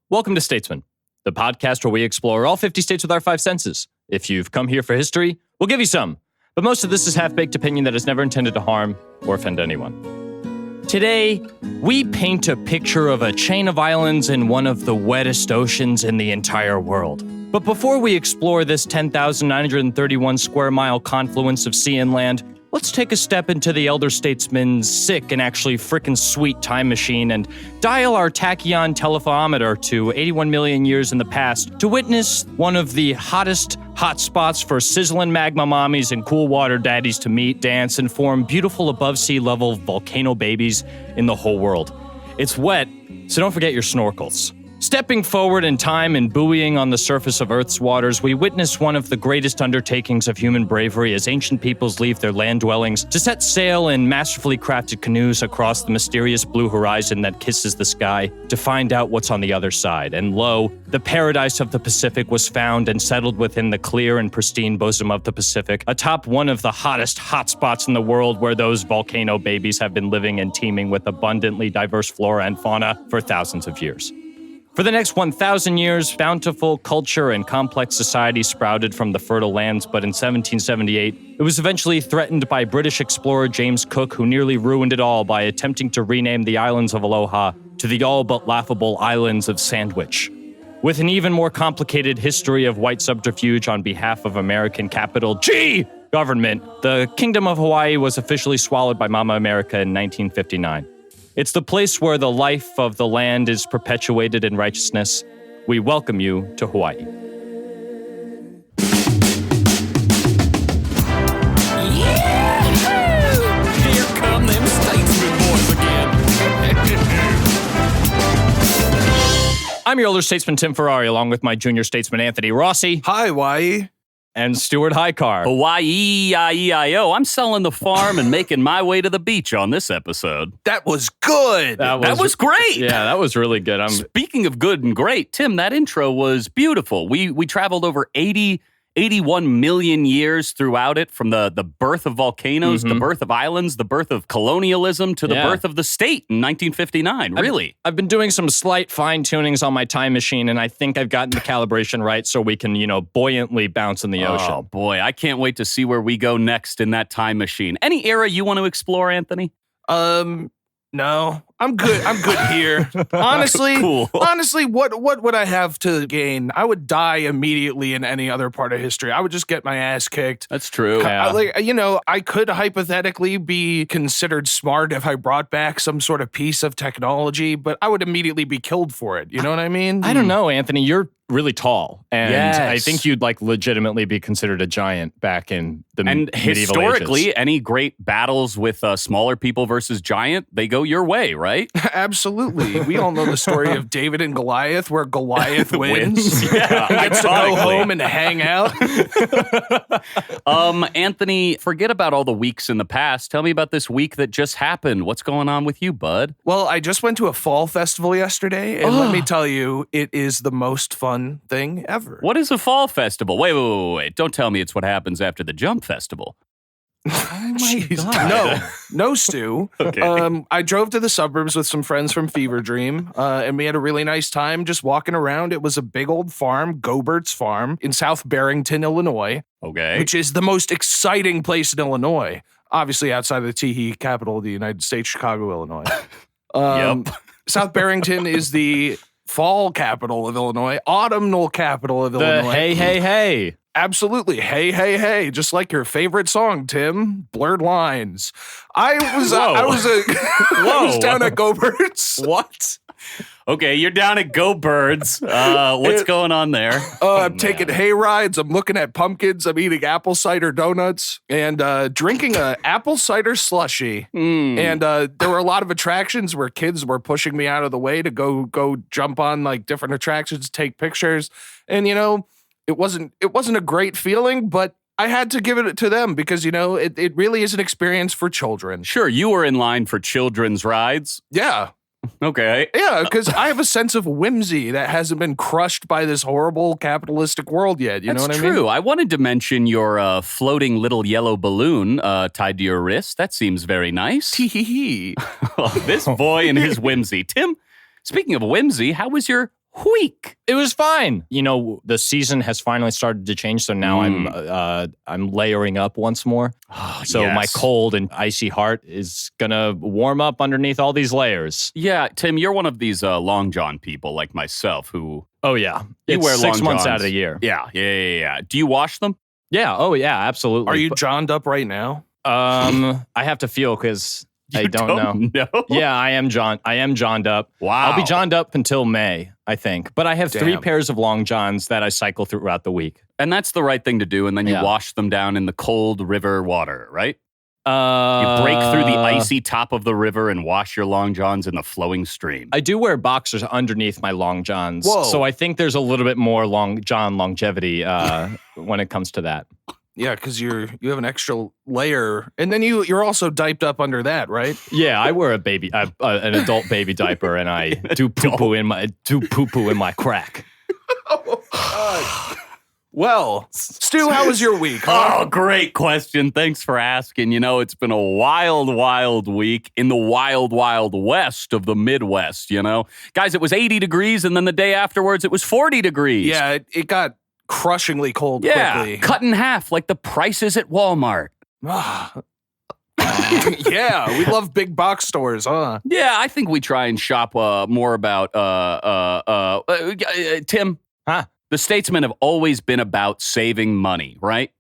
Welcome to Statesman, the podcast where we explore all 50 states with our five senses. If you've come here for history, we'll give you some. But most of this is half-baked opinion that is never intended to harm or offend anyone. Today, we paint a picture of a chain of islands in one of the wettest oceans in the entire world. But before we explore this 10,931 square mile confluence of sea and land, let's take a step into the elder statesman's sick and actually frickin' sweet time machine and dial our tachyon telephonometer to 81 million years in the past to witness one of the hottest hotspots for sizzling magma mommies and cool water daddies to meet, dance, and form beautiful above sea level volcano babies in the whole world. It's wet, so don't forget your snorkels. Stepping forward in time and buoying on the surface of Earth's waters, we witness one of the greatest undertakings of human bravery as ancient peoples leave their land dwellings to set sail in masterfully crafted canoes across the mysterious blue horizon that kisses the sky to find out what's on the other side. And lo, the paradise of the Pacific was found and settled within the clear and pristine bosom of the Pacific, atop one of the hottest hotspots in the world where those volcano babies have been living and teeming with abundantly diverse flora and fauna for thousands of years. For the next 1,000 years, bountiful culture and complex society sprouted from the fertile lands, but in 1778, it was eventually threatened by British explorer James Cook, who nearly ruined it all by attempting to rename the islands of Aloha to the all-but laughable islands of Sandwich. With an even more complicated history of white subterfuge on behalf of American capital G government, the Kingdom of Hawaii was officially swallowed by Mama America in 1959. It's the place where the life of the land is perpetuated in righteousness. We welcome you to Hawaii. Yeah! Here come them statesmen boys again. I'm your older statesman, Tim Ferrari, along with my junior statesman, Anthony Rossi. Hi, Hawaii. And Stuart Highcar. Hawaii, I-E-I-O. I'm selling the farm and making my way to the beach on this episode. That was good. That was great. Yeah, that was really good. Speaking of good and great, Tim, that intro was beautiful. We traveled over 81 million years throughout it, from the birth of volcanoes, the birth of islands, the birth of colonialism, to the birth of the state in 1959. Really? I've been doing some slight fine-tunings on my time machine, and I think I've gotten the calibration right so we can, buoyantly bounce in the ocean. Oh, boy. I can't wait to see where we go next in that time machine. Any era you want to explore, Anthony? No. I'm good. I'm good here. Honestly, Cool. What would I have to gain? I would die immediately in any other part of history. I would just get my ass kicked. That's true. I could hypothetically be considered smart if I brought back some sort of piece of technology, but I would immediately be killed for it. You know what I mean? I don't know, Anthony. You're really tall, and Yes. I think you'd legitimately be considered a giant back in the And medieval historically, ages. any great battles with smaller people versus giant, they go your way, right? Absolutely. We all know the story of David and Goliath, where Goliath wins. Yeah, He gets to go ironically. home and hang out. Anthony, forget about all the weeks in the past. Tell me about this week that just happened. What's going on with you, bud? Well, I just went to a fall festival yesterday, and let me tell you, it is the most fun thing ever. What is a fall festival? Wait. Don't tell me it's what happens after the jump festival. Oh my Jeez. God. No, Stu. Okay. I drove to the suburbs with some friends from Fever Dream, and we had a really nice time just walking around. It was a big old farm, Gobert's Farm, in South Barrington, Illinois, Okay. which is the most exciting place in Illinois. Obviously, outside of the Tee capital of the United States, Chicago, Illinois. Yep. South Barrington is the fall capital of Illinois, autumnal capital of The Illinois. hey. Absolutely. Hey. Just like your favorite song, Tim, Blurred Lines. I was down at Gobert's. What? Okay, you're down at Go Birds. What's going on there? I'm taking hay rides. I'm looking at pumpkins. I'm eating apple cider donuts and drinking a apple cider slushie. And there were a lot of attractions where kids were pushing me out of the way to go jump on different attractions, take pictures. And it wasn't a great feeling, but I had to give it to them because it really is an experience for children. Sure, you were in line for children's rides. Yeah. Okay. Yeah, because I have a sense of whimsy that hasn't been crushed by this horrible capitalistic world yet. You know what I mean? That's true. I wanted to mention your floating little yellow balloon tied to your wrist. That seems very nice. Tee-hee-hee. This boy and his whimsy. Tim, speaking of whimsy, how was your week? It was fine. You know, the season has finally started to change, so now I'm layering up once more. So my cold and icy heart is gonna warm up underneath all these layers. Yeah, Tim, you're one of these long john people like myself who... Oh, yeah. You wear 6 long months johns. out of the year. Yeah. Do you wash them? Yeah. Oh, yeah, absolutely. Are you johned up right now? I have to feel because I don't know. Yeah, I am johned up. Wow. I'll be johned up until May, I think. But I have 3 Damn. pairs of long johns that I cycle throughout the week. And that's the right thing to do, and then you Yeah. wash them down in the cold river water, right? You break through the icy top of the river and wash your long johns in the flowing stream. I do wear boxers underneath my long johns. Whoa. So I think there's a little bit more long john longevity when it comes to that. Yeah, because you have an extra layer, and then you're also diped up under that, right? Yeah, I wear an adult baby diaper, and I do poo poo in my crack. Well, Stu, how was your week? Huh? Oh, great question. Thanks for asking. You know, it's been a wild, wild week in the wild, wild west of the Midwest, you know? Guys, it was 80 degrees, and then the day afterwards, it was 40 degrees. Yeah, it got crushingly cold quickly. Cut in half like the prices at Walmart. Yeah, we love big box stores, huh? Yeah, I think we try and shop more about Tim. Huh? The statesmen have always been about saving money, right?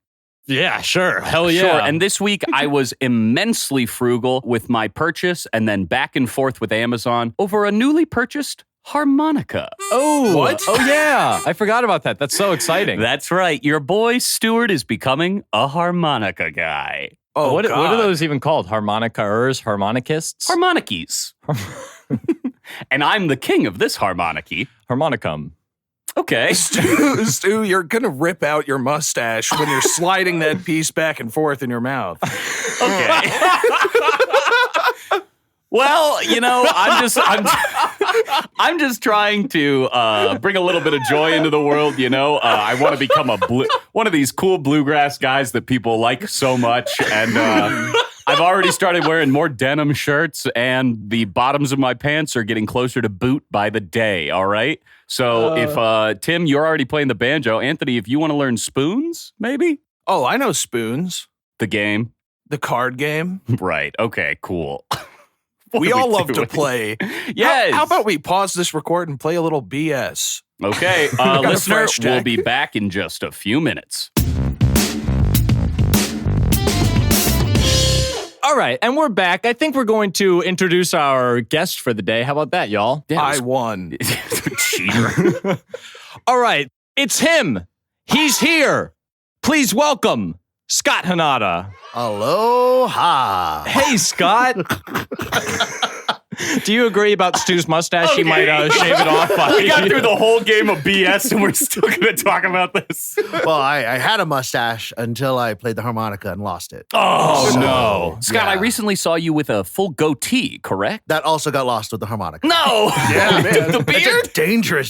Yeah, sure. Hell yeah. Sure. And this week I was immensely frugal with my purchase and then back and forth with Amazon over a newly purchased harmonica. Oh, What? Oh, yeah. I forgot about that. That's so exciting. That's right. Your boy Stuart is becoming a harmonica guy. Oh, what God. are those even called? Harmonicers? Harmonicists? Harmonices. And I'm the king of this harmonicky. Harmonicum. Okay. Stu, you're gonna rip out your mustache when you're sliding that piece back and forth in your mouth. Okay. Well, you know, I'm just trying to bring a little bit of joy into the world. You know, I want to become one of these cool bluegrass guys that people like so much, and I've already started wearing more denim shirts, and the bottoms of my pants are getting closer to boot by the day. All right. So if Tim, you're already playing the banjo, Anthony, if you want to learn spoons, maybe Oh, I know spoons. the game. The card game. Right. Okay. Cool. What We are all love doing? to play. Yes. How about we pause this record and play a little BS? Okay, a listener, fresh we'll check. be back in just a few minutes. All right, and we're back. I think we're going to introduce our guest for the day. How about that, y'all? I won. Cheater. All right, it's him. He's here. Please welcome Scott Hanada. Aloha. Hey, Scott. Do you agree about Stu's mustache? He might shave it off. We got through the whole game of BS and we're still going to talk about this. Well, I had a mustache until I played the harmonica and lost it. Oh, So, no. Scott, yeah. I recently saw you with a full goatee, correct? That also got lost with the harmonica. No! Yeah, man. The beard? It's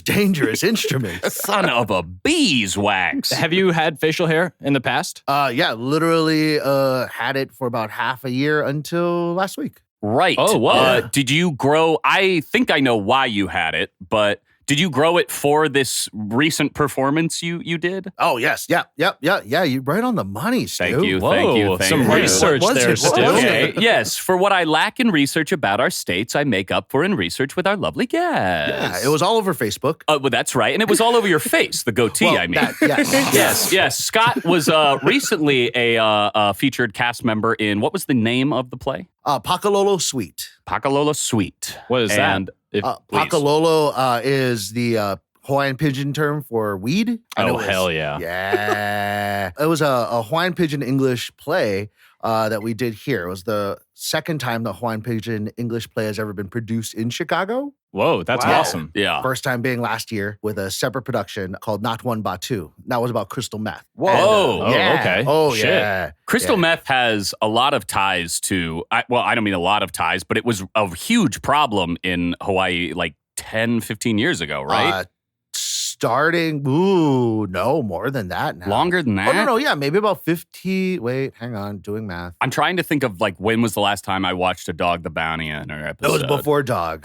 a dangerous instrument. Son of a beeswax. Have you had facial hair in the past? Yeah, literally had it for about half a year until last week. Right. Oh, wow. Did you grow? I think I know why you had it, but did you grow it for this recent performance you did? Oh, yes. Yeah. You're right on the money, Stu. Thank you. Whoa, Thank some you. research What was there, it? What Stu. was it? Okay. Yes, for what I lack in research about our states, I make up for in research with our lovely guests. Yeah, it was all over Facebook. Well, that's right, and it was all over your face. The goatee, Well, I mean. yes. Yes. Scott was recently a featured cast member in what was the name of the play? Pakalolo Suite. Pakalolo Suite. What is And, that? If- please. Pakalolo is the Hawaiian pidgin term for weed. And Oh, it was- hell yeah. Yeah. It was a Hawaiian Pidgin English play that we did here. It was the second time the Hawaiian Pidgin English play has ever been produced in Chicago. Whoa, that's Wow. awesome. Yeah. First time being last year with a separate production called Not One Batu. That was about crystal meth. Whoa. And, Oh, yeah. okay. Oh, Shit. yeah. Crystal Yeah. meth has a lot of ties to, I don't mean a lot of ties, but it was a huge problem in Hawaii like 10, 15 years ago, right? no, more than that now. Longer than that? Oh, no, yeah, maybe about 50. Wait, hang on, doing math. I'm trying to think of like when was the last time I watched a Dog the Bounty Hunter episode. It was before Dog.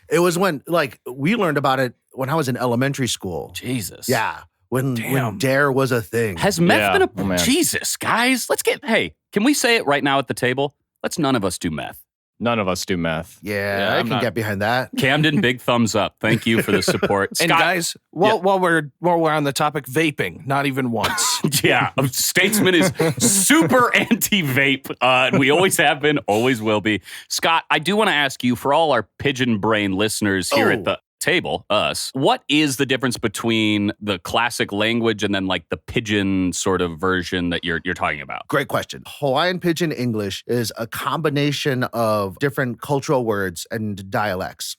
It was when, like, we learned about it when I was in elementary school. Jesus. Yeah, when Dare was a thing. Has meth been a... Oh, man. Jesus, guys. Hey, can we say it right now at the table? Let's none of us do meth. None of us do meth. Yeah, I can get behind that. Camden, big thumbs up. Thank you for the support. And Scott, guys, while we're on the topic, vaping, not even once. yeah, Statesman is super anti-vape. And we always have been, always will be. Scott, I do want to ask you, for all our pigeon brain listeners here at the table, us, what is the difference between the classic language and then like the pidgin sort of version that you're talking about? Great question. Hawaiian Pidgin English is a combination of different cultural words and dialects,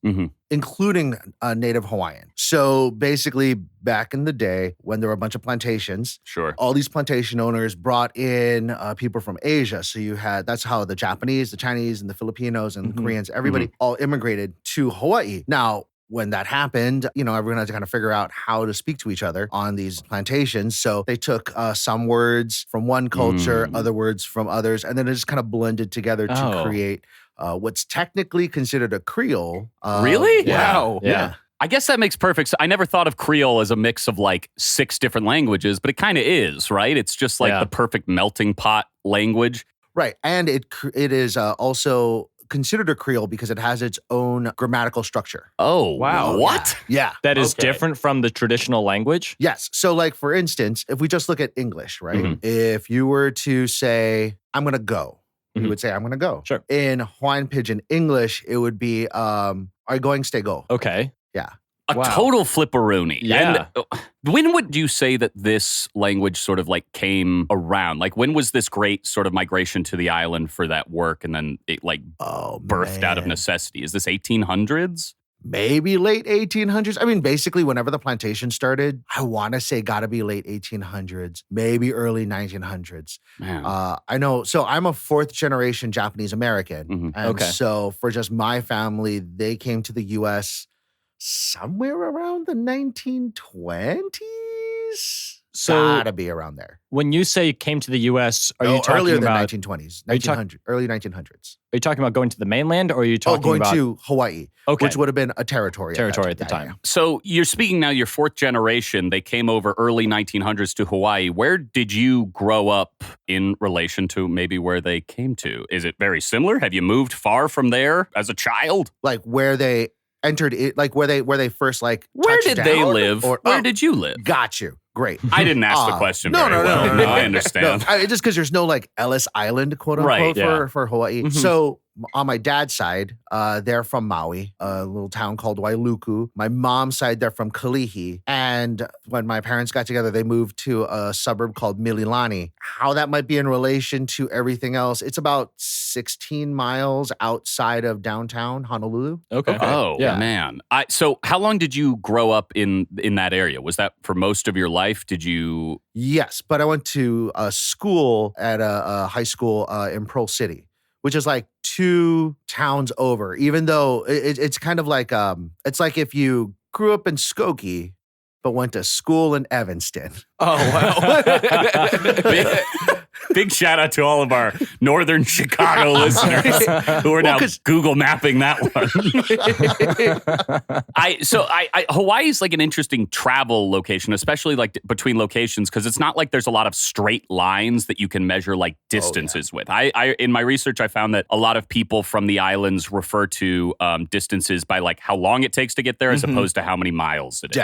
including native Hawaiian. So basically, back in the day when there were a bunch of plantations, all these plantation owners brought in people from Asia. So that's how the Japanese, the Chinese, and the Filipinos and the Koreans, everybody all immigrated to Hawaii. Now, when that happened, everyone had to kind of figure out how to speak to each other on these plantations. So they took some words from one culture, other words from others, and then it just kind of blended together to create what's technically considered a Creole. Really? Wow. Yeah. I guess that makes perfect sense. I never thought of Creole as a mix of like 6 different languages, but it kind of is, right? It's just like the perfect melting pot language. Right. And it is also considered a Creole because it has its own grammatical structure. Oh, wow. What? Yeah. That is different from the traditional language? Yes. So like, for instance, if we just look at English, right? If you were to say, I'm going to go, you would say, I'm going to go. Sure. In Hawaiian Pidgin English, it would be, are you going, stay, go. Okay. Yeah. A total flipperoonie. Yeah. And when would you say that this language sort of like came around? Like when was this great sort of migration to the island for that work and then it like birthed out of necessity? Is this 1800s? Maybe late 1800s. I mean, basically, whenever the plantation started, I want to say got to be late 1800s, maybe early 1900s. Man. I know. So I'm a 4th generation Japanese American. And so for just my family, they came to the U.S. somewhere around the 1920s. So gotta be around there. When you say came to the U.S., are you talking earlier about than 1920s, 1900, early 1900s? Are you talking about going to the mainland, or are you talking going about to Hawaii, which would have been a territory at the time? Yeah. So you're speaking now, your 4th generation. They came over early 1900s to Hawaii. Where did you grow up in relation to maybe where they came to? Is it very similar? Have you moved far from there as a child? Like where they entered it, like where they first like where did they live? Or, where did you live? Got you. Great. I didn't ask the question very well. No, I understand. Just because there's no like Ellis Island, quote unquote, for Hawaii. So on my dad's side, they're from Maui, a little town called Wailuku. My mom's side, they're from Kalihi. And when my parents got together, they moved to a suburb called Mililani. How that might be in relation to everything else, it's about 16 miles outside of downtown Honolulu. Okay. Oh, man. So how long did you grow up in that area? Was that for most of your life? Did you? Yes, but I went to a school at a high school in Pearl City, which is like 2 towns over, even though it's kind of like, it's like if you grew up in Skokie, but went to school in Evanston. Oh, wow. Big shout out to all of our northern Chicago listeners who are now Google mapping that one. Hawaii is like an interesting travel location, especially like between locations, because it's not like there's a lot of straight lines that you can measure like distances with. I in my research, I found that a lot of people from the islands refer to distances by like how long it takes to get there as opposed to how many miles it is.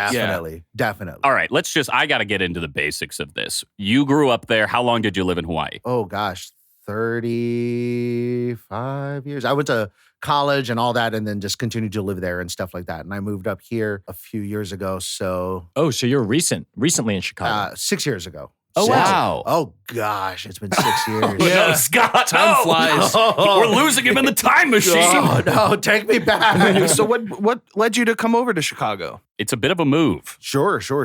Definitely. All right, I got to get into the basics of this. You grew up there. How long did you live in Hawaii? Oh, gosh, 35 years. I went to college and all that and then just continued to live there and stuff like that. And I moved up here a few years ago, so... Oh, so you're recently in Chicago. 6 years ago. Oh, wow. Oh, gosh, it's been 6 years. No, Scott, time flies. We're losing him in the time machine. Oh, no, take me back. So what led you to come over to Chicago? It's a bit of a move. Sure. For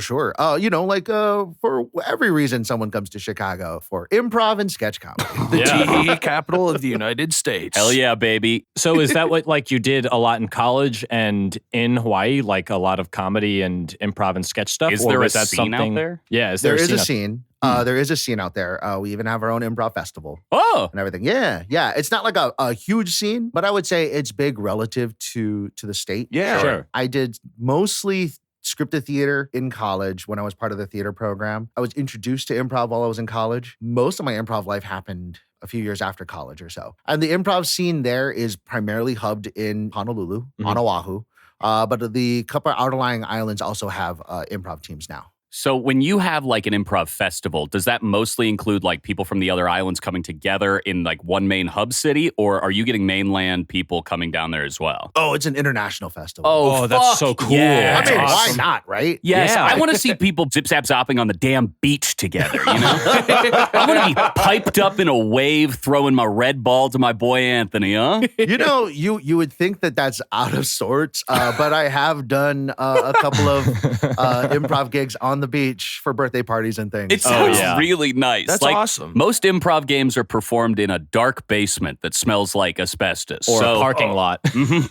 every reason someone comes to Chicago for improv and sketch comedy. The tea capital of the United States. Hell yeah, baby. So is that what like you did a lot in college and in Hawaii, like a lot of comedy and improv and sketch stuff? Is or there a was that scene something out there? Yeah, There is a scene. There is a scene out there. We even have our own improv festival Oh, and everything. Yeah. It's not like a huge scene, but I would say it's big relative to the state. Yeah. Sure. I did mostly scripted theater in college when I was part of the theater program. I was introduced to improv while I was in college. Most of my improv life happened a few years after college or so. And the improv scene there is primarily hubbed in Honolulu, on Oahu. But the couple outlying islands also have improv teams now. so when you have like an improv festival, does that mostly include like people from the other islands coming together in like one main hub city, or are you getting mainland people coming down there as well? Oh, it's an international festival. Oh, that's so cool. Yeah. I mean, Awesome. why not, right? Yes, Yeah. I want to see people zip-zap-zopping on the damn beach together, you know? I want to be piped up in a wave throwing my red ball to my boy Anthony, huh? You know, you would think that that's out of sorts, but I have done a couple of improv gigs on the beach for birthday parties and things. It sounds yeah. really nice. That's like, awesome. Most improv games are performed in a dark basement that smells like asbestos. Or so, a parking lot.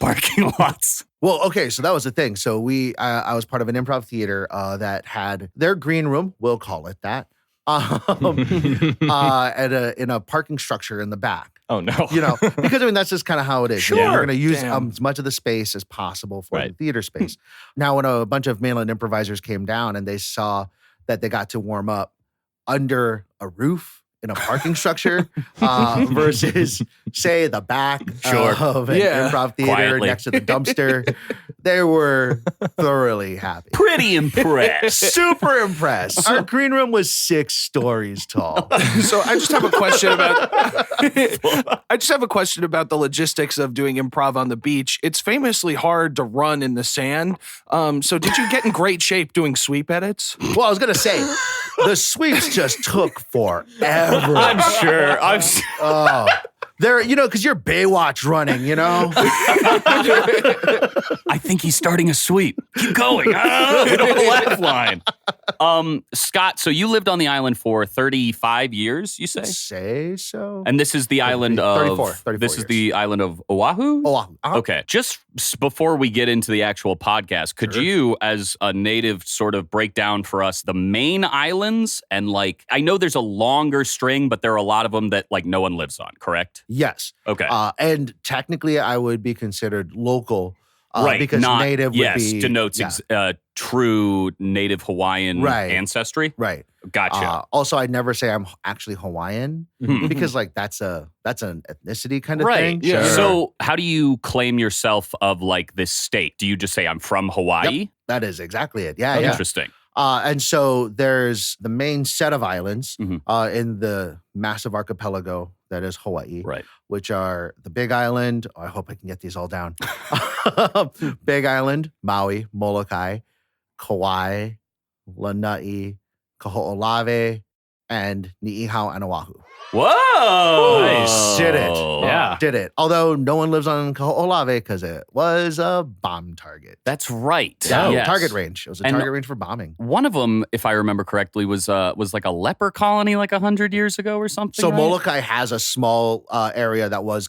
parking lots. Well, okay, so that was the thing. So I was part of an improv theater that had their green room, we'll call it that, in a parking structure in the back. Oh no. You know, because I mean that's just kind of how it is. You know, Sure. you're going to use Damn. as much of the space as possible for the Right. theater space. Now, when a bunch of mainland improvisers came down and they saw that they got to warm up under a roof in a parking structure versus, say, the back of an Yeah. improv theater Quietly. next to the dumpster, they were thoroughly happy. Pretty impressed. Super impressed. Our green room was 6 stories tall. So I just have a question about the logistics of doing improv on the beach. It's famously hard to run in the sand. So did you get in great shape doing sweep edits? Well, I was going to say, the sweeps just took forever. I'm sure. Oh, there, you know, because you're Baywatch running, you know? I think he's starting a sweep. Keep going. We don't have a laugh line. Scott, so you lived on the island for 35 years, you say? Say so. And this is the island of 34 This is years. the island of Oahu? Oahu. Uh-huh. Okay. Just before we get into the actual podcast, could Sure. you, as a native, sort of break down for us the main islands? And like, I know there's a longer string, but there are a lot of them that like no one lives on, correct? Yes. Okay. And technically, I would be considered local. Right, Because not, native would yes, be. denotes yeah, true native Hawaiian Right. ancestry. right. Gotcha. Also, I never say I'm actually Hawaiian Mhm. because, like, that's an ethnicity kind of Right. thing. Yeah. Sure. So, how do you claim yourself of like this state? Do you just say I'm from Hawaii? That is exactly it. Yeah, Oh, yeah. interesting. And so there's the main set of islands Mhm. in the massive archipelago that is Hawaii, Right. which are the Big Island. Oh, I hope I can get these all down. Big Island, Maui, Molokai, Kauai, Lanai, Kaho'olawe, and Ni'ihau and Oahu. Whoa! Nice. Did it. Yeah. Did it. Although no one lives on Kaho'olawe because it was a bomb target. That's right. Yeah, Yes. target range. It was a And- target range for bombing. One of them, if I remember correctly, was like a leper colony like 100 years ago or something. So right? Molokai has a small area that was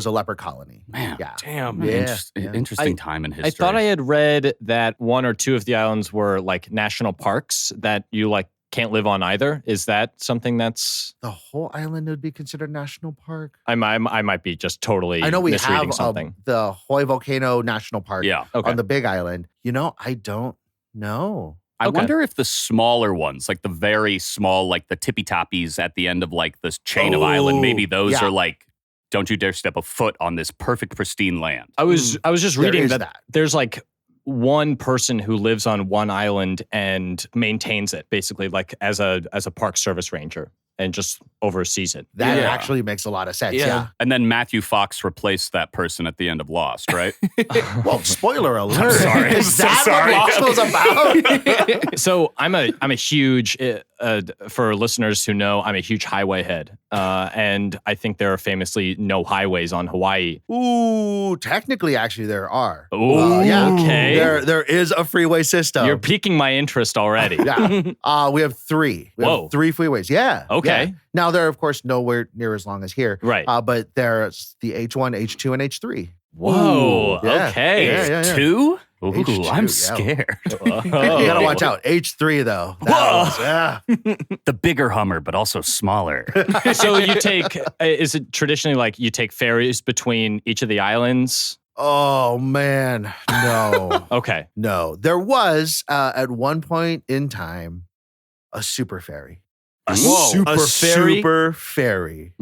a leper colony. Man. Yeah. Damn. Yeah. Interesting time in history. I thought I had read that 1 or 2 of the islands were like national parks that you like can't live on either. Is that something that's The whole island would be considered national park. I might be just totally I know we misreading have something. the Hawaii Volcano National Park Yeah. Okay. on the Big Island. You know, I don't know. I Okay. wonder if the smaller ones, like the very small, like the tippy toppies at the end of like this chain of island, maybe those yeah. are like, don't you dare step a foot on this perfect pristine land. I was just There reading is that, that. there's like one person who lives on one island and maintains it basically like as a park service ranger. and just oversees it. That actually makes a lot of sense. Yeah. And then Matthew Fox replaced that person at the end of Lost, right? Well, spoiler alert. Sorry. Is that what Lost was about? So I'm a huge, for listeners who know, I'm a huge highway head. And I think there are famously no highways on Hawaii. Ooh, technically, actually, there are. Ooh, yeah. okay. There is a freeway system. You're piquing my interest already. Yeah. We have three. We have 3 freeways. Yeah. Okay. Yeah. Now, they're, of course, nowhere near as long as here. Right. But there's the H1, H2, and H3. Whoa. Yeah. Okay. Yeah. Two? Ooh, H2, I'm yeah. scared. You gotta watch out. H3, though. The bigger Hummer, but also smaller. So you take, is it traditionally like you take ferries between each of the islands? Oh, man. No. Okay. No. There was, at one point in time, a super ferry. Super ferry? Super ferry.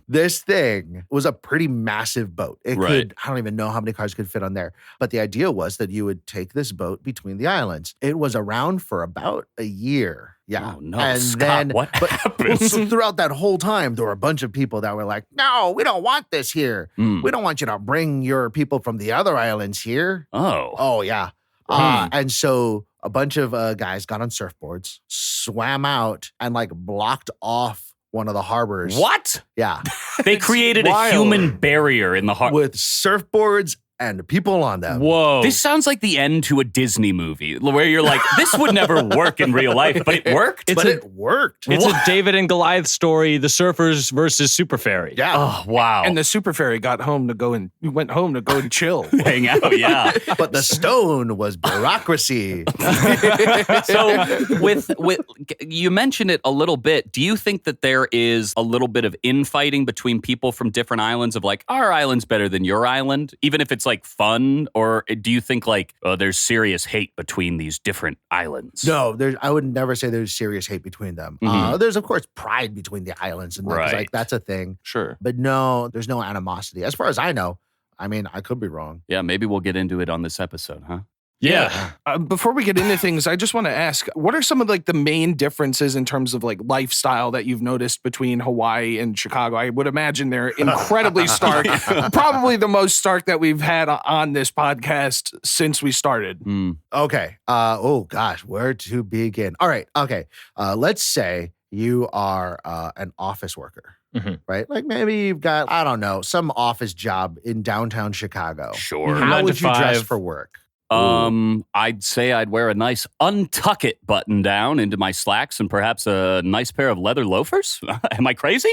This thing was a pretty massive boat. It could, I don't even know how many cars could fit on there. But the idea was that you would take this boat between the islands. It was around for about a year. Yeah. Oh, no, and Scott, then, what happened? So throughout that whole time, there were a bunch of people that were like, no, we don't want this here. We don't want you to bring your people from the other islands here. Oh, yeah. And so a bunch of guys got on surfboards, swam out, and like blocked off one of the harbors. What? Yeah. They created a human barrier in the harbor. With surfboards and people on them. Whoa. This sounds like the end to a Disney movie where you're like, this would never work in real life, but it worked. It worked. It's a David and Goliath story, the surfers versus Super Ferry. Yeah. Oh, wow. And the super ferry went home to go and chill. Hang out, yeah. But the stone was bureaucracy. So with you mentioned it a little bit. Do you think that there is a little bit of infighting between people from different islands of like, our island's better than your island, even if it's like fun? Or do you think like, there's serious hate between these different islands? No, I would never say there's serious hate between them. There's, of course, pride between the islands. And like that's a thing. Sure. But no, there's no animosity. As far as I know. I mean, I could be wrong. Yeah, maybe we'll get into it on this episode, huh? Yeah. Before we get into things, I just want to ask, what are some of like the main differences in terms of like lifestyle that you've noticed between Hawaii and Chicago? I would imagine they're incredibly stark. Probably the most stark that we've had on this podcast since we started. Okay. Oh gosh, where to begin? All right. Okay. Let's say you are an office worker. Right? Like maybe you've got, I don't know, some office job in downtown Chicago. Sure. How would you dress for work? I'd say I'd wear a nice untuck it button down into my slacks and perhaps a nice pair of leather loafers. Am I crazy?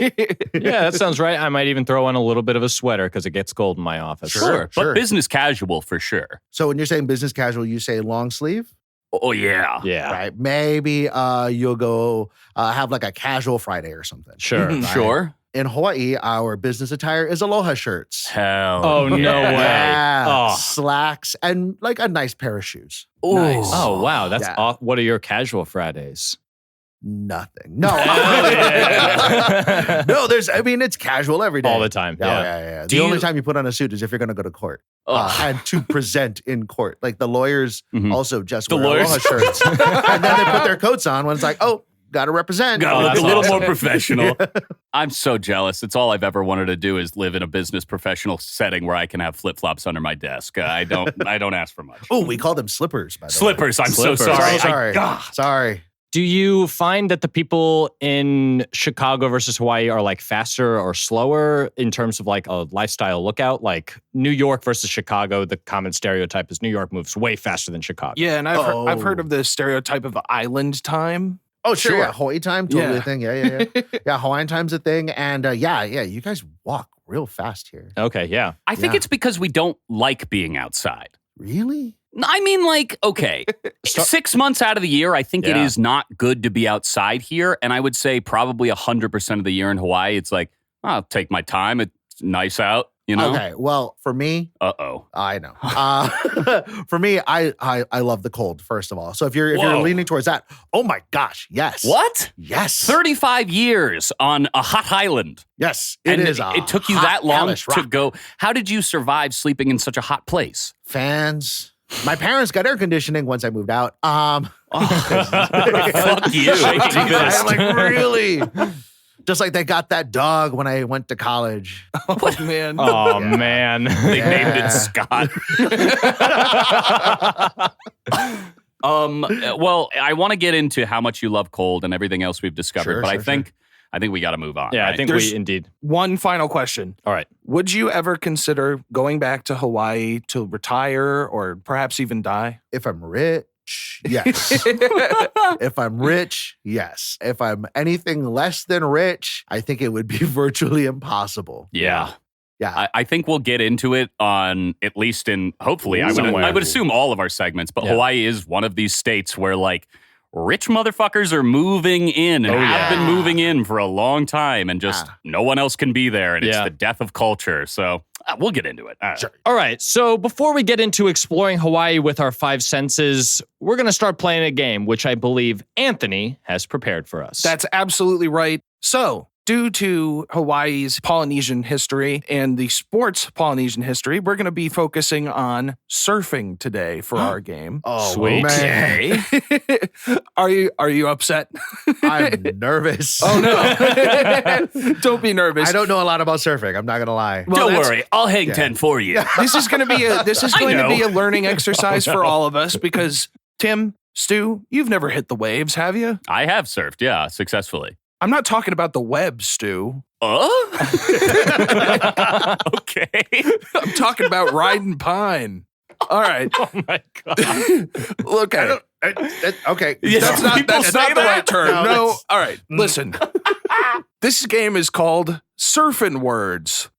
Yeah, that sounds right. I might even throw on a little bit of a sweater because it gets cold in my office. Sure. But business casual for sure. So when you're saying business casual, you say long sleeve? Oh, yeah. Yeah. Right. Maybe you'll go have like a casual Friday or something. Sure. Right? Sure. In Hawaii, our business attire is aloha shirts. Hell. Oh, no way. Yeah. Oh. Slacks and like a nice pair of shoes. Nice. Oh, wow. That's what are your casual Fridays? Nothing. No. No, it's casual every day. All the time. Yeah. The only time you put on a suit is if you're going to go to court. And to present in court. Like the lawyers also just wear aloha shirts. And then they put their coats on when it's like, oh, got to represent. Got to look a little more professional. I'm so jealous. It's all I've ever wanted to do is live in a business professional setting where I can have flip-flops under my desk. I don't ask for much. Oh, we call them slippers, by the way. Slippers. I'm so sorry. Sorry. Do you find that the people in Chicago versus Hawaii are like faster or slower in terms of like a lifestyle lookout? Like New York versus Chicago, the common stereotype is New York moves way faster than Chicago. Yeah, and I've heard of the stereotype of island time. Oh, sure. Yeah. Hawaii time, totally a thing. Yeah. Yeah, Hawaiian time's a thing. And you guys walk real fast here. Okay, yeah. I think it's because we don't like being outside. Really? I mean, like, okay, 6 months out of the year, I think it is not good to be outside here. And I would say probably 100% of the year in Hawaii, it's like, I'll take my time. It's nice out, you know? Okay, well, for me... I know. For me, I love the cold, first of all. So if you're leaning towards that, oh my gosh, yes. What? Yes. 35 years on a hot island. Yes, it took you that long to go. How did you survive sleeping in such a hot place? Fans... My parents got air conditioning once I moved out. Fuck you. I'm like, really? Just like they got that dog when I went to college. Oh, man. Oh, man. They named it Scott. Well, I want to get into how much you love cold and everything else we've discovered, but I think we got to move on. Yeah, right? I think we indeed. One final question. All right. Would you ever consider going back to Hawaii to retire or perhaps even die? If I'm rich, yes. If I'm rich, yes. If I'm anything less than rich, I think it would be virtually impossible. Yeah. Yeah. I think we'll get into it on at least in hopefully I would assume all of our segments, but Hawaii is one of these states where like rich motherfuckers are moving in and have been moving in for a long time and just no one else can be there and it's the death of culture. So we'll get into it. Sure. All right. So before we get into exploring Hawaii with our 5 senses, we're going to start playing a game, which I believe Anthony has prepared for us. That's absolutely right. So, due to Hawaii's Polynesian history and the sports Polynesian history, we're going to be focusing on surfing today for our game. Oh, Sweet. man. Are you upset? I'm nervous. Oh no. Don't be nervous. I don't know a lot about surfing. I'm not going to lie. Well, Don't worry, I'll hang 10 for you. This is going to be a learning exercise for all of us because Tim, Stu, you've never hit the waves, have you? I have surfed, yeah, successfully. I'm not talking about the web, Stu. Okay. I'm talking about riding pine. All right. Oh, my God. Look at it. Okay. That's not the right term. No, No. that's- All right. Listen. This game is called Surfing Words.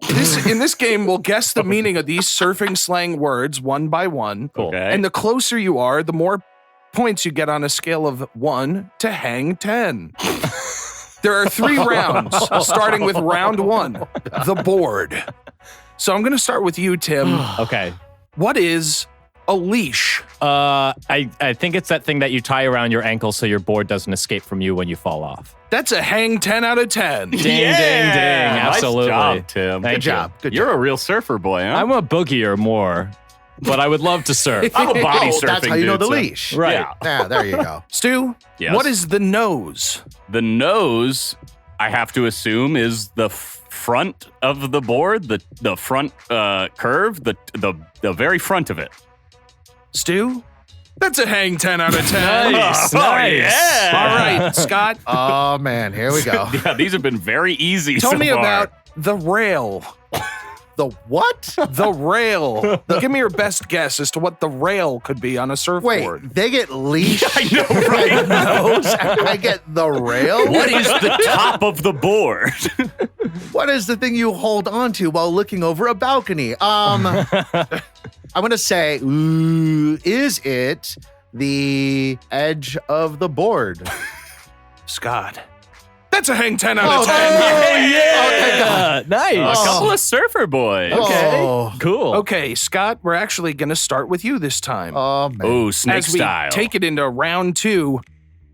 In this game, we'll guess the meaning of these surfing slang words one by one. Cool. Okay. And the closer you are, the more points you get on a scale of 1 to hang 10. There are 3 rounds, starting with round 1, the board. So I'm going to start with you, Tim. Okay. What is a leash? I think it's that thing that you tie around your ankle so your board doesn't escape from you when you fall off. That's a hang 10 out of 10. Ding, ding, ding. Absolutely. Nice job, Tim. Thank Good job. Good You're job. a real surfer boy, huh? I'm a boogier more, but I would love to surf. I'm a body surfing That's how you know dude, the so- leash. Right. Yeah. Yeah, there you go. Stu, Yes. what is the nose? The nose, I have to assume, is the front of the board, the front curve, the very front of it. Stu? That's a hang 10 out of 10. Nice. Oh, Nice. yeah. All right, Scott, Oh, man. Here we go. Yeah, these have been very easy tell so me far. about the rail. The what? The rail. Give me your best guess as to what the rail could be on a Wait, surfboard. they get leash. I know, right? Nose, and I get the rail. What is the top of the board? What is the thing you hold on to while looking over a balcony? I'm gonna say, is it the edge of the board? Scott. That's a hang 10 out of 10. Yeah. Nice. A couple of surfer boys. Okay. Oh, Cool. Okay, Scott, we're actually going to start with you this time. oh man. Oh, snake As we style. take it into round 2,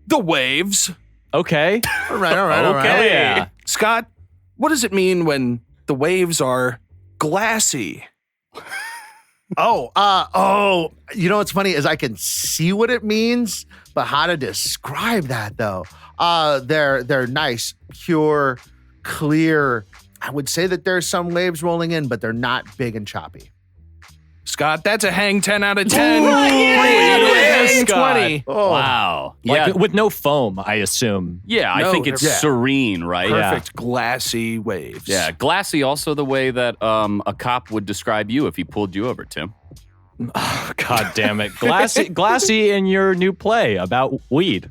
the waves. Okay. All right, all right, all right. Okay. Yeah. Scott, what does it mean when the waves are glassy? Oh, you know what's funny is I can see what it means, but how to describe that though? They're nice, pure, clear. I would say that there's some waves rolling in, but they're not big and choppy. Scott, that's a hang 10 out of 10. Ooh, Bringing you to a yeah, hang Scott. 20. Oh, Wow. Like Yeah. with no foam, I assume. Yeah, I No, think it's yeah. serene, right? Perfect glassy waves. Yeah, glassy also the way that a cop would describe you if he pulled you over, Tim. God damn it. Glassy in your new play about weed.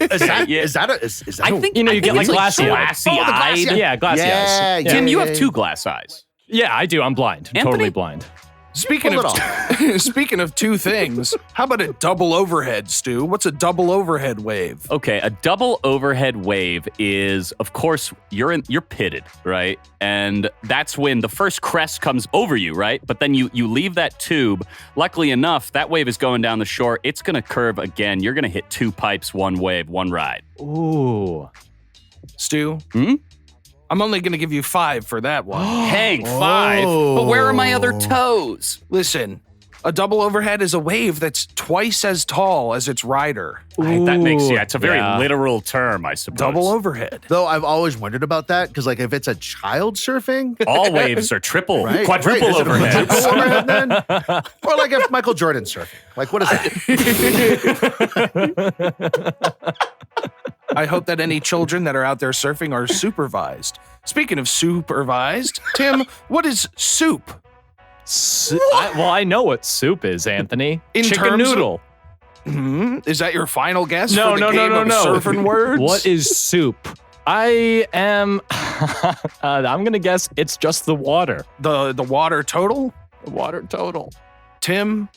is that Yeah. is that a is that I a- think You know, you get it's like glassy eyed. glassy Oh, the glassy eyed. eye. Yeah, glassy Yeah, eyes. yeah. Tim, you have 2 glass eyes. Yeah, I do. I'm blind. Anthony? Totally blind. Speaking Pull of speaking of 2 things, how about a double overhead, Stu? What's a double overhead wave? Okay, a double overhead wave is, of course, you're pitted, right? And that's when the first crest comes over you, right? But then you leave that tube. Luckily enough, that wave is going down the shore. It's going to curve again. You're going to hit 2 pipes, 1 wave, 1 ride. Ooh. Stu? Hmm? I'm only going to give you 5 for that one. Hang 5. But where are my other toes? Listen, A double overhead is a wave that's twice as tall as its rider. That makes, it's a very literal term, I suppose. Double overhead. Though I've always wondered about that because, like, if it's a child surfing, All waves are triple, quadruple Is it a overhead. quadruple overhead then? Or like if Michael Jordan's surfing. Like, what is that? I hope that any children that are out there surfing are supervised. Speaking of supervised, Tim, what is soup? I know what soup is, Anthony. In Chicken terms of- noodle. Is that your final guess No, for the no, game no, of no. surfing words? What is soup? I am. I'm gonna guess it's just the water. the water total? The water total. Tim?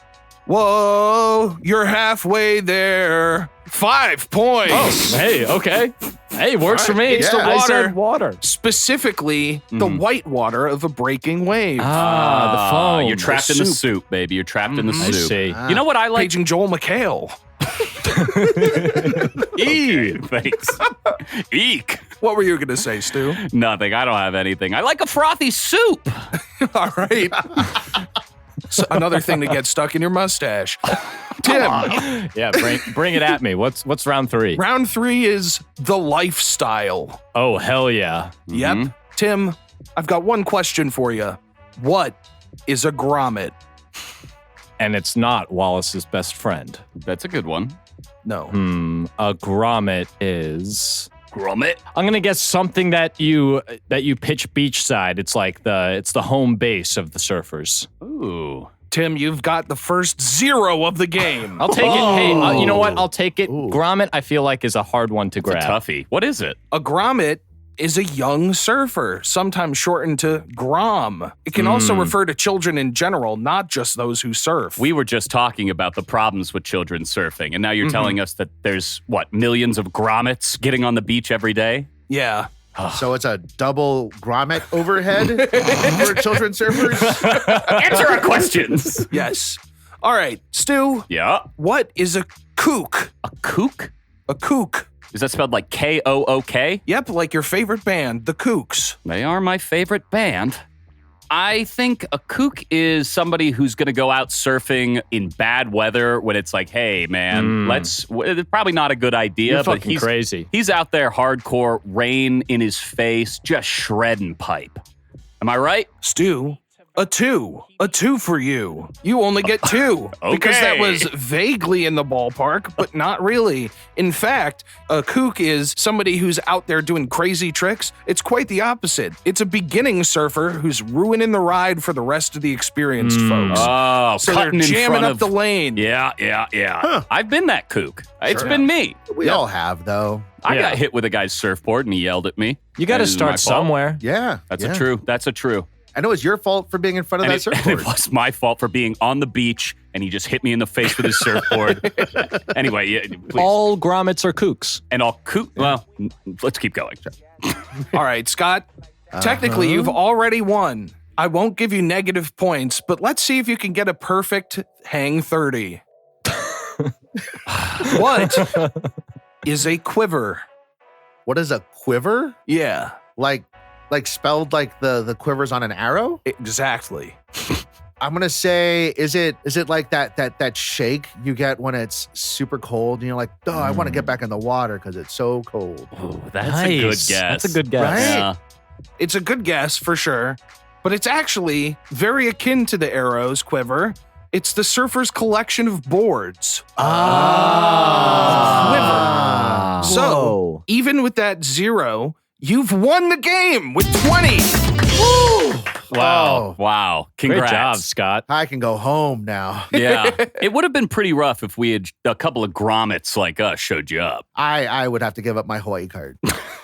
Whoa, you're halfway there. 5 points. Oh, hey, okay. Hey, works for me. It's the I water. said water. Specifically, the white water of a breaking wave. The foam. You're trapped in the soup. soup, baby. You're trapped in the I soup. see. You know what I like? Paging Joel McHale. Thanks. Eek. What were you going to say, Stu? Nothing. I don't have anything. I like a frothy soup. All right. So another thing to get stuck in your mustache. Tim, Yeah, bring it at me. What's round 3? round 3 is the lifestyle. Oh, hell yeah. Yep. Tim, I've got one question for you. What is a grommet? And it's not Wallace's best friend. That's a good one. No. A grommet is. Grommet. I'm gonna guess something that you pitch beachside. It's like it's the home base of the surfers. Ooh. Tim, you've got the first 0 of the game. I'll take it. Hey, you know what? I'll take it. Grommet, I feel like, is a hard one to grab. Toughie. What is it? A grommet is a young surfer, sometimes shortened to grom. It can also refer to children in general, not just those who surf. We were just talking about the problems with children surfing, and now you're telling us that there's, millions of grommets getting on the beach every day? Yeah. So it's a double grommet overhead for children surfers? Answer our questions. Yes. All right, Stu, Yeah. what is a kook? A kook? A kook. Is that spelled like K-O-O-K? Yep, like your favorite band, the Kooks. They are my favorite band. I think a kook is somebody who's going to go out surfing in bad weather when it's like, hey, man, it's probably not a good idea. You're but fucking he's crazy. He's out there hardcore, rain in his face, just shredding pipe. Am I right? Stu, a 2. A 2 for you. You only get 2. Because that was vaguely in the ballpark, but not really. In fact, a kook is somebody who's out there doing crazy tricks. It's quite the opposite. It's a beginning surfer who's ruining the ride for the rest of the experienced folks. Oh, So they're cutting in jamming front up of the lane. Yeah. I've been that kook. It's been me. We all have, though. I Yeah. got hit with a guy's surfboard and he yelled at me. You got to That is my start fault. somewhere. Yeah. That's yeah. a true. That's a true. I know it's your fault for being in front of And that it surfboard. was my fault for being on the beach and he just hit me in the face with his surfboard. Anyway, yeah, please. All grommets are kooks. And I'll kook. Well, let's keep going. All right, Scott. Technically, you've already won. I won't give you negative points, but let's see if you can get a perfect hang 30. What is a quiver? What is a quiver? Yeah, Like spelled like the quivers on an arrow? exactly. I'm gonna say, is it like that shake you get when it's super cold and you're like, oh, I want to get back in the water because it's so cold. Ooh, that's a good Nice. guess. That's a good guess. Right? Yeah. It's a good guess for sure, but it's actually very akin to the arrow's quiver. It's the surfer's collection of boards. Ah. So, Whoa. even with that 0, you've won the game with 20. Wow. Wow. Congrats. Great job, Scott. I can go home now. Yeah. It would have been pretty rough if we had a couple of grommets like us showed you up. I would have to give up my Hawaii card.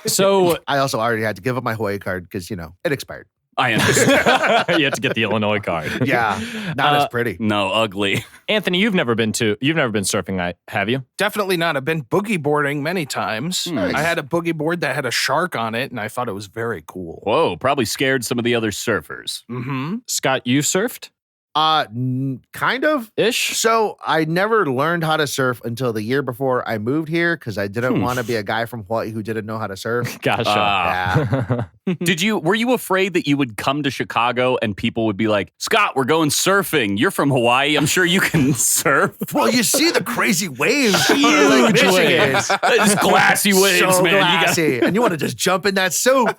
So I also already had to give up my Hawaii card because, it expired. I understand. you have to get the Illinois card. Yeah, not as pretty. No, ugly. Anthony, you've never been surfing, have you? Definitely not. I've been boogie boarding many times. Nice. I had a boogie board that had a shark on it, and I thought it was very cool. Whoa, probably scared some of the other surfers. Mm-hmm. Scott, you surfed? Kind of. Ish? So I never learned how to surf until the year before I moved here because I didn't want to be a guy from Hawaii who didn't know how to surf. Gotcha. Yeah. Were you afraid that you would come to Chicago and people would be like, Scott, we're going surfing. You're from Hawaii. I'm sure you can surf. Well, you see the crazy waves. Huge waves. Just glassy waves, so man. Glassy. And you want to just jump in that soup.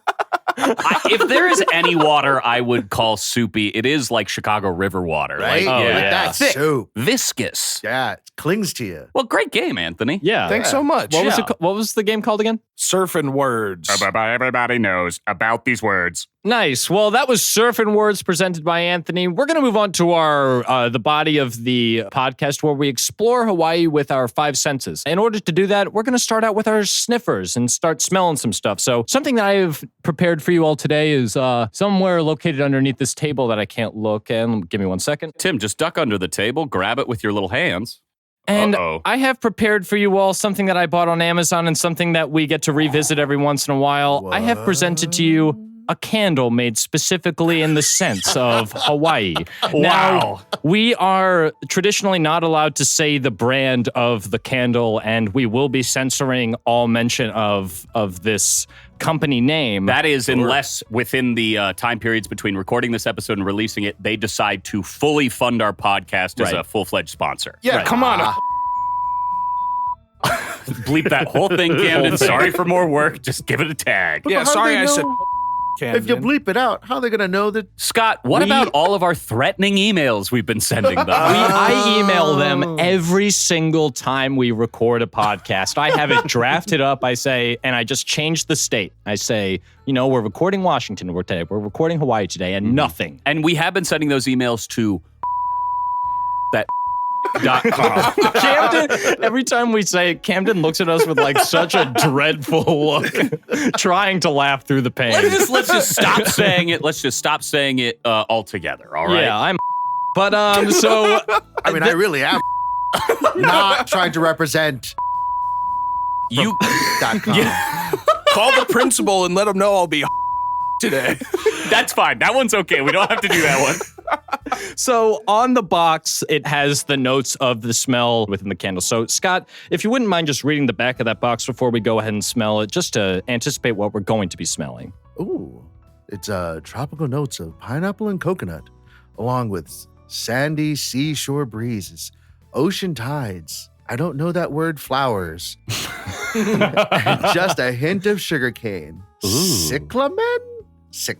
If there is any water I would call soupy, it is like Chicago River water. Right? Like, Like that thick, soup. viscous. Yeah, it clings to you. Well, great game, Anthony. Yeah. Thanks so much. What was the game called again? Surfing words. Everybody knows about these words. Nice. Well, that was Surfing Words presented by Anthony. We're going to move on to our the body of the podcast where we explore Hawaii with our 5 senses. In order to do that, we're going to start out with our sniffers and start smelling some stuff. So something that I have prepared for you all today is somewhere located underneath this table that I can't look at. Give me 1 second. Tim, just duck under the table, grab it with your little hands. And Uh-oh. I have prepared for you all something that I bought on Amazon and something that we get to revisit every once in a while. I have presented to you a candle made specifically in the sense of Hawaii. Now, we are traditionally not allowed to say the brand of the candle, and we will be censoring all mention of this company name. That is, unless within the time periods between recording this episode and releasing it, they decide to fully fund our podcast as a full-fledged sponsor. Yeah, come on. Bleep that whole thing, Camden. Sorry for more work. Just give it a tag. Yeah, But how sorry they I said know? Camden. If you bleep it out, how are they going to know that? Scott, what about all of our threatening emails we've been sending them? I email them every single time we record a podcast. I have it drafted up. I say, and I just change the state. I say, we're recording Washington today. We're recording Hawaii today, and nothing. And we have been sending those emails to that .com. Camden, every time we say it, Camden looks at us with like such a dreadful look, trying to laugh through the pain. Let's just stop saying it. Let's just stop saying it altogether. All right. Yeah, but so I mean, I really am not trying to represent You .com. Call the principal and let him know I'll be today. That's fine. That one's okay. We don't have to do that one. So on the box, it has the notes of the smell within the candle. So Scott, if you wouldn't mind just reading the back of that box before we go ahead and smell it, just to anticipate what we're going to be smelling. Ooh, it's tropical notes of pineapple and coconut, along with sandy seashore breezes, ocean tides. I don't know that word, flowers. And just a hint of sugarcane. Cyclamen?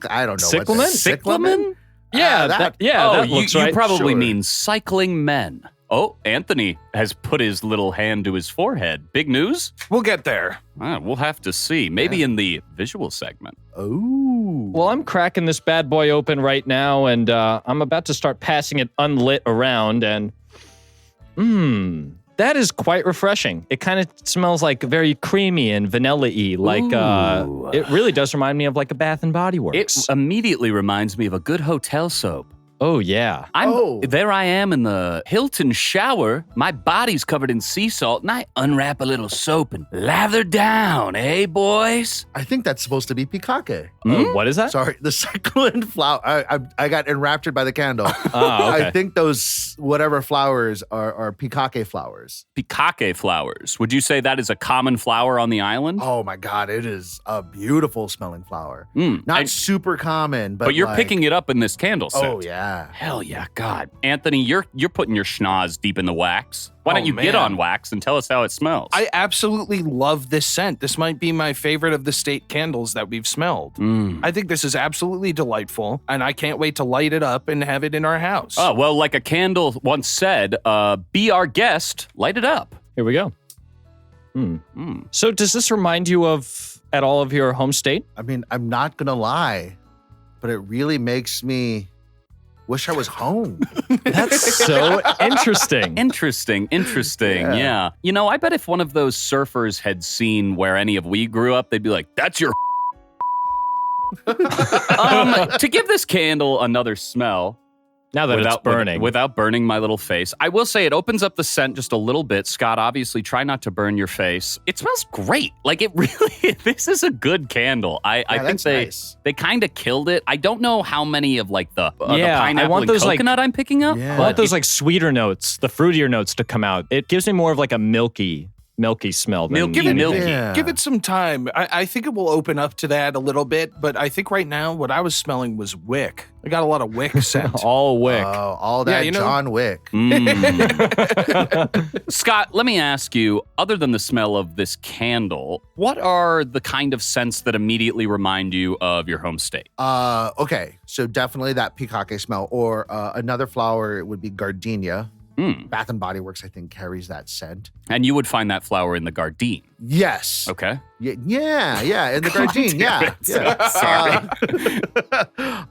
I don't know. Cyclamen? What Cyclamen? Yeah, that. that looks you right. probably Sure. mean cycling men. Oh, Anthony has put his little hand to his forehead. Big news? We'll get there. We'll have to see. Maybe in the visual segment. Oh. Well, I'm cracking this bad boy open right now, and I'm about to start passing it unlit around, and that is quite refreshing. It kind of smells like very creamy and vanilla-y. Like it really does remind me of like a Bath and Body Works. It immediately reminds me of a good hotel soap. Oh yeah. There I am in the Hilton shower. My body's covered in sea salt, and I unwrap a little soap and lather down, eh, boys? I think that's supposed to be pikake. What is that? Sorry, the cyclamen flower. I got enraptured by the candle. Oh, okay. I think those whatever flowers are pikake flowers. Pikake flowers. Would you say that is a common flower on the island? Oh my God, it is a beautiful smelling flower. Mm, Not and- super common, but But you're like- picking it up in this candle set. Oh yeah. Hell yeah, God. Anthony, you're putting your schnoz deep in the wax. Why don't Oh, you get man. on wax and tell us how it smells? I absolutely love this scent. This might be my favorite of the state candles that we've smelled. I think this is absolutely delightful, and I can't wait to light it up and have it in our house. Oh, well, like a candle once said, be our guest, light it up. Here we go. So does this remind you of at all of your home state? I mean, I'm not gonna lie, but it really makes me wish I was home. That's so interesting. Interesting. Yeah. You know, I bet if one of those surfers had seen where any of we grew up, they'd be like, that's your to give this candle another smell, Now that it's burning. Without burning my little face. I will say it opens up the scent just a little bit. Scott, obviously, try not to burn your face. It smells great. Like, it really, this is a good candle. I think they kind of killed it. I don't know how many of, like, the pineapple and coconut I'm picking up. I want those, like, sweeter notes, the fruitier notes to come out. It gives me more of, like, a milky smell. Milky. Give it some time. I think it will open up to that a little bit, but I think right now what I was smelling was wick. I got a lot of wick scent. All wick. Oh, all that John Wick. Scott, let me ask you, other than the smell of this candle, what are the kind of scents that immediately remind you of your home state? Okay, so definitely that pikake smell, or another flower would be gardenia. Bath and Body Works, I think, carries that scent. And you would find that flower in the gardenia. Yes. Okay. Yeah, in the gardenia. Sorry.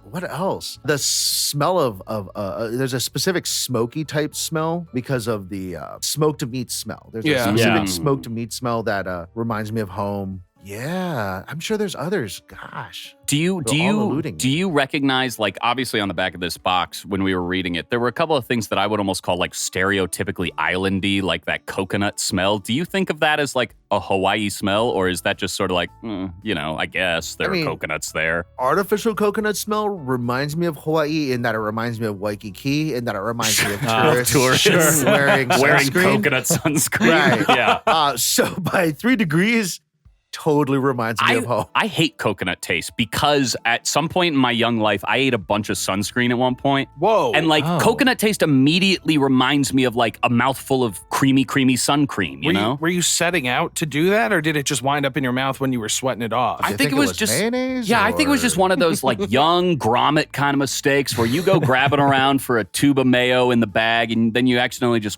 What else? The smell of there's a specific smoky type smell because of the smoked meat smell. There's a specific smoked meat smell that reminds me of home. Yeah, I'm sure there's others. Gosh. Do you recognize, like, obviously on the back of this box when we were reading it, there were a couple of things that I would almost call like stereotypically islandy, like that coconut smell. Do you think of that as like a Hawaii smell, or is that just sort of like, I guess there are coconuts there? Artificial coconut smell reminds me of Hawaii in that it reminds me of Waikiki, in that it reminds me of tourists wearing coconut sunscreen. Right. Yeah. So by 3 degrees, totally reminds me of home. I hate coconut taste because at some point in my young life, I ate a bunch of sunscreen at one point. Whoa. And coconut taste immediately reminds me of like a mouthful of creamy sun cream, you know? Were you setting out to do that, or did it just wind up in your mouth when you were sweating it off? I think it was just mayonnaise. Yeah, I think it was just one of those like young grommet kind of mistakes where you go grabbing around for a tube of mayo in the bag and then you accidentally just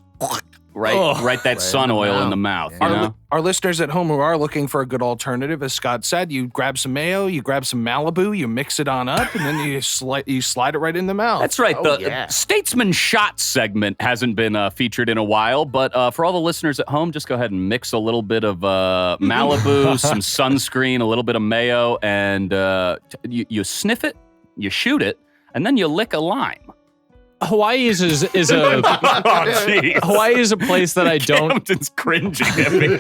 right that sun oil in the mouth. You know? Our listeners at home who are looking for a good alternative, as Scott said, you grab some mayo, you grab some Malibu, you mix it on up, and then you slide it right in the mouth. That's right. The Statesman Shot segment hasn't been featured in a while, but for all the listeners at home, just go ahead and mix a little bit of Malibu, some sunscreen, a little bit of mayo, and you sniff it, you shoot it, and then you lick a lime. Hawaii is a Hawaii is a place that I don't. Captain's cringing at me.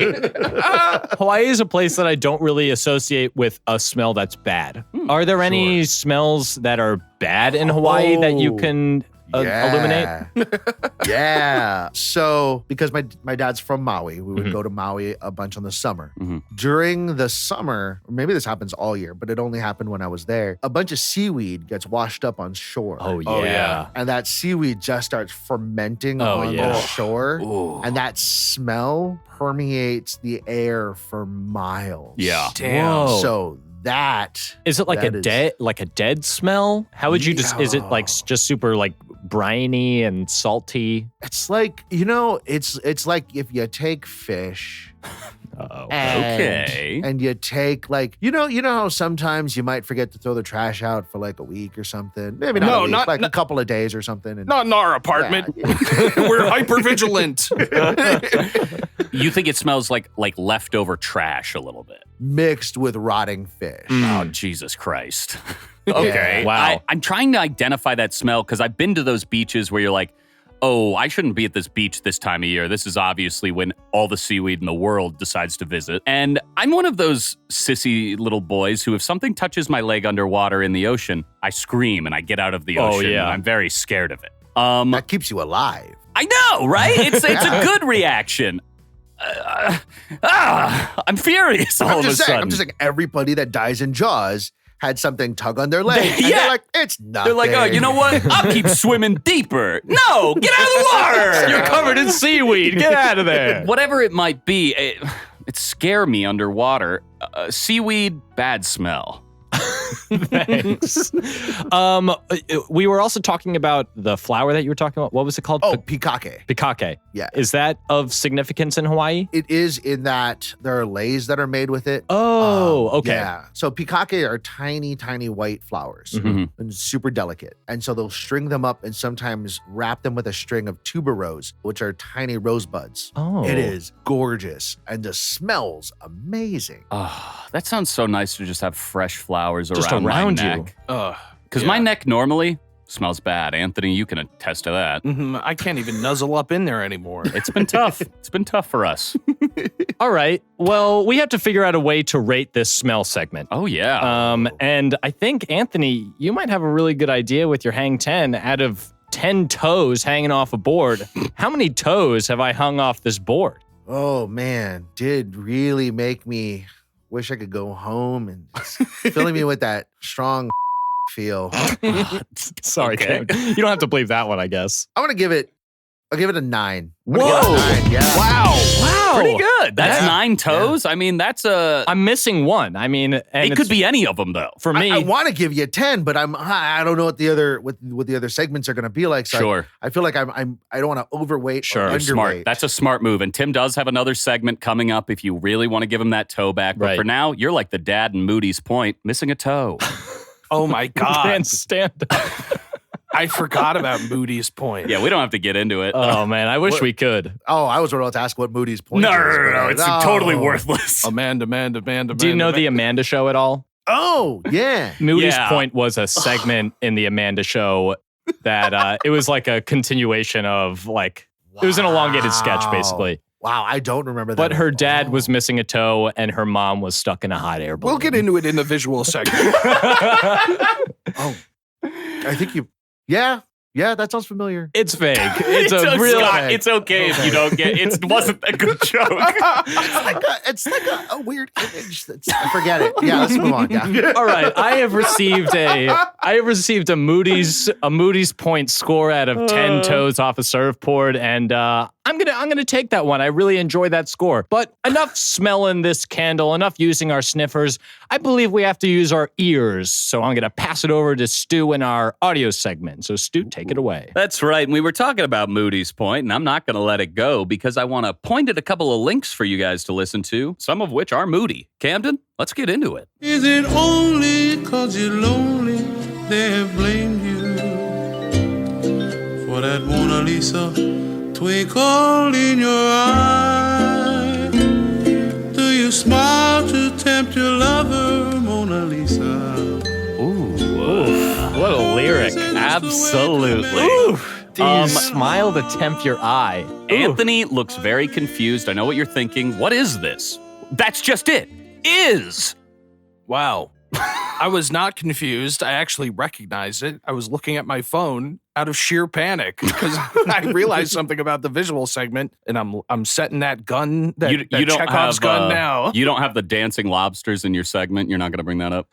Hawaii is a place that I don't really associate with a smell that's bad. Are there any smells that are bad in Hawaii that you can illuminate? Yeah. So, because my dad's from Maui, we would go to Maui a bunch in the summer. During the summer, or maybe this happens all year, but it only happened when I was there, a bunch of seaweed gets washed up on shore. Oh, yeah. And that seaweed just starts fermenting on the shore. Ooh. And that smell permeates the air for miles. Yeah. Damn. Whoa. So that is it like a dead smell? How would you just is it like just super like briny and salty? It's like, it's like if you take fish and you take like, you know how sometimes you might forget to throw the trash out for like a week or something? Maybe not a week, like a couple of days or something. And, not in our apartment. Yeah. We're hyper-vigilant. You think it smells like leftover trash a little bit? Mixed with rotting fish. Oh, Jesus Christ. Okay. Yeah. Wow. I'm trying to identify that smell because I've been to those beaches where you're like, oh, I shouldn't be at this beach this time of year. This is obviously when all the seaweed in the world decides to visit. And I'm one of those sissy little boys who, if something touches my leg underwater in the ocean, I scream and I get out of the ocean. Oh, yeah. And I'm very scared of it. That keeps you alive. I know, right? It's a good reaction. I'm furious all of a sudden. I'm just saying, everybody that dies in Jaws had something tug on their leg. And they're like, it's nothing. They're like, oh, you know what? I'll keep swimming deeper. No, get out of the water. You're covered in seaweed. Get out of there. Whatever it might be, it scare me underwater. Seaweed, bad smell. Thanks. We were also talking about the flower that you were talking about. What was it called? Oh, pikake. Pikake. Yeah. Is that of significance in Hawaii? It is in that there are leis that are made with it. Oh, okay. Yeah. So pikake are tiny, tiny white flowers and super delicate. And so they'll string them up and sometimes wrap them with a string of tuberose, which are tiny rosebuds. Oh. It is gorgeous and the smells amazing. Oh, that sounds so nice to just have fresh flowers just around my you. neck. Because my neck normally, Smells bad. Anthony, you can attest to that. I can't even nuzzle up in there anymore. It's been tough. It's been tough for us. All right. Well, we have to figure out a way to rate this smell segment. Oh, yeah. And I think, Anthony, you might have a really good idea with your hang 10 out of 10 toes hanging off a board. How many toes have I hung off this board? Oh, man. Did really make me wish I could go home and filling me with that strong feel. Sorry, Okay. Cam. You don't have to believe that one, I guess. I'll give it a 9. Whoa. 9, yeah. Wow. Pretty good. That's Yeah. 9 toes. I mean, that's a... I'm missing one. I mean, and it could be any of them, though. for me. I want to give you a 10, but I don't know what the other segments are going to be like. So Sure. I feel like I don't want to overweight Sure. or You're underweight. Smart. That's a smart move. And Tim does have another segment coming up if you really want to give him that toe back. But Right. for now, you're like the dad in Moody's Point, missing a toe. Oh my God. Can't stand it. I forgot about Moody's Point. Yeah, we don't have to get into it. Oh, man. I wish we could. Oh, I was about to ask what Moody's point is. but It's I- totally oh. worthless. Amanda. Do you know the Amanda Show at all? Oh, yeah. Moody's Yeah. Point was a segment in the Amanda Show that it was like a continuation of like, it was an elongated sketch Wow. basically. Wow, I don't remember that. But her at dad all. was missing a toe and her mom was stuck in a hot air balloon. We'll get into it in the visual segment. Oh, I think you. Yeah, that sounds familiar. It's vague. It's a okay, real. Scott, it's okay if you don't get it. Wasn't a good joke. It's like a weird image. Forget it. Yeah, let's move on. Yeah. All right, I have received a Moody's Point score out of 10 toes off a surfboard, and I'm gonna take that one. I really enjoy that score. But enough smelling this candle, enough using our sniffers. I believe we have to use our ears. So I'm gonna pass it over to Stu in our audio segment. So Stu, take it away. That's right. And we were talking about Moody's Point, and I'm not going to let it go because I want to point at a couple of links for you guys to listen to, some of which are moody. Camden, let's get into it. Is it only 'cause you're lonely they have blamed you for that Mona Lisa twinkle in your eye? Do you smile to tempt your lover, Mona Lisa? What a lyric. Absolutely. Do you smile to tempt your eye? Anthony looks very confused. I know what you're thinking. What is this? That's just it. Is. Wow. I was not confused. I actually recognized it. I was looking at my phone out of sheer panic because I realized something about the visual segment, and I'm setting that gun, that Chekhov's gun now. You don't have the dancing lobsters in your segment. You're not going to bring that up.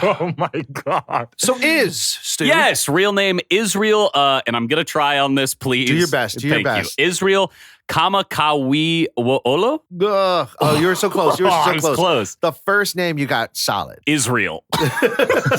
Oh my God. So Stu. Yes, real name Israel, and I'm going to try on this, please. Do your best. Do your Thank best. you. Israel Kamakawiwo'olo? Ugh. Oh, you were so close. You were Oh, so I was close. close. The first name you got solid. Israel.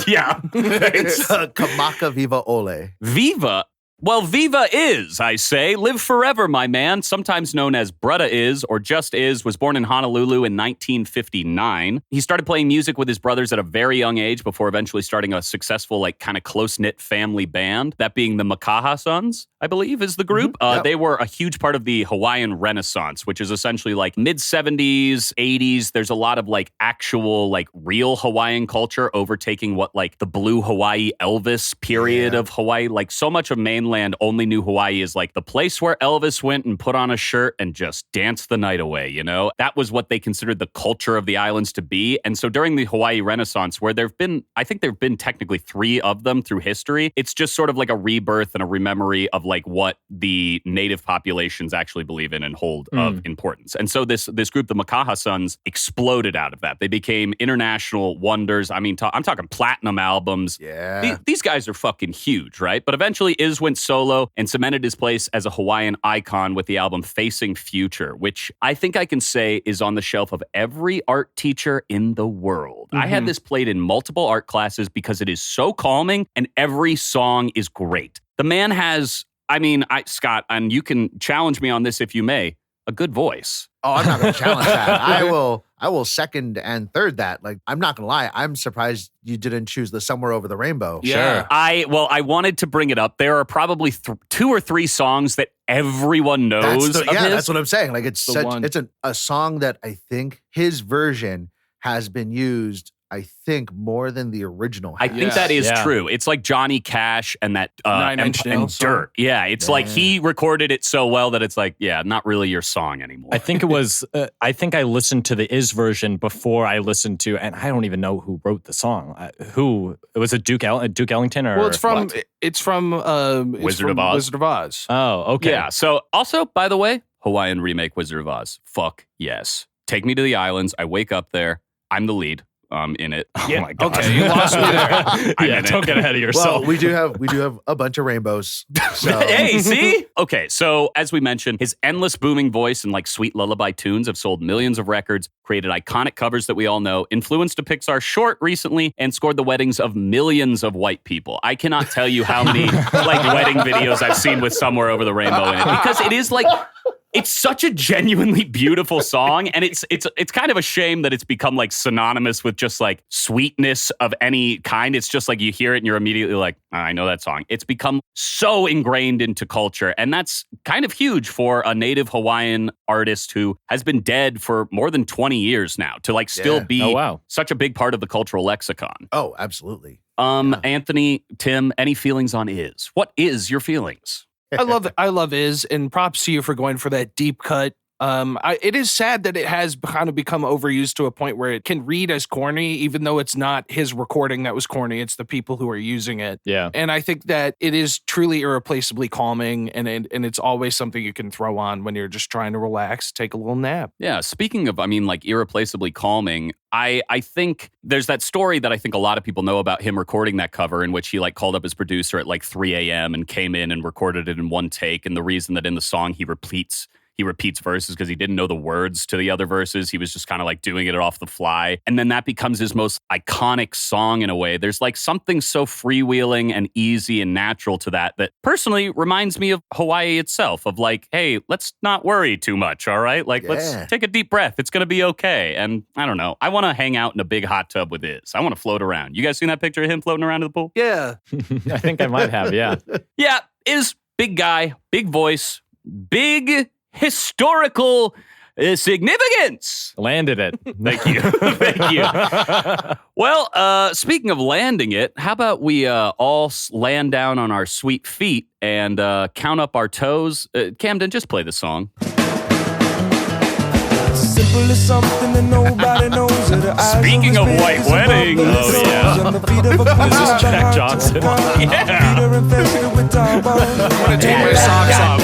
Yeah. It's Kamaka Viva Ole. Viva. Well, Viva is, I say. Live forever, my man. Sometimes known as Brutta Is or Just Is, was born in Honolulu in 1959. He started playing music with his brothers at a very young age before eventually starting a successful, like, kind of close-knit family band. That being the Makaha Sons, I believe, is the group. Yep. They were a huge part of the Hawaiian Renaissance, which is essentially like mid-70s, 80s. There's a lot of, like, actual, like, real Hawaiian culture overtaking what, like, the Blue Hawaii Elvis period of Hawaii. Like, so much of mainland only knew Hawaii as like the place where Elvis went and put on a shirt and just danced the night away, you know? That was what they considered the culture of the islands to be. And so during the Hawaii Renaissance, where I think there've been technically 3 of them through history, it's just sort of like a rebirth and a rememory of like what the native populations actually believe in and hold of importance. And so this group, the Makaha Sons, exploded out of that. They became international wonders. I mean, I'm talking platinum albums. Yeah. These guys are fucking huge, right? But eventually Iz went solo and cemented his place as a Hawaiian icon with the album Facing Future, which I think I can say is on the shelf of every art teacher in the world. I had this played in multiple art classes because it is so calming and every song is great. The man has, Scott, and you can challenge me on this if you may, a good voice. Oh, I'm not going to challenge that. I will second and third that. Like, I'm not going to lie. I'm surprised you didn't choose the Somewhere Over the Rainbow. Yeah. I wanted to bring it up. There are probably 2 or 3 songs that everyone knows of his. That's what I'm saying. Like, it's The one. a song that I think his version has been used I think, more than the original I has. think that is Yeah. true. It's like Johnny Cash and that Nine Inch and Nails song. Dirt. Yeah, it's like he recorded it so well that it's like, yeah, not really your song anymore. I think it was. I think I listened to the Is version before I listened to, and I don't even know who wrote the song. Who was it? Duke Ellington or? Well, it's from Wizard of Oz. Wizard of Oz. Oh, okay. Yeah. So also, by the way, Hawaiian remake Wizard of Oz. Fuck yes. Take me to the islands. I wake up there. I'm the lead. In it. Oh Yeah, my god. okay, you lost me there. Yeah, don't get ahead of yourself. Well, we do have a bunch of rainbows. So Hey, see? Okay, so as we mentioned, his endless booming voice and like sweet lullaby tunes have sold millions of records, created iconic covers that we all know, influenced a Pixar short recently, and scored the weddings of millions of white people. I cannot tell you how many like wedding videos I've seen with Somewhere Over the Rainbow in it, because it is like it's such a genuinely beautiful song, and it's kind of a shame that it's become like synonymous with just like sweetness of any kind. It's just like you hear it and you're immediately like, I know that song. It's become so ingrained into culture, and that's kind of huge for a native Hawaiian artist who has been dead for more than 20 years now to like still be Oh, wow. such a big part of the cultural lexicon. Oh, absolutely. Anthony, Tim, any feelings on Is? What is your feelings? I love Is, and props to you for going for that deep cut. It is sad that it has kind of become overused to a point where it can read as corny, even though it's not his recording that was corny. It's the people who are using it. Yeah. And I think that it is truly irreplaceably calming, and it's always something you can throw on when you're just trying to relax, take a little nap. Yeah, speaking of, I mean, like irreplaceably calming, I think there's that story that I think a lot of people know about him recording that cover, in which he like called up his producer at like 3 a.m. and came in and recorded it in one take. And the reason that in the song he repeats verses because he didn't know the words to the other verses. He was just kind of like doing it off the fly. And then that becomes his most iconic song in a way. There's like something so freewheeling and easy and natural to that personally reminds me of Hawaii itself, of like, hey, let's not worry too much, all right? Like, let's take a deep breath. It's going to be okay. And I don't know. I want to hang out in a big hot tub with Is. I want to float around. You guys seen that picture of him floating around in the pool? Yeah. I think I might have. Yeah. Yeah, Is big guy, big voice, big historical significance. Landed it. Thank you. Thank you. Well, speaking of landing it, how about we all land down on our sweet feet and count up our toes? Camden, just play the song. Simple as something that nobody knows. Speaking of white weddings. Oh, yeah. This is Jack Johnson. Yeah. I'm going to take my socks off.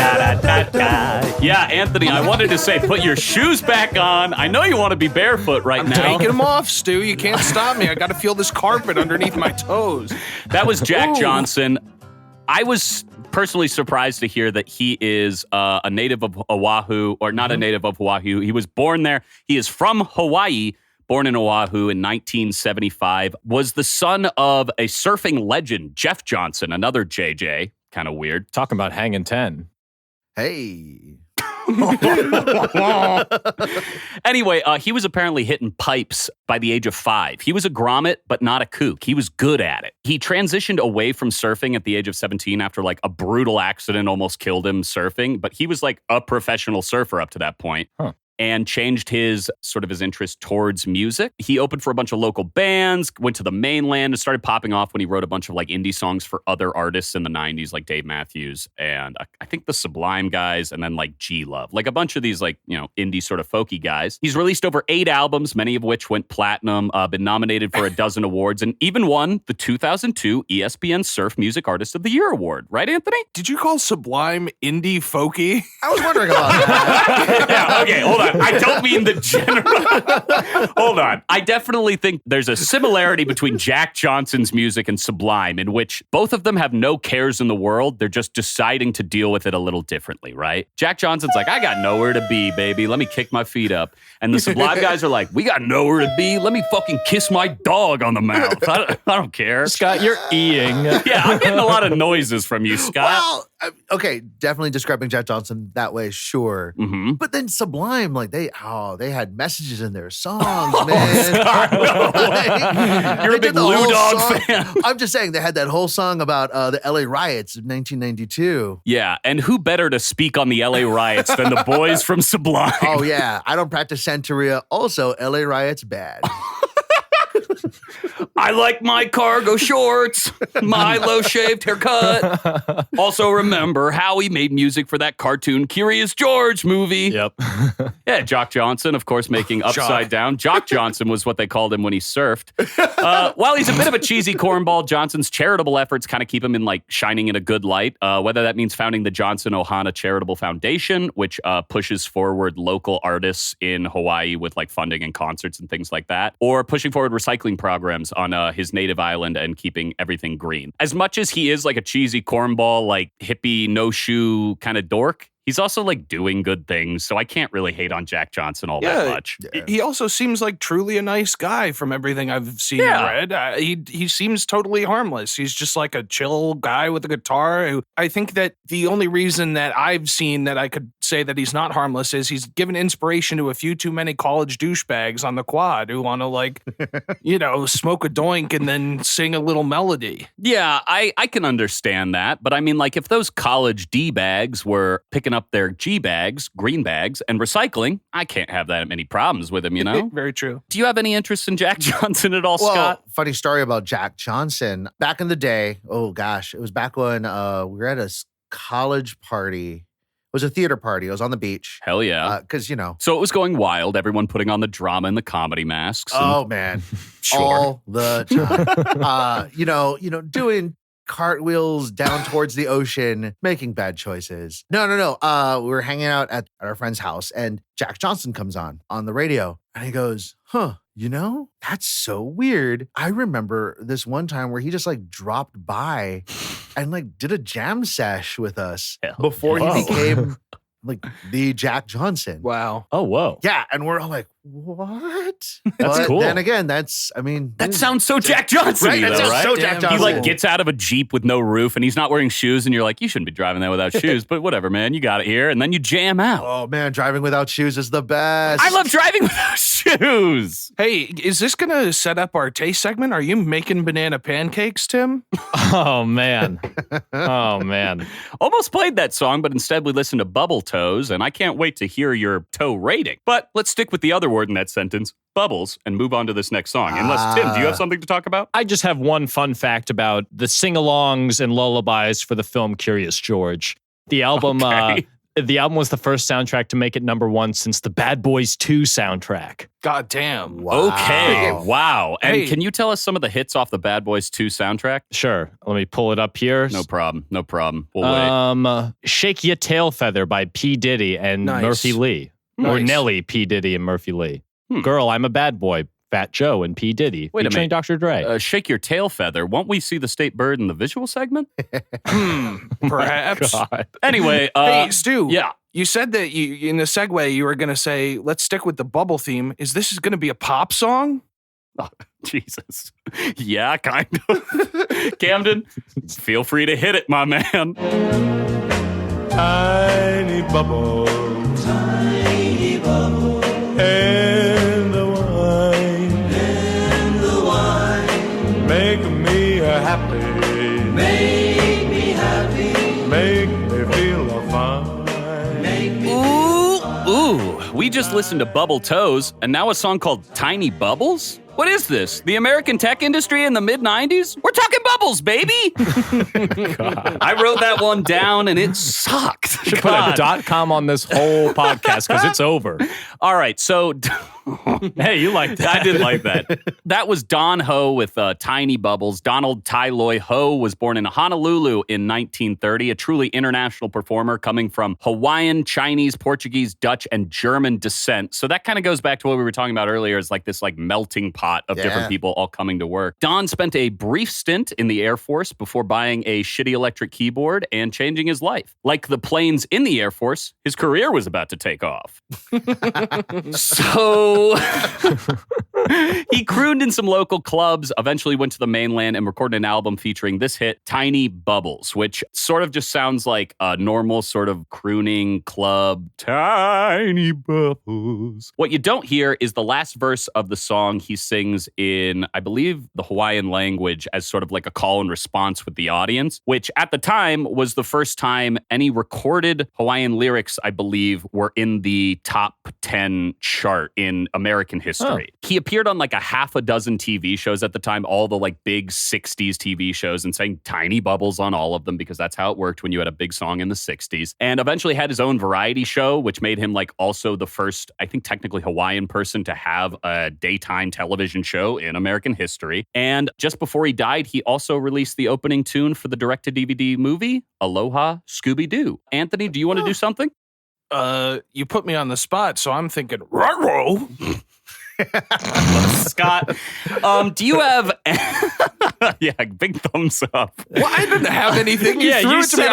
Yeah, Anthony, I wanted to say, put your shoes back on. I know you want to be barefoot right now. Taking them off, Stu. You can't stop me. I got to feel this carpet underneath my toes. That was Jack Johnson. I was personally surprised to hear that he is a native of Oahu, or not a native of Oahu. He was born there. He is from Hawaii, born in Oahu in 1975, was the son of a surfing legend, Jeff Johnson, another JJ. Kind of weird. Talking about hanging 10. Hey. Anyway, he was apparently hitting pipes by the age of 5. He was a grommet, but not a kook. He was good at it. He transitioned away from surfing at the age of 17 after like a brutal accident almost killed him surfing, but he was like a professional surfer up to that point. And changed his interest towards music. He opened for a bunch of local bands, went to the mainland, and started popping off when he wrote a bunch of like indie songs for other artists in the 90s, like Dave Matthews and I think the Sublime guys, and then like G Love, like a bunch of these like, indie sort of folky guys. He's released over 8 albums, many of which went platinum, been nominated for a dozen awards, and even won the 2002 ESPN Surf Music Artist of the Year award. Right, Anthony? Did you call Sublime indie folky? I was wondering about that. Yeah, okay, hold on. I don't mean the general. Hold on. I definitely think there's a similarity between Jack Johnson's music and Sublime, in which both of them have no cares in the world. They're just deciding to deal with it a little differently, right? Jack Johnson's like, I got nowhere to be, baby. Let me kick my feet up. And the Sublime guys are like, we got nowhere to be. Let me fucking kiss my dog on the mouth. I don't care. Scott, you're eeing. Yeah, I'm getting a lot of noises from you, Scott. Well, okay, definitely describing Jack Johnson that way, sure. Mm-hmm. But then Sublime, like they had messages in their songs, man. You're a big Lou Dog fan. I'm just saying they had that whole song about the LA riots of 1992. Yeah, and who better to speak on the LA riots than the boys from Sublime? Oh yeah, I don't practice Santeria. Also, LA riots bad. I like my cargo shorts, my low-shaved haircut. Also remember how he made music for that cartoon Curious George movie. Yep. Yeah, Jock Johnson, of course, making Upside Down. Jock Johnson was what they called him when he surfed. While he's a bit of a cheesy cornball, Johnson's charitable efforts kind of keep him in shining in a good light, whether that means founding the Johnson Ohana Charitable Foundation, which pushes forward local artists in Hawaii with funding and concerts and things like that, or pushing forward recycling programs on his native island and keeping everything green. As much as he is a cheesy cornball, hippie, no-shoe kind of dork, he's also doing good things, so I can't really hate on Jack Johnson all that much. Yeah. He also seems like truly a nice guy from everything I've seen and read. He seems totally harmless. He's just a chill guy with a guitar. Who I think that the only reason that I've seen that I could say that he's not harmless is he's given inspiration to a few too many college douchebags on the quad who want to smoke a doink and then sing a little melody. Yeah, I can understand that, but I mean, if those college D-bags were picking up their G bags, green bags, and recycling, I can't have that many problems with him, Very true. Do you have any interest in Jack Johnson at all, Scott? Funny story about Jack Johnson. Back in the day, oh gosh, it was back when we were at a college party. It was a theater party. It was on the beach. Hell yeah. Because, So it was going wild. Everyone putting on the drama and the comedy masks. Oh, man. Sure. All the time. Doing cartwheels down towards the ocean, making bad choices. No. We were hanging out at our friend's house, and Jack Johnson comes on the radio, and he goes, that's so weird. I remember this one time where he just dropped by and did a jam sesh with us before he became the Jack Johnson. Wow. Oh, whoa. Yeah, and we're all like, what? That's cool. Then again, that sounds so Jack Johnson, right? That sounds so Jack Johnson. He gets out of a Jeep with no roof and he's not wearing shoes and you're like, you shouldn't be driving that without shoes, but whatever, man, you got it here. And then you jam out. Oh man, driving without shoes is the best. I love driving without shoes. Hey, is this going to set up our taste segment? Are you making banana pancakes, Tim? Oh man. Oh man. Almost played that song, but instead we listened to Bubble Toes, and I can't wait to hear your toe rating. But let's stick with the other word in that sentence, bubbles, and move on to this next song. Unless, Tim, do you have something to talk about? I just have one fun fact about the sing-alongs and lullabies for the film Curious George. The album, the album was the first soundtrack to make it #1 since the Bad Boys 2 soundtrack. God damn. Wow. Okay. Wow. And Hey. can you tell us some of the hits off the Bad Boys 2 soundtrack? Sure. Let me pull it up here. No problem. We'll wait. Shake Ya Tail Feather by P. Diddy and Nice. Murphy Lee. Or Nice. Nelly, P. Diddy and Murphy Lee. Girl, I'm a Bad Boy, Fat Joe and P. Diddy. Wait a featuring minute. Dr. Dre. Shake Your Tail Feather. Won't we see the state bird in the visual segment? Perhaps. God. Anyway. Hey, Stu. Yeah. You said that you in the segue you were going to say, let's stick with the bubble theme. Is this going to be a pop song? Oh, Jesus. Yeah, kind of. Camden, feel free to hit it, my man. Tiny bubble, in the wine, make me happy, make me feel fine. Ooh, we just listened to Bubble Toes, and now a song called Tiny Bubbles? What is this? The American tech industry in the mid-90s? We're talking bubbles, baby! I wrote that one down, and it sucked. Should put a .com on this whole podcast because it's over. All right, so... Hey, you like that. I did like that. That was Don Ho with Tiny Bubbles. Donald Tyloi Ho was born in Honolulu in 1930, a truly international performer coming from Hawaiian, Chinese, Portuguese, Dutch, and German descent. So that kind of goes back to what we were talking about earlier, is this melting pot of different people all coming to work. Don spent a brief stint in the Air Force before buying a shitty electric keyboard and changing his life. Like the planes in the Air Force, his career was about to take off. So he crooned in some local clubs, eventually went to the mainland and recorded an album featuring this hit, Tiny Bubbles, which sort of just sounds like a normal sort of crooning club, Tiny Bubbles. What you don't hear is the last verse of the song he sings in, I believe, the Hawaiian language as sort of like a call and response with the audience, which at the time was the first time any recorded Hawaiian lyrics, I believe, were in the top 10 chart in American history. He appeared appeared on like a half a dozen TV shows at the time, all the like big 60s TV shows, and sang Tiny Bubbles on all of them because that's how it worked when you had a big song in the 60s. And eventually had his own variety show, which made him like also the first, I think technically Hawaiian person to have a daytime television show in American history. And just before he died, he also released the opening tune for the direct-to-DVD movie, Aloha Scooby-Doo. Anthony, do you want to do something? You put me on the spot, so I'm thinking, ruh-roh. Scott, do you have... yeah, big thumbs up. Well, I didn't have anything. You threw it to me.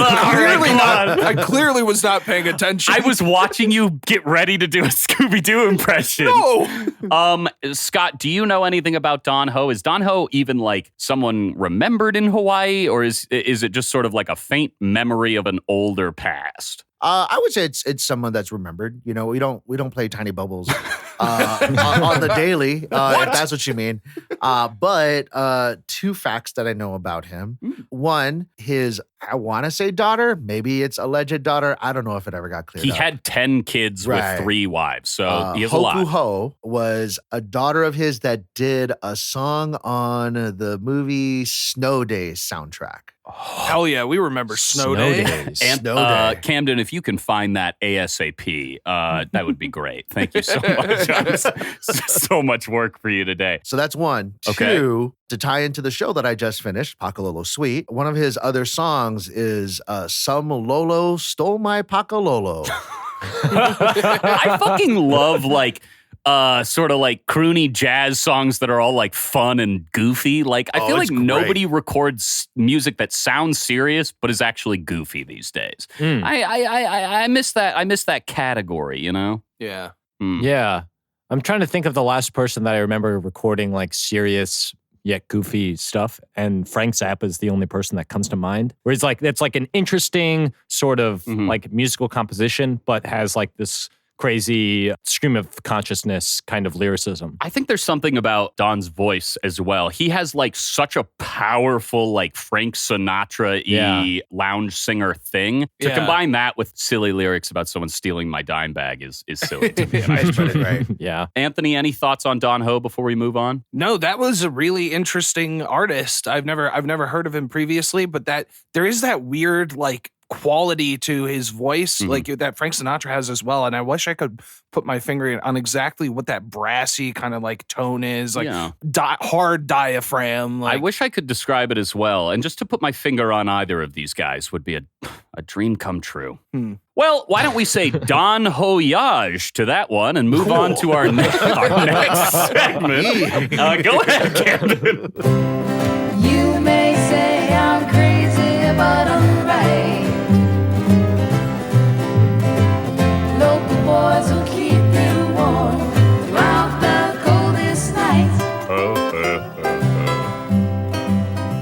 I clearly was not paying attention. I was watching you get ready to do a Scooby-Doo impression. No. Scott, do you know anything about Don Ho? Is Don Ho even like someone remembered in Hawaii, or is it just sort of like a faint memory of an older past? I would say it's someone that's remembered. You know, we don't play Tiny Bubbles on the daily, if that's what you mean. But two facts that I know about him. One, his, I want to say daughter, maybe it's alleged daughter. I don't know if it ever got cleared He up. had 10 kids with 3 wives, so he has a lot. Hoku Ho was a daughter of his that did a song on the movie Snow Days soundtrack. Hell yeah, we remember Snow Days. And Snow Day. Camden, if you can find that ASAP, that would be great. Thank you so much. So much work for you today. So that's one. Okay. Two, to tie into the show that I just finished, Pakalolo Suite, one of his other songs is Some Lolo Stole My Pakalolo. I fucking love like sort of like croony jazz songs that are all like fun and goofy. Like I feel like nobody records music that sounds serious but is actually goofy these days. I miss that. I miss that category, you know? Yeah. Yeah. I'm trying to think of the last person that I remember recording like serious yet goofy stuff. And Frank Zappa is the only person that comes to mind. Where it's like, it's like an interesting sort of like musical composition, but has like this crazy stream of consciousness kind of lyricism. I think there's something about Don's voice as well. He has like such a powerful like Frank Sinatra-y lounge singer thing. To combine that with silly lyrics about someone stealing my dime bag is silly to me. And I just put it right. Yeah. Anthony, any thoughts on Don Ho before we move on? No, that was a really interesting artist. I've never heard of him previously, but that there is that weird like quality to his voice, like that Frank Sinatra has as well. And I wish I could put my finger on exactly what that brassy kind of like tone is, like hard diaphragm. Like, I wish I could describe it as well. And just to put my finger on either of these guys would be a dream come true. Well, why don't we say Don Hoyage to that one and move on to our next segment. Go ahead, Camden. You may say I'm crazy, but I'm right. Local boys will keep you warm throughout the coldest nights.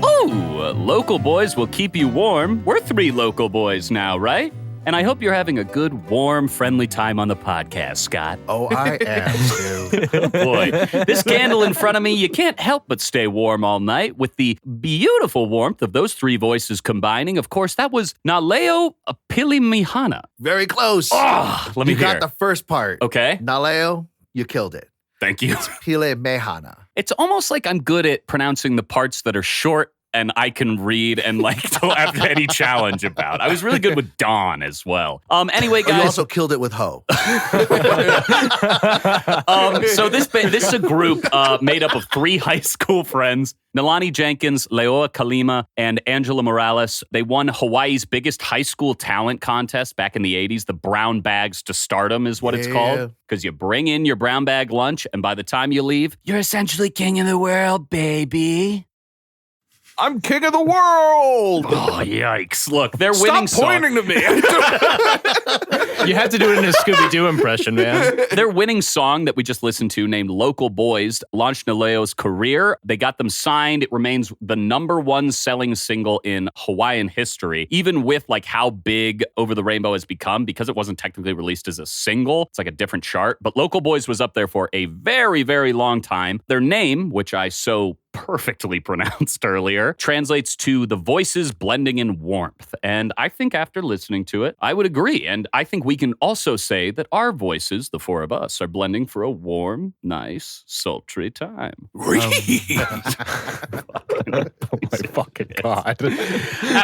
Oh, local boys will keep you warm. We're 3 local boys now, right? And I hope you're having a good, warm, friendly time on the podcast, Scott. Oh, I am, too. Oh, boy. This candle in front of me, you can't help but stay warm all night with the beautiful warmth of those 3 voices combining. Of course, that was Naleo Pilimihana. Very close. Oh, let me You hear. got the first part. Okay. Naleo, you killed it. Thank you. Pile Mehana. It's almost like I'm good at pronouncing the parts that are short and I can read and like don't have any challenge about. I was really good with Dawn as well. Anyway, guys. You also killed it with Ho. So this is a group made up of 3 high school friends. Nalani Jenkins, Leoa Kalima, and Angela Morales. They won Hawaii's biggest high school talent contest back in the 80s. The Brown Bags to Stardom is what it's called. Because you bring in your brown bag lunch, and by the time you leave, you're essentially king of the world, baby. I'm king of the world. Oh, yikes. Look, they're winning Stop pointing to me. You had to do it in a Scooby-Doo impression, man. Their winning song that we just listened to, named Local Boys, launched Naleo's career. They got them signed. It remains the #1 selling single in Hawaiian history, even with like how big Over the Rainbow has become, because it wasn't technically released as a single. It's like a different chart. But Local Boys was up there for a very, very long time. Their name, which I so perfectly pronounced earlier, translates to the voices blending in warmth. And I think after listening to it, I would agree. And I think we can also say that our voices, the four of us, are blending for a warm, nice, sultry time. Oh my fucking God. At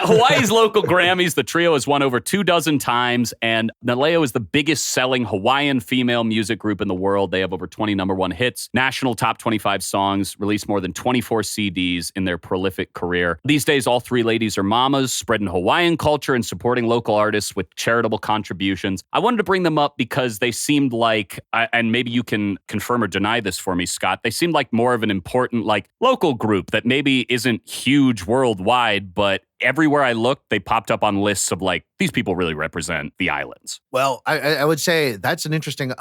Hawaii's local Grammys, the trio has won over 24 times, and Naleo is the biggest selling Hawaiian female music group in the world. They have over 20 number one hits, national top 25 songs, released more than 24 CDs in their prolific career. These days, all three ladies are mamas, spreading Hawaiian culture and supporting local artists with charitable contributions. I wanted to bring them up because they seemed like, and maybe you can confirm or deny this for me, Scott, they seemed like more of an important, like, local group that maybe isn't huge worldwide, but everywhere I looked, they popped up on lists of like, these people really represent the islands. Well, I would say that's an interesting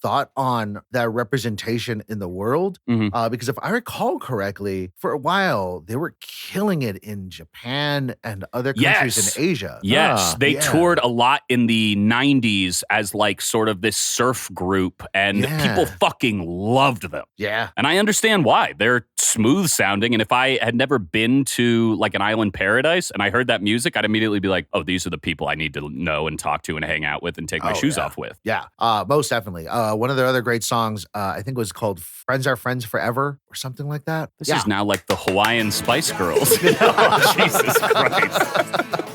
thought on that representation in the world. Because if I recall correctly, for a while, they were killing it in Japan and other countries in Asia. Yes, they toured a lot in the 90s as like sort of this surf group, and people fucking loved them. Yeah. And I understand why. They're smooth sounding, and if I had never been to like an island paradise and I heard that music, I'd immediately be like, oh, these are the people I need to know and talk to and hang out with and take my shoes off with. Yeah, most definitely. One of their other great songs, I think was called Friends Are Friends Forever or something like that. This is now like the Hawaiian Spice Girls. Oh, Jesus Christ.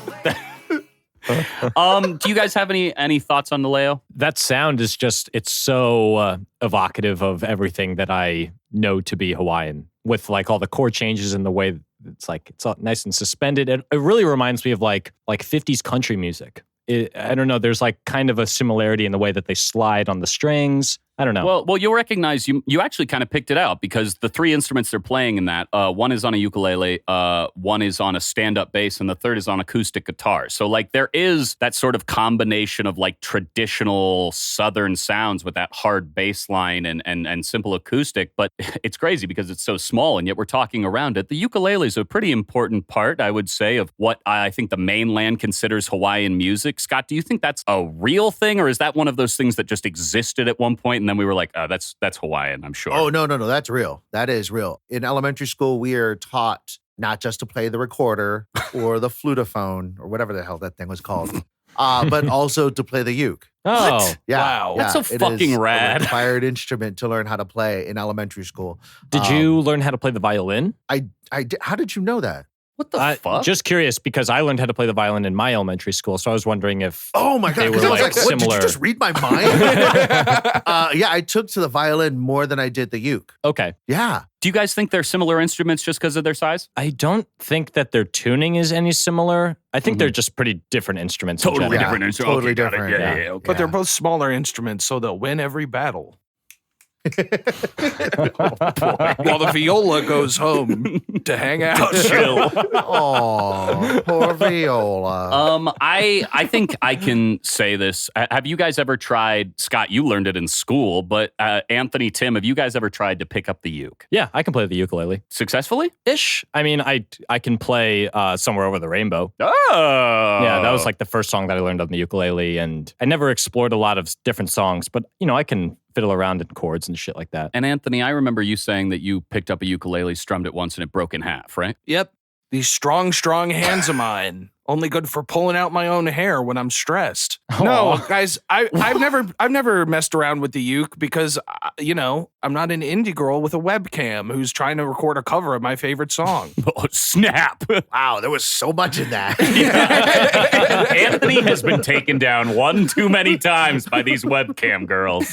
Do you guys have any thoughts on Naleo? That sound is just, it's so evocative of everything that I know to be Hawaiian, with like all the chord changes and the way it's like, it's all nice and suspended. It really reminds me of like 50s country music. I don't know, there's like kind of a similarity in the way that they slide on the strings. I don't know. Well, you'll recognize you actually kind of picked it out, because the three instruments they're playing in that, one is on a ukulele, one is on a stand-up bass, and the third is on acoustic guitar. So like there is that sort of combination of like traditional Southern sounds with that hard bass line and simple acoustic, but it's crazy because it's so small and yet we're talking around it. The ukulele is a pretty important part, I would say, of what I think the mainland considers Hawaiian music. Scott, do you think that's a real thing, or is that one of those things that just existed at one point and then we were like, oh, that's Hawaiian, I'm sure? Oh, no, that's real. That is real. In elementary school, we are taught not just to play the recorder or the flutophone or whatever the hell that thing was called, but also to play the uke. Oh, what? Yeah, Wow. That's so it fucking is rad. A required instrument to learn how to play in elementary school. Did you learn how to play the violin? I how did you know that? What the fuck? Just curious, because I learned how to play the violin in my elementary school, so I was wondering if Oh my they God, were because I was like like, what, did similar. you just read my mind? Yeah, I took to the violin more than I did the uke. Okay. Yeah. Do you guys think they're similar instruments just because of their size? I don't think that their tuning is any similar. I think they're just pretty different instruments. in general. different instruments. Totally got it. different. Yeah. Okay. But they're both smaller instruments, so they'll win every battle. While the viola goes home to hang out. Chill. Oh, poor viola. I think I can say this. Have you guys ever tried, Scott, you learned it in school, but Anthony, Tim, have you guys ever tried to pick up the uke? Yeah, I can play the ukulele. Successfully? Ish. I mean, I can play Somewhere Over the Rainbow. Oh. Yeah, that was like the first song that I learned on the ukulele, and I never explored a lot of different songs, but you know, I can fiddle around in chords and shit like that. And Anthony, I remember you saying that you picked up a ukulele, strummed it once, and it broke in half, right? Yep. These strong hands of mine. Only good for pulling out my own hair when I'm stressed. No, guys, I've never messed around with the uke because, I'm not an indie girl with a webcam who's trying to record a cover of my favorite song. Oh, snap. Wow, there was so much in that. Anthony has been taken down one too many times by these webcam girls.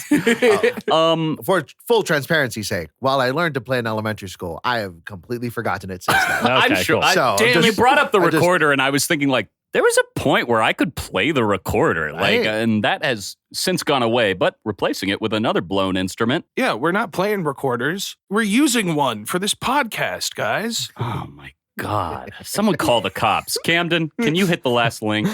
For full transparency's sake, while I learned to play in elementary school, I have completely forgotten it since then. I'm Okay, sure. cool. So, Damn, you brought up the I just- recorder, and I was thinking, like, there was a point where I could play the recorder, Right. and that has since gone away, but replacing it with another blown instrument. Yeah, we're not playing recorders. We're using one for this podcast, guys. Oh, my God. Someone call the cops. Camden, can you hit the last link?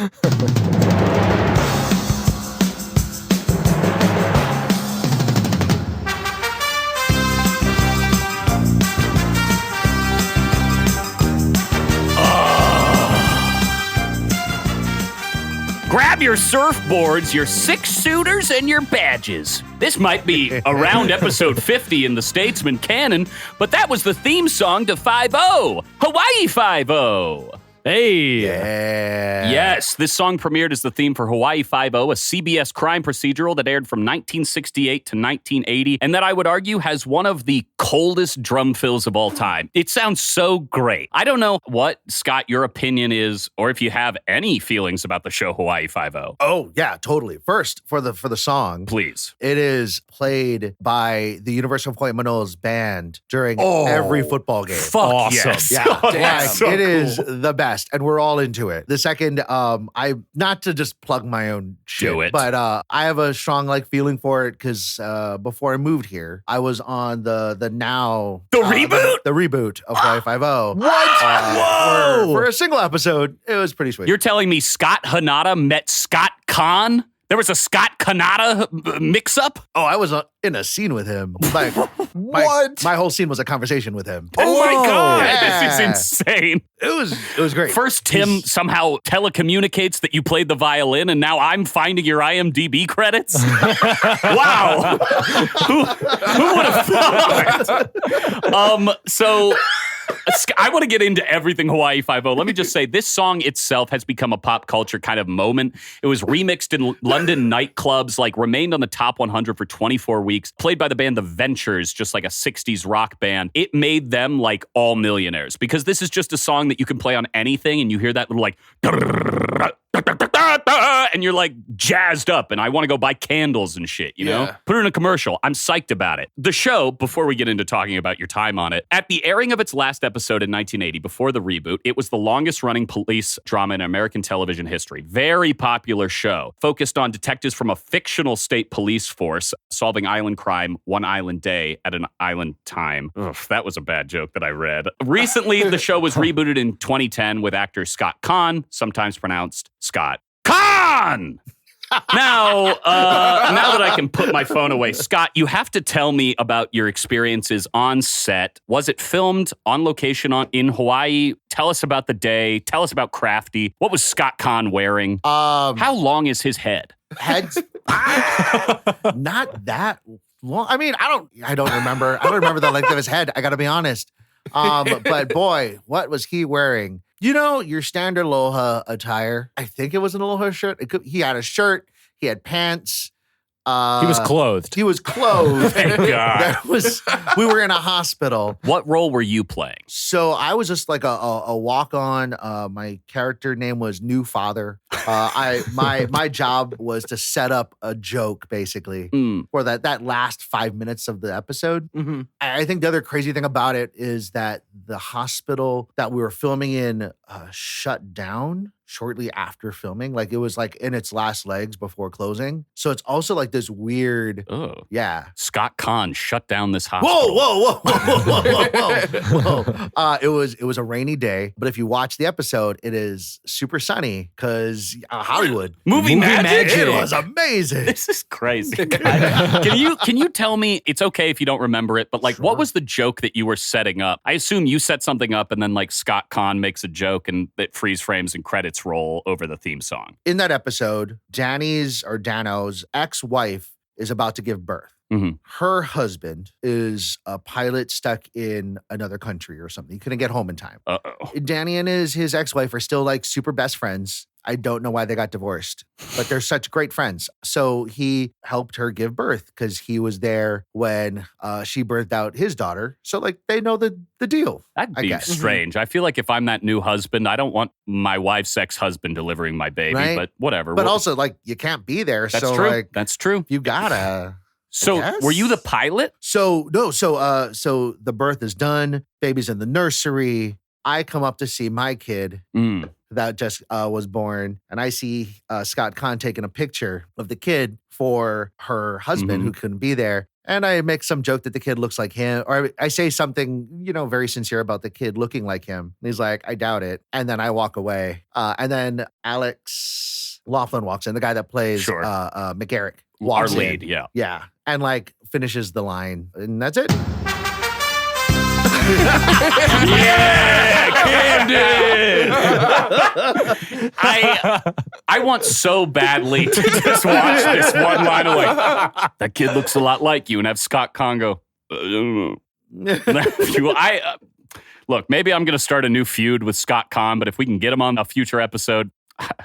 Grab Grab your surfboards, your six-suiters, and your badges. This might be around episode 50 in the Statesman canon, but that was the theme song to 5-0, Hawaii 5-0. Hey. Yeah. Yes, this song premiered as the theme for Hawaii 5-0, a CBS crime procedural that aired from 1968 to 1980, and that I would argue has one of the coldest drum fills of all time. It sounds so great. I don't know what, Scott, your opinion is, or if you have any feelings about the show Hawaii 5-0. Oh, yeah, totally. First, for the song, Please. it is played by the University of Hawaii Manoa's band during every football game. Fuck Awesome. yes. Yeah, Damn. like, it is the best, and we're all into it. The second, I not to just plug my own shit, Do it. but I have a strong feeling for it because before I moved here, I was on the now reboot? the reboot of Hawaii 5-0. What? Whoa! For a single episode, it was pretty sweet. You're telling me Scott Hanada met Scott Kahn? There was a Scott Hanada mix-up? Oh, I was in a scene with him. Like, What? My whole scene was a conversation with him. Oh my God! Yeah. This is insane. It was great. First, Tim somehow telecommunicates that you played the violin, and now I'm finding your IMDb credits? Wow! Who would have thought? So I want to get into everything Hawaii 5-0. Let me just say, this song itself has become a pop culture kind of moment. It was remixed in London nightclubs, remained on the top 100 for 24 weeks, played by the band The Ventures, just like a 60s rock band. It made them all millionaires because this is just a song that you can play on anything and you hear that little and you're jazzed up and I want to go buy candles and shit, you know? Put it in a commercial. I'm psyched about it. The show, before we get into talking about your time on it, at the airing of its last episode in 1980, before the reboot, it was the longest running police drama in American television history. Very popular show, focused on detectives from a fictional state police force solving island crime one island day at an island time. Ugh, that was a bad joke that I read. Recently, the show was rebooted in 2010 with actor Scott Kahn, sometimes pronounced Scott Kahn. Now that I can put my phone away, Scott, you have to tell me about your experiences on set. Was it filmed on location in Hawaii? Tell us about the day. Tell us about Crafty. What was Scott Kahn wearing? How long is his head? Heads not that long. I mean, I don't remember. I don't remember the length of his head. I got to be honest. But boy, what was he wearing? You know, your standard Aloha attire. I think it was an Aloha shirt. He had a shirt. He had pants. He was clothed. He was clothed. Thank God. We were in a hospital. What role were you playing? So I was just like a walk-on. My character name was New Father. My job was to set up a joke, basically, for that last 5 minutes of the episode. Mm-hmm. I think the other crazy thing about it is that the hospital that we were filming in shut down shortly after filming. It was in its last legs before closing. So it's also this weird, yeah. Scott Kahn shut down this hospital. Whoa. It was a rainy day, but if you watch the episode, it is super sunny because Hollywood. Movie magic. It was amazing. This is crazy. Can you tell me, it's okay if you don't remember it, but what was the joke that you were setting up? I assume you set something up and then Scott Kahn makes a joke and it freeze frames and credits roll over the theme song. In that episode, Dano's ex-wife is about to give birth. Mm-hmm. Her husband is a pilot stuck in another country or something. He couldn't get home in time. Uh-oh. Danny and his ex-wife are still super best friends. I don't know why they got divorced, but they're such great friends. So he helped her give birth because he was there when she birthed out his daughter. So they know the deal. That'd be strange. I feel like if I'm that new husband, I don't want my wife's ex-husband delivering my baby, Right? but whatever. But also you can't be there. That's so true. That's true. you gotta. So were you the pilot? So the birth is done. Baby's in the nursery. I come up to see my kid that just was born, and I see Scott Kahn taking a picture of the kid for her husband who couldn't be there. And I make some joke that the kid looks like him, or I say something, very sincere about the kid looking like him. And he's like, I doubt it. And then I walk away. And then Alex Laughlin walks in, the guy that plays McGarrick. Walks Our lead, in. yeah. Yeah. And finishes the line. And that's it. I want so badly to just watch this one line of like, that kid looks a lot like you, and have Scott Congo. I don't know. Look, maybe I'm going to start a new feud with Scott Conn, but if we can get him on a future episode,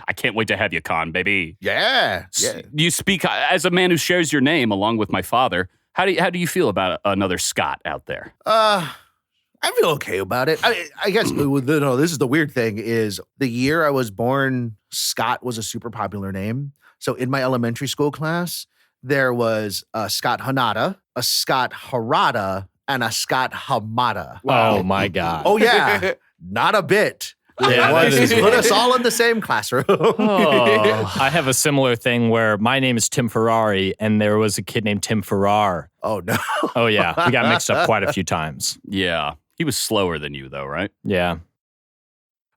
I can't wait to have you, Conn, baby. Yeah. You speak as a man who shares your name along with my father. How do you feel about another Scott out there? I feel okay about it. I guess no, this is the weird thing is the year I was born, Scott was a super popular name. So in my elementary school class, there was a Scott Hanada, a Scott Harada, and a Scott Hamada. Wow. Oh my God. Oh yeah, not a bit. Yeah, Put us all in the same classroom. I have a similar thing where my name is Tim Ferrari, and there was a kid named Tim Ferrar. Oh no. Oh yeah, we got mixed up quite a few times. Yeah. He was slower than you, though, right? Yeah.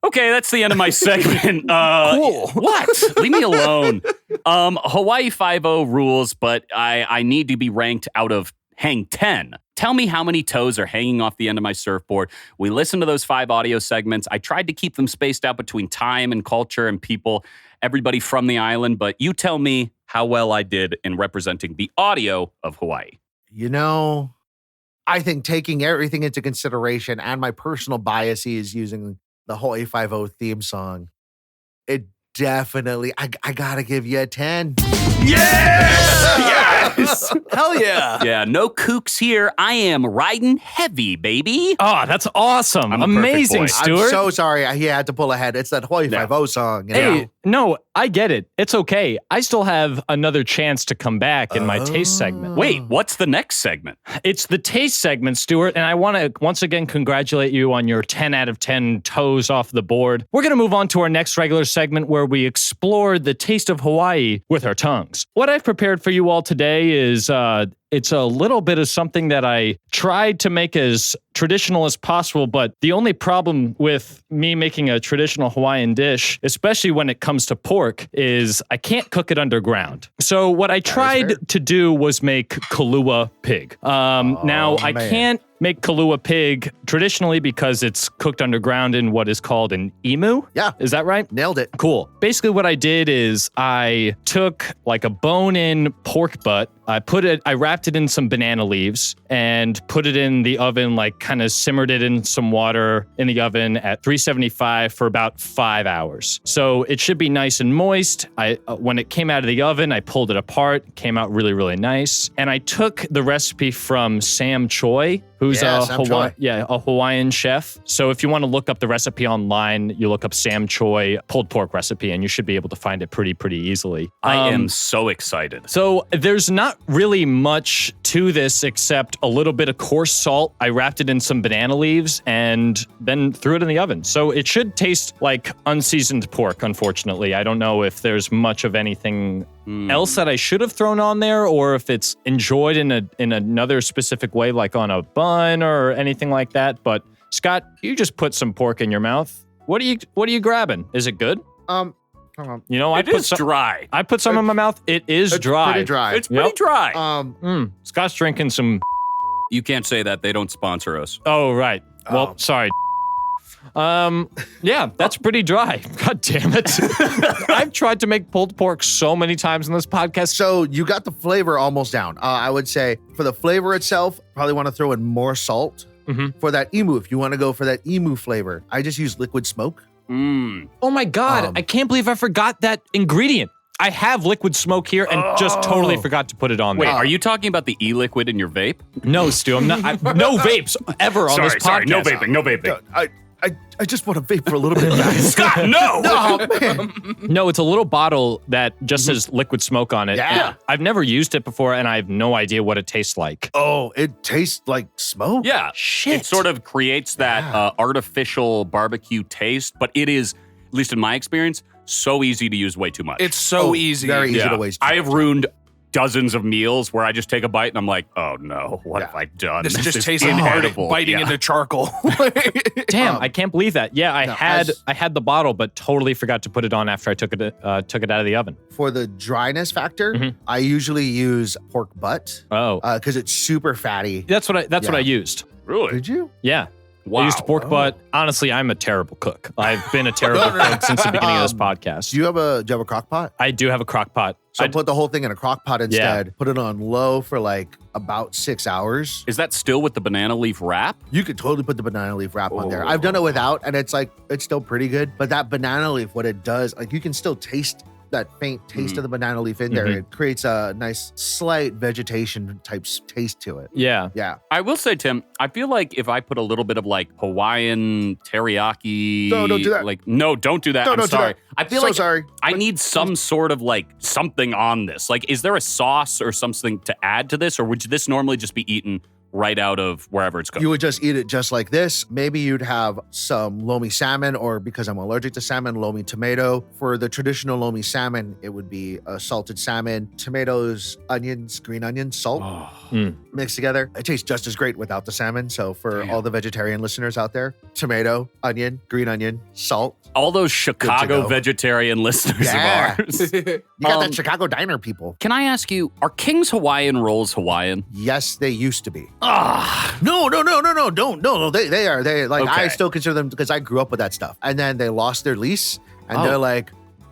Okay, that's the end of my segment. Cool. What? Leave me alone. Hawaii 5-0 rules, but I need to be ranked out of hang 10. Tell me how many toes are hanging off the end of my surfboard. We listened to those 5 audio segments. I tried to keep them spaced out between time and culture and people, everybody from the island, but you tell me how well I did in representing the audio of Hawaii. You know, I think taking everything into consideration and my personal biases using the Hawaii 5-0 theme song, it definitely, I gotta give you a 10. Yes! Hell yeah. Yeah, no kooks here. I am riding heavy, baby. Oh, that's awesome. I'm a perfect boy. Amazing, Stuart. I'm so sorry he had to pull ahead. It's that Hawaii 5-0 song. You know? Hey, no, I get it. It's okay. I still have another chance to come back in my taste segment. Wait, what's the next segment? It's the taste segment, Stuart, and I want to once again congratulate you on your 10 out of 10 toes off the board. We're going to move on to our next regular segment where we explore the taste of Hawaii with our tongues. What I've prepared for you all today is it's a little bit of something that I tried to make as traditional as possible, but the only problem with me making a traditional Hawaiian dish, especially when it comes to pork, is I can't cook it underground. So what I tried to do was make Kalua pig. Now, I can't make Kalua pig traditionally because it's cooked underground in what is called an emu. Yeah. Is that right? Nailed it. Cool. Basically what I did is I took like a bone-in pork butt, I wrapped it in some banana leaves and put it in the oven, like kind of simmered it in some water in the oven at 375 for about 5 hours. So it should be nice and moist. When it came out of the oven, I pulled it apart, came out really, really nice. And I took the recipe from Sam Choi, who's a Hawaiian chef. So if you want to look up the recipe online, you look up Sam Choi pulled pork recipe and you should be able to find it pretty easily. I am so excited. So there's not really much to this except a little bit of coarse salt. I wrapped it in some banana leaves and then threw it in the oven. So it should taste like unseasoned pork, unfortunately. I don't know if there's much of anything else that I should have thrown on there or if it's enjoyed in another specific way, like on a bun or anything like that. But Scott, you just put some pork in your mouth. What are you grabbing? Is it good? You know, It is dry. I put some in my mouth. It is dry. Pretty dry. It's pretty dry. Scott's drinking some. You can't say that. They don't sponsor us. Oh, right. Well, sorry. Yeah, that's pretty dry. God damn it. I've tried to make pulled pork so many times in this podcast. So you got the flavor almost down. I would say for the flavor itself, probably want to throw in more salt. For that emu, if you want to go for that emu flavor, I just use liquid smoke. Oh my God. I can't believe I forgot that ingredient. I have liquid smoke here and just totally forgot to put it on Wait, there. are you talking about the e-liquid in your vape? No, Stu, I'm not. No vapes ever on this podcast. Sorry, no vaping, no vaping. I just want to vape for a little bit, guys. Scott, no! Oh, man. No, it's a little bottle that just says liquid smoke on it. Yeah. And I've never used it before, and I have no idea what it tastes like. Oh, it tastes like smoke? Yeah. Shit. It sort of creates that artificial barbecue taste, but it is, at least in my experience, so easy to use way too much. It's so easy. Very easy to waste. I have ruined dozens of meals where I just take a bite and I'm like, oh no, what have I done? This just is tastes hard inedible. biting into charcoal. Damn, I can't believe that. Yeah, I had the bottle, but totally forgot to put it on after I took it out of the oven. For the dryness factor, I usually use pork butt. Oh, Because it's super fatty. that's what I used. Really? Did you? Yeah. Wow. I used pork butt. Honestly, I'm a terrible cook. I've been a terrible cook since the beginning of this podcast. Do you have a crock pot? I do have a crock pot. So put the whole thing in a crock pot instead. Put it on low for like about 6 hours. Is that still with the banana leaf wrap? You could totally put the banana leaf wrap on there. I've done it without, and it's still pretty good. But that banana leaf, what it does, like you can still taste that faint taste of the banana leaf in there. It creates a nice slight vegetation type taste to it. Yeah. Yeah. I will say, Tim, I feel like if I put a little bit of like Hawaiian teriyaki, No, don't do that. Like, no, don't do that. No, I'm don't do sorry. that. I feel So like sorry. I need some sort of like something on this. Like, is there a sauce or something to add to this, or would this normally just be eaten right out of wherever it's cooked? You would just eat it just like this. Maybe you'd have some lomi salmon, or because I'm allergic to salmon, lomi tomato. For the traditional lomi salmon, it would be a salted salmon, tomatoes, onions, green onions, salt mixed together. It tastes just as great without the salmon. So for all the vegetarian listeners out there, tomato, onion, green onion, salt. All those Chicago go. vegetarian listeners Yeah. of ours. You got that Chicago diner people. Can I ask you, are King's Hawaiian rolls Hawaiian? Yes, they used to be. No, don't. No, they are. Like, I Okay. still consider them because I grew up with that stuff. And then they lost their lease and Oh. they're like,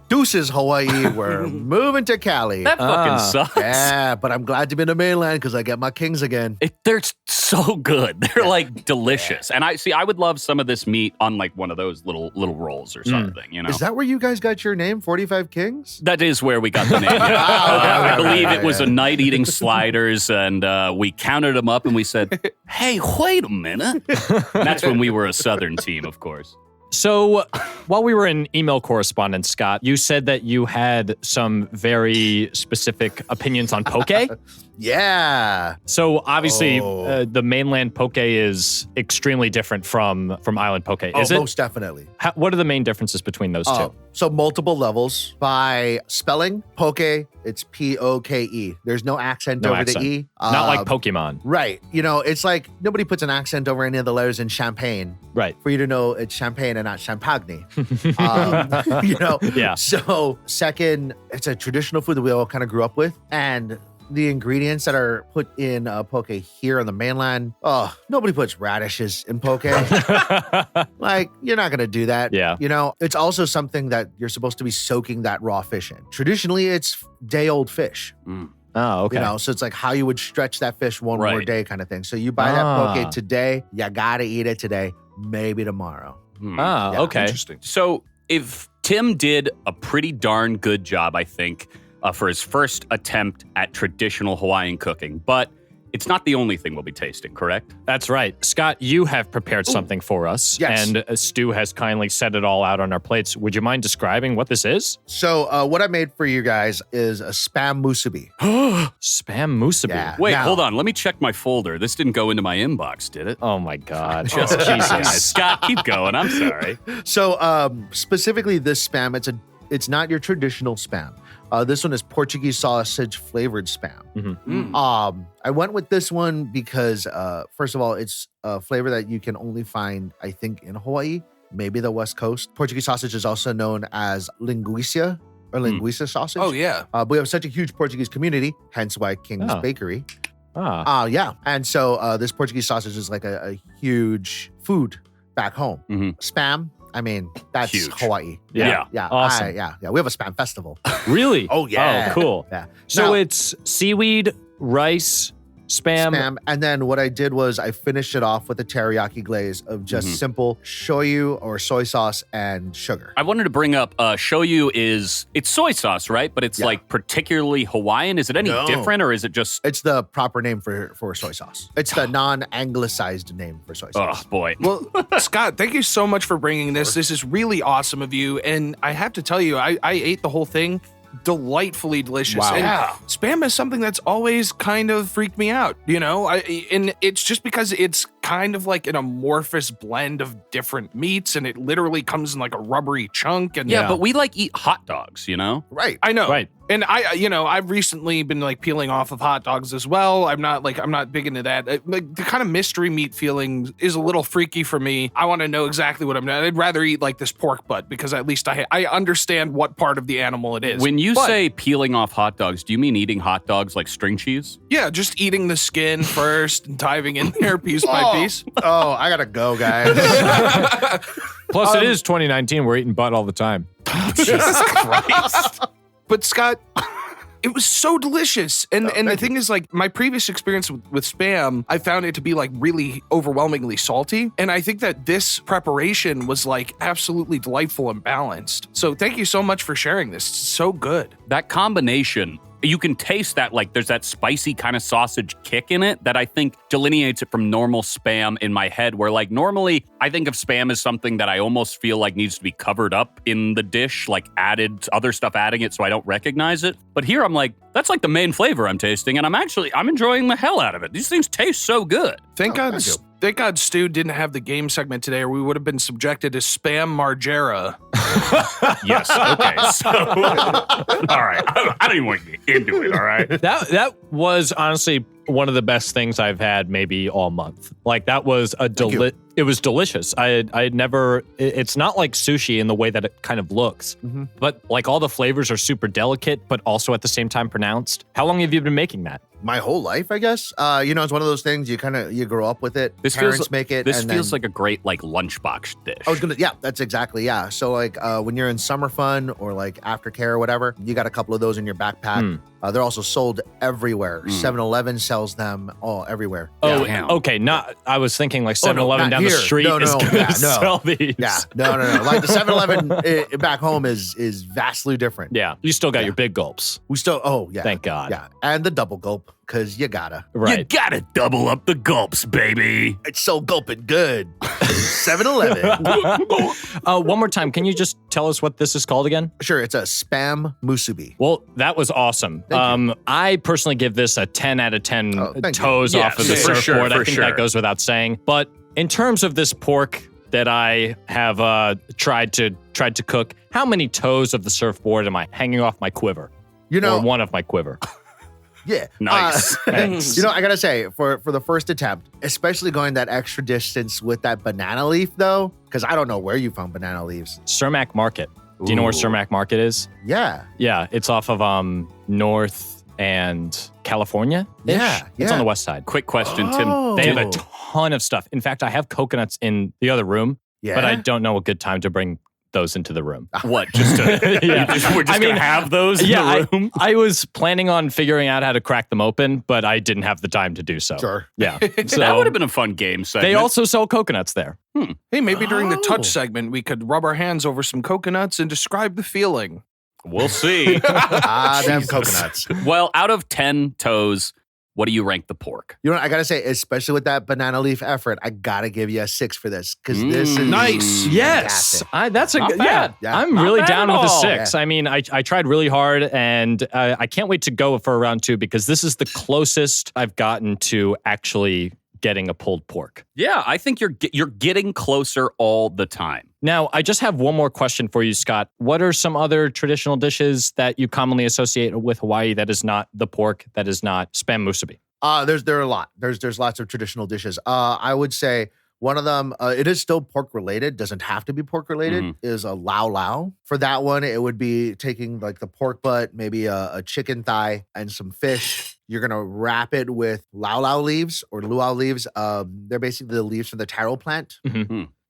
deuces, Hawaii, we're moving to Cali. That fucking sucks. Yeah, but I'm glad to be in the mainland because I get my kings again. They're so good. They're like delicious. And I would love some of this meat on like one of those little rolls or something, you know? Is that where you guys got your name, 45 Kings? That is where we got the name. Yeah. I believe it was a night eating sliders, and we counted them up and we said, hey, wait a minute. And that's when we were a Southern team, of course. So while we were in email correspondence, Scott, you said that you had some very specific opinions on poke. Yeah. So obviously, Oh. the mainland poke is extremely different from island poke. Is it? Most definitely. What are the main differences between those two? So multiple levels. By spelling, poke, it's P-O-K-E. There's no accent No over accent. the E. Not like Pokemon. Right. You know, it's like nobody puts an accent over any of the letters in champagne Right. for you to know it's champagne and not champagne. You know? Yeah. So second, it's a traditional food that we all kind of grew up with. And the ingredients that are put in poke here on the mainland, nobody puts radishes in poke. Like, you're not going to do that. Yeah. You know, it's also something that you're supposed to be soaking that raw fish in. Traditionally, it's day-old fish. Oh, okay. You know, so it's like how you would stretch that fish one more Right. day kind of thing. So you buy that poke today, you gotta eat it today, maybe tomorrow. Yeah, okay. Interesting. So if Tim did a pretty darn good job, I think, for his first attempt at traditional Hawaiian cooking, but it's not the only thing we'll be tasting, correct? That's right. Scott, you have prepared something for us. Yes. And Stu has kindly set it all out on our plates. Would you mind describing what this is? So what I made for you guys is a spam musubi. Spam musubi. Yeah. Wait, Now- hold on. Let me check my folder. This didn't go into my inbox, did it? Oh my God. Just Jesus. Scott, keep going. I'm sorry. So specifically this spam, it's not your traditional spam. This one is Portuguese sausage flavored spam. I went with this one because, first of all, it's a flavor that you can only find, I think, in Hawaii, maybe the West Coast. Portuguese sausage is also known as linguiça or linguiça sausage. Oh, yeah. But we have such a huge Portuguese community, hence why King's Oh. Bakery. Ah. Yeah. And so this Portuguese sausage is like a huge food back home. Spam, I mean, that's Huge. Hawaii. Yeah. Yeah. Awesome. Yeah. We have a spam festival. Really? Oh, yeah. Oh, cool. Yeah. So Now- it's seaweed, rice, spam. And then what I did was I finished it off with a teriyaki glaze of just simple shoyu or soy sauce and sugar. I wanted to bring up shoyu it's soy sauce, right? But it's Yeah. like particularly Hawaiian. Is it any No. different, or is it just, It's the proper name for soy sauce. It's the non-anglicized name for soy oh sauce. boy. Well, Scott, thank you so much for bringing this. This is really awesome of you. And I have to tell you, I ate the whole thing. Delightfully delicious. Wow. And Yeah. spam is something that's always kind of freaked me out, you know? And it's just because it's kind of like an amorphous blend of different meats and it literally comes in like a rubbery chunk. And Yeah, but we like eat hot dogs, you know? Right. I know. Right. And I've recently been like peeling off of hot dogs as well. I'm not big into that. Like the kind of mystery meat feeling is a little freaky for me. I want to know exactly what I'd rather eat like this pork butt because at least I understand what part of the animal it is. When you say peeling off hot dogs, do you mean eating hot dogs like string cheese? Yeah, just eating the skin first and diving in there piece by piece. Oh, I gotta go, guys. Plus, it is 2019. We're eating butt all the time. Jesus Christ. But Scott, it was so delicious. And the thing is, like, my previous experience with Spam, I found it to be like really overwhelmingly salty. And I think that this preparation was like absolutely delightful and balanced. So thank you so much for sharing this. It's so good. That combination, you can taste that, like, there's that spicy kind of sausage kick in it that I think delineates it from normal Spam in my head, where, like, normally I think of Spam as something that I almost feel like needs to be covered up in the dish, like other stuff adding it so I don't recognize it. But here I'm like, that's like the main flavor I'm tasting, and I'm enjoying the hell out of it. These things taste so good. Thank God Stu didn't have the game segment today, or we would have been subjected to Spam Margera. Yes. Okay. So, all right. I don't even want to get into it. All right. That was honestly one of the best things I've had maybe all month. Like that was it was delicious. I had never, it's not like sushi in the way that it kind of looks, but like all the flavors are super delicate, but also at the same time pronounced. How long have you been making that? My whole life, I guess. It's one of those things you grow up with it. Parents make it. This feels like a great like lunchbox dish. That's exactly, yeah. So like when you're in summer fun or like aftercare or whatever, you got a couple of those in your backpack. They're also sold everywhere. 7-Eleven sells them all everywhere. Oh, Damn. okay. I was thinking like 7-Eleven down the street is going to sell these. Yeah, no. Like the 7-Eleven back home is vastly different. Yeah, you still got your big gulps. We still, Thank God. Yeah, and the double gulp, because you gotta. Right. You gotta double up the gulps, baby. It's so gulping good. 7-Eleven. One more time, can you just tell us what this is called again? Sure, it's a Spam musubi. Well, that was awesome. I personally give this a 10 out of 10 toes off of the for surfboard. sure, I think that goes without saying. But in terms of this pork that I have tried to cook, how many toes of the surfboard am I hanging off my quiver? Or one of my quiver. Yeah. Nice. Thanks. I gotta say, for the first attempt, especially going that extra distance with that banana leaf though, because I don't know where you found banana leaves. Cermak Market. Do you know where Cermak Market is? Yeah. Yeah, it's off of North and California. Yeah. It's on the west side. Quick question, Tim. They have a ton of stuff. In fact, I have coconuts in the other room, but I don't know a good time to bring those into the room. What? Just to, we're just going to have those in the room? I was planning on figuring out how to crack them open, but I didn't have the time to do so. Sure. Yeah. So that would have been a fun game segment. They also sell coconuts there. Hey, maybe during the touch segment, we could rub our hands over some coconuts and describe the feeling. We'll see. Them coconuts. Well, out of 10 toes, what do you rank the pork? I gotta say, especially with that banana leaf effort, I gotta give you a 6 for this because this is nice. Yes, fantastic. that's a Not good. bad. Yeah, I'm really bad down at with a all. 6. Yeah. I mean, I tried really hard, and I can't wait to go for a round 2 because this is the closest I've gotten to actually getting a pulled pork. Yeah, I think you're getting closer all the time. Now, I just have one more question for you, Scott. What are some other traditional dishes that you commonly associate with Hawaii that is not the pork, that is not Spam musubi? There are a lot. There's lots of traditional dishes. I would say one of them, it is still pork related, doesn't have to be pork related, is a lau lau. For that one, it would be taking like the pork butt, maybe a chicken thigh and some fish. You're going to wrap it with lau lau leaves or luau leaves. They're basically the leaves from the taro plant.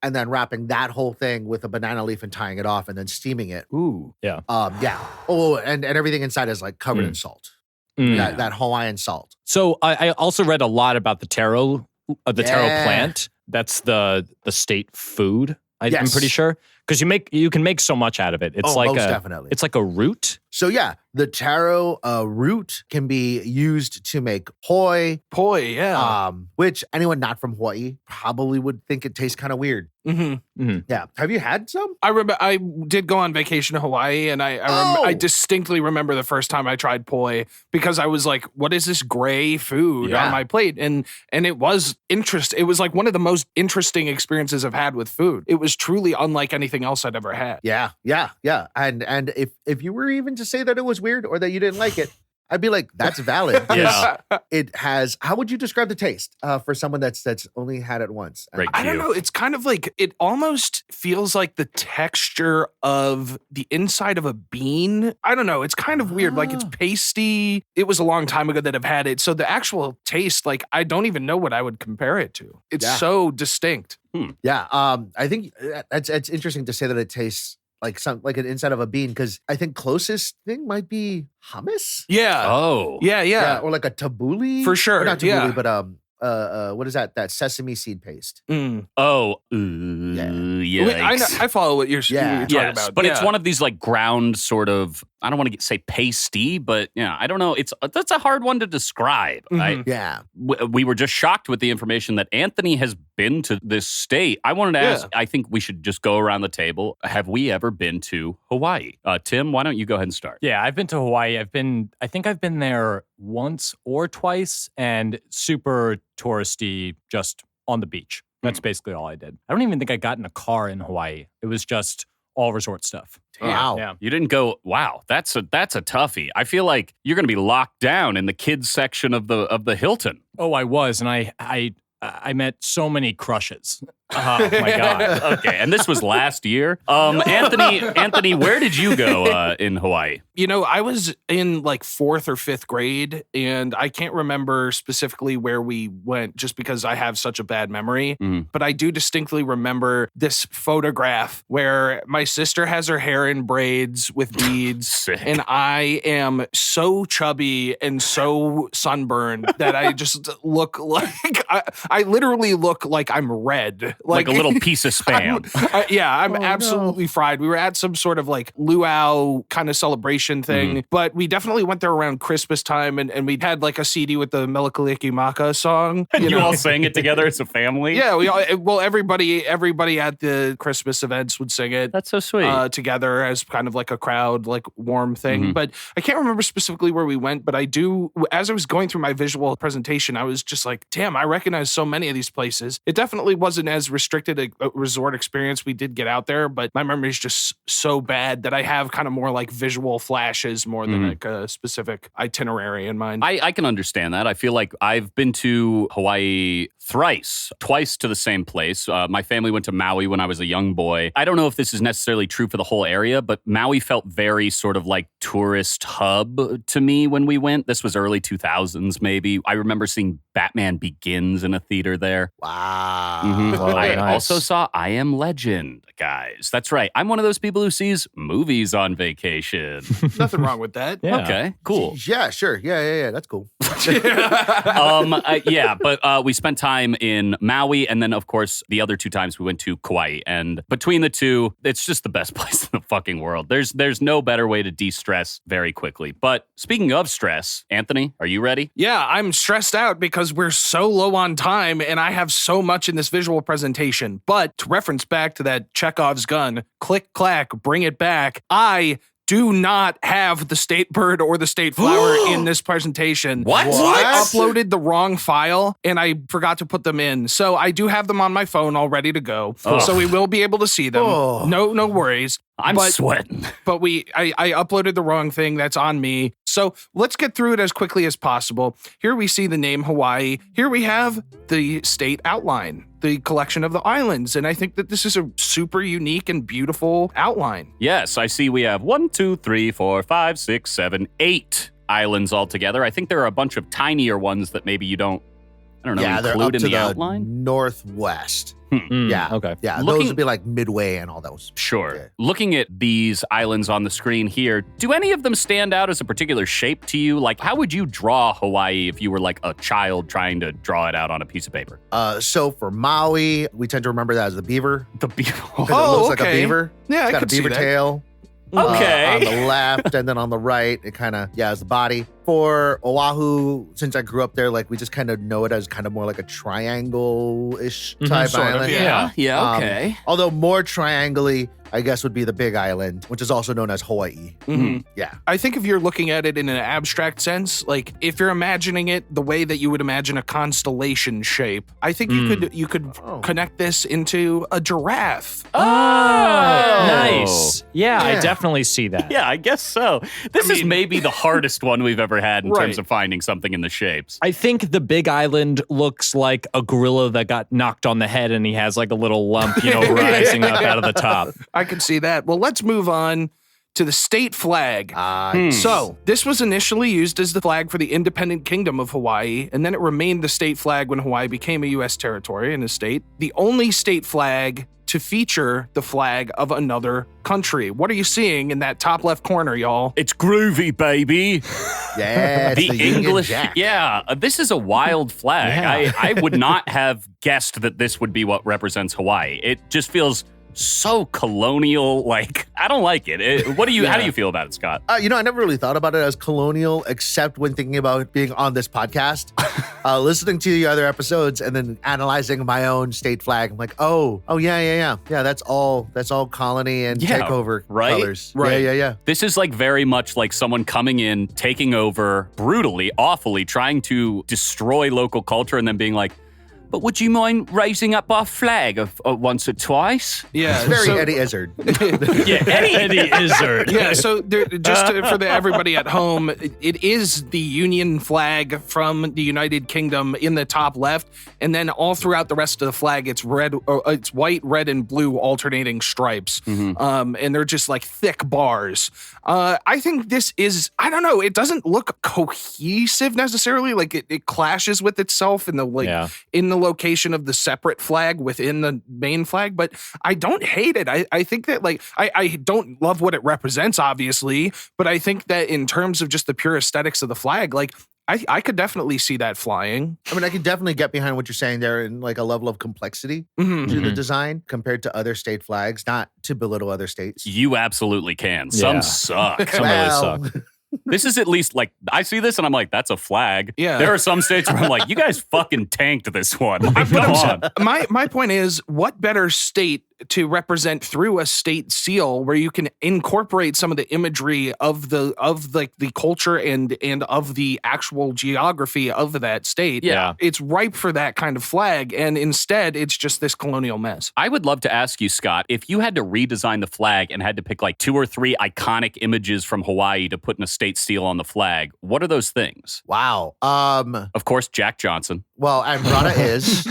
And then wrapping that whole thing with a banana leaf and tying it off and then steaming it. Ooh. Yeah. Oh, and everything inside is like covered in salt. That Hawaiian salt. So I also read a lot about the taro plant. That's the state food. I'm pretty sure because you can make so much out of it. It's like definitely. It's like a root. So yeah, the taro root can be used to make poi. Poi, yeah. Which anyone not from Hawaii probably would think it tastes kind of weird. Yeah. Have you had some? I remember I did go on vacation to Hawaii, and I distinctly remember the first time I tried poi because I was like, "What is this gray food on my plate?" And it was interesting. It was like one of the most interesting experiences I've had with food. It was truly unlike anything anything else I'd ever had. Yeah. And if you were even to say that it was weird or that you didn't like it, I'd be like, that's valid. Yeah. It has. How would you describe the taste for someone that's only had it once? Right. I don't know. It's kind of like, it almost feels like the texture of the inside of a bean. I don't know. It's kind of weird. Like it's pasty. It was a long time ago that I've had it. So the actual taste, like I don't even know what I would compare it to. It's so distinct. Yeah. I think it's interesting to say that it tastes like an inside of a bean, because I think closest thing might be hummus. Yeah. Oh. Yeah. Or like a tabbouleh. For sure. Or not tabbouleh, Yeah. but what is that? That sesame seed paste. Oh. I follow what you're talking Yes, about. but it's one of these like ground sort of, I don't want to say pasty, but I don't know. That's a hard one to describe. Yeah. We were just shocked with the information that Anthony has been to this state. I wanted to ask, I think we should just go around the table. Have we ever been to Hawaii? Tim, why don't you go ahead and start? Yeah, I've been to Hawaii. I think I've been there once or twice, and super touristy, just on the beach. That's basically all I did. I don't even think I got in a car in Hawaii. It was just all resort stuff. Wow. Yeah. You didn't go, wow, that's a toughie. I feel like you're going to be locked down in the kids section of the Hilton. Oh, I was, and I met so many crushes. Oh my God. Okay, and this was last year. Anthony, where did you go in Hawaii? I was in like 4th or 5th grade, and I can't remember specifically where we went just because I have such a bad memory. But I do distinctly remember this photograph where my sister has her hair in braids with beads, Sick. and I am so chubby and so sunburned that I just look like I literally look like I'm red. Like a little piece of Spam. I'm absolutely fried. We were at some sort of like luau kind of celebration thing, but we definitely went there around Christmas time, and we had like a CD with the Melikaliki Maka song. You all sang it together as a family? Yeah, everybody at the Christmas events would sing it. That's so sweet. Together as kind of like a crowd, like warm thing. But I can't remember specifically where we went, but I do, as I was going through my visual presentation, I was just like, damn, I recognize so many of these places. It definitely wasn't as restricted a resort experience. We did get out there, but my memory is just so bad that I have kind of more like visual flashes more than like a specific itinerary in mind. I can understand that. I feel like I've been to Hawaii twice to the same place. My family went to Maui when I was a young boy. I don't know if this is necessarily true for the whole area, but Maui felt very sort of like tourist hub to me when we went. This was early 2000s, maybe. I remember seeing Batman Begins in a theater there. Wow. I nice. also saw I Am Legend, guys. That's right. I'm one of those people who sees movies on vacation. Nothing wrong with that. Yeah. Okay, cool. Yeah, sure. Yeah. That's cool. But we spent time in Maui, and then, of course, the other 2 times we went to Kauai. And between the two, it's just the best place in the fucking world. There's no better way to de-stress very quickly. But speaking of stress, Anthony, are you ready? Yeah, I'm stressed out because we're so low on time and I have so much in this visual presentation. But to reference back to that Chekhov's gun, click, clack, bring it back, I do not have the state bird or the state flower in this presentation. What? I uploaded the wrong file and I forgot to put them in. So I do have them on my phone all ready to go. So we will be able to see them. No worries. I'm sweating. But I uploaded the wrong thing. That's on me. So let's get through it as quickly as possible. Here we see the name Hawaii. Here we have the state outline, the collection of the islands. And I think that this is a super unique and beautiful outline. Yes, I see we have 1, 2, 3, 4, 5, 6, 7, 8 islands altogether. I think there are a bunch of tinier ones that maybe you don't they're up include in to the outline. northwest. Yeah. Okay. Yeah. Looking- Those would be like Midway and all those. Sure. Yeah. Looking at these islands on the screen here, do any of them stand out as a particular shape to you? Like, how would you draw Hawaii if you were like a child trying to draw it out on a piece of paper? So for Maui, we tend to remember that as the beaver. The beaver. Because it looks like a okay. beaver. Yeah, It's I got a could see beaver that. tail. Okay. On the left, and then on the right, it kind of, is the body. For Oahu, since I grew up there, like we just kind of know it as kind of more like a triangle-ish type sort of, island. yeah. Yeah, Um, okay. Although more triangle-y, I guess, would be the Big Island, which is also known as Hawaii. Yeah. I think if you're looking at it in an abstract sense, like if you're imagining it the way that you would imagine a constellation shape, I think you could connect this into a giraffe. Oh, nice. Yeah, I definitely see that. Yeah, I guess so. This is maybe the hardest one we've ever had in terms of finding something in the shapes. I think the Big Island looks like a gorilla that got knocked on the head and he has like a little lump, rising up out of the top. I can see that. Well, let's move on to the state flag. So, this was initially used as the flag for the independent kingdom of Hawaii, and then it remained the state flag when Hawaii became a U.S. territory and a state. The only state flag to feature the flag of another country. What are you seeing in that top left corner, y'all? It's groovy, baby. Yeah, it's the English. Union Jack. Yeah, this is a wild flag. Yeah. I would not have guessed that this would be what represents Hawaii. It just feels so colonial. Like, I don't like it. How do you feel about it, Scott? I never really thought about it as colonial, except when thinking about being on this podcast, listening to the other episodes, and then analyzing my own state flag. I'm like, oh, yeah. That's all colony and takeover colors. Right. Yeah. This is like very much like someone coming in, taking over brutally, awfully, trying to destroy local culture, and then being like, but would you mind raising up our flag once or twice? Yeah, It's very Eddie Izzard. Eddie Izzard. Yeah, so for everybody at home, it is the Union flag from the United Kingdom in the top left, and then all throughout the rest of the flag, it's it's white, red, and blue alternating stripes, and they're just like thick bars. I think this is, I don't know, it doesn't look cohesive necessarily, like it clashes with itself in the in the location of the separate flag within the main flag, but I don't hate it. I think that I don't love what it represents, obviously, but I think that in terms of just the pure aesthetics of the flag, I could definitely see that flying. I mean, I can definitely get behind what you're saying there in like a level of complexity to the design compared to other state flags, not to belittle other states. You absolutely can. Some suck. Some really suck. This is at least like, I see this and I'm like, that's a flag. Yeah. There are some states where I'm like, you guys fucking tanked this one. Like, come on. My point is, what better state to represent through a state seal where you can incorporate some of the imagery of the culture and of the actual geography of that state. Yeah. It's ripe for that kind of flag, and instead it's just this colonial mess. I would love to ask you, Scott, if you had to redesign the flag and had to pick like 2 or 3 iconic images from Hawaii to put in a state seal on the flag, what are those things? Wow. Of course, Jack Johnson. Well, and Brada is.